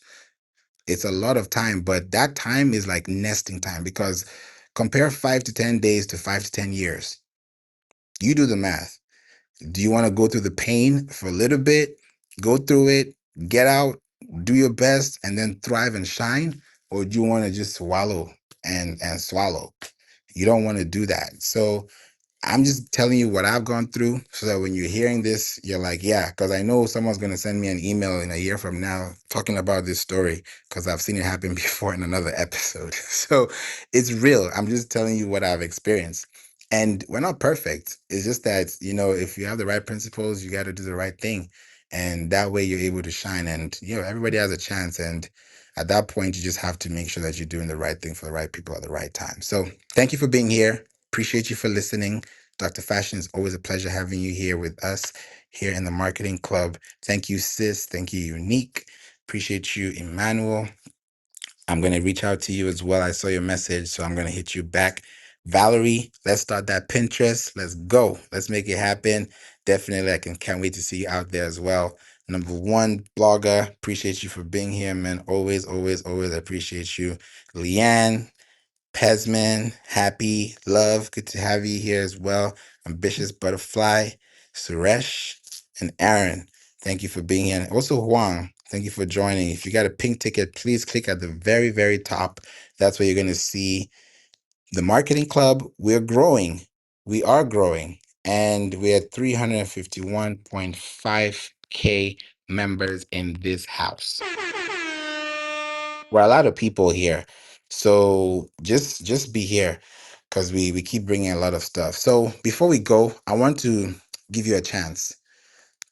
It's a lot of time, but that time is like nesting time because compare 5 to 10 days to 5 to 10 years. You do the math. Do you want to go through the pain for a little bit, go through it, get out, do your best, and then thrive and shine? Or do you want to just wallow and swallow? You don't want to do that. So I'm just telling you what I've gone through so that when you're hearing this, you're like, yeah, because I know someone's going to send me an email in a year from now talking about this story because I've seen it happen before in another episode. So it's real. I'm just telling you what I've experienced. And we're not perfect. It's just that, if you have the right principles, you got to do the right thing. And that way you're able to shine. And, everybody has a chance. And at that point, you just have to make sure that you're doing the right thing for the right people at the right time. So thank you for being here. Appreciate you for listening. Dr. Fashion, it's always a pleasure having you here with us here in the Marketing Club. Thank you, Sis. Thank you, Unique. Appreciate you, Emmanuel. I'm going to reach out to you as well. I saw your message, so I'm going to hit you back. Valerie, let's start that Pinterest. Let's go. Let's make it happen. Definitely, can't wait to see you out there as well. Number one blogger, appreciate you for being here, man. Always, always, always appreciate you. Leanne, Pesman, Happy, Love, good to have you here as well. Ambitious Butterfly, Suresh, and Aaron, thank you for being here. And also Huang, thank you for joining. If you got a pink ticket, please click at the very, very top. That's where you're going to see the Marketing Club. We're growing. We are growing. And we're at 351.5K members in this house. We're a lot of people here, so just be here because we keep bringing a lot of stuff. So before we go, I want to give you a chance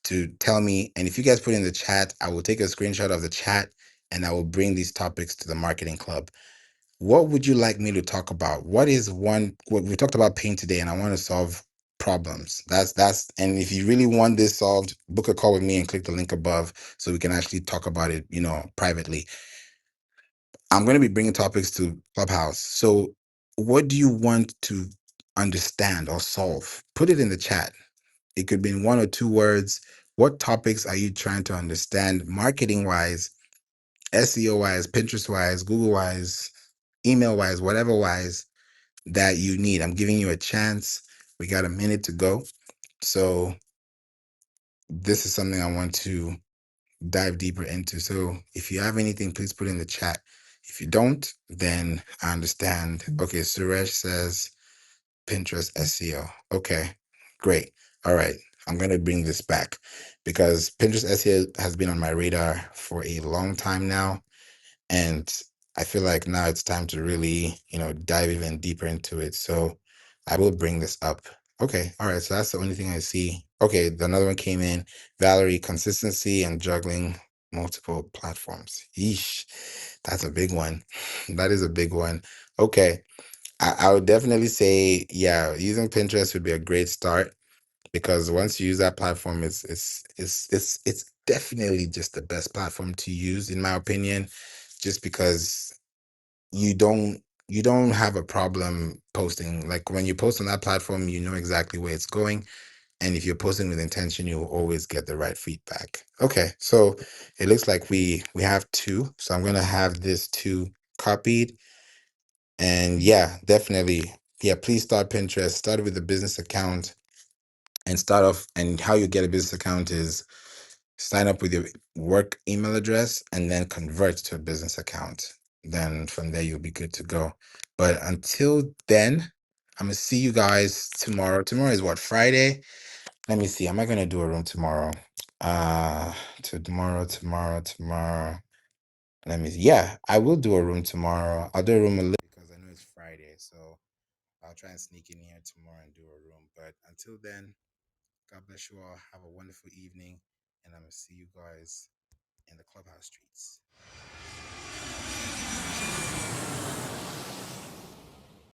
to tell me, and if you guys put in the chat, I will take a screenshot of the chat and I will bring these topics to the Marketing Club. What would you like me to talk about? What we talked about pain today, and I want to solve problems. And if you really want this solved, book a call with me and click the link above so we can actually talk about it, privately. I'm going to be bringing topics to Clubhouse. So, what do you want to understand or solve? Put it in the chat. It could be in 1 or 2 words. What topics are you trying to understand, marketing wise, SEO wise, Pinterest wise, Google wise, email wise, whatever wise that you need? I'm giving you a chance. We got a minute to go. So, this is something I want to dive deeper into. So if you have anything, please put in the chat. If you don't, then I understand. Okay, Suresh says Pinterest SEO. Okay, great. All right. I'm going to bring this back because Pinterest SEO has been on my radar for a long time now. And I feel like now it's time to really, dive even deeper into it. So I will bring this up. Okay. All right. So that's the only thing I see. Okay. Another one came in. Valerie, consistency and juggling multiple platforms. Yeesh. That's a big one. That is a big one. Okay. I would definitely say, yeah, using Pinterest would be a great start because once you use that platform, it's definitely just the best platform to use, in my opinion, just because you don't you don't have a problem posting. Like when you post on that platform, you know exactly where it's going. And if you're posting with intention, you'll always get the right feedback. Okay, so it looks like we have two. So I'm gonna have this two copied. And yeah, definitely. yeah, please start Pinterest. Start with a business account and start off. And how you get a business account is sign up with your work email address and then convert to a business account. Then from there, you'll be good to go. But until then, I'm going to see you guys tomorrow. Tomorrow is what, Friday? Let me see. Am I going to do a room tomorrow? Tomorrow. Let me see. Yeah, I will do a room tomorrow. I'll do a room a little because I know it's Friday. So I'll try and sneak in here tomorrow and do a room. But until then, God bless you all. Have a wonderful evening. And I'm going to see you guys in the clubhouse streets.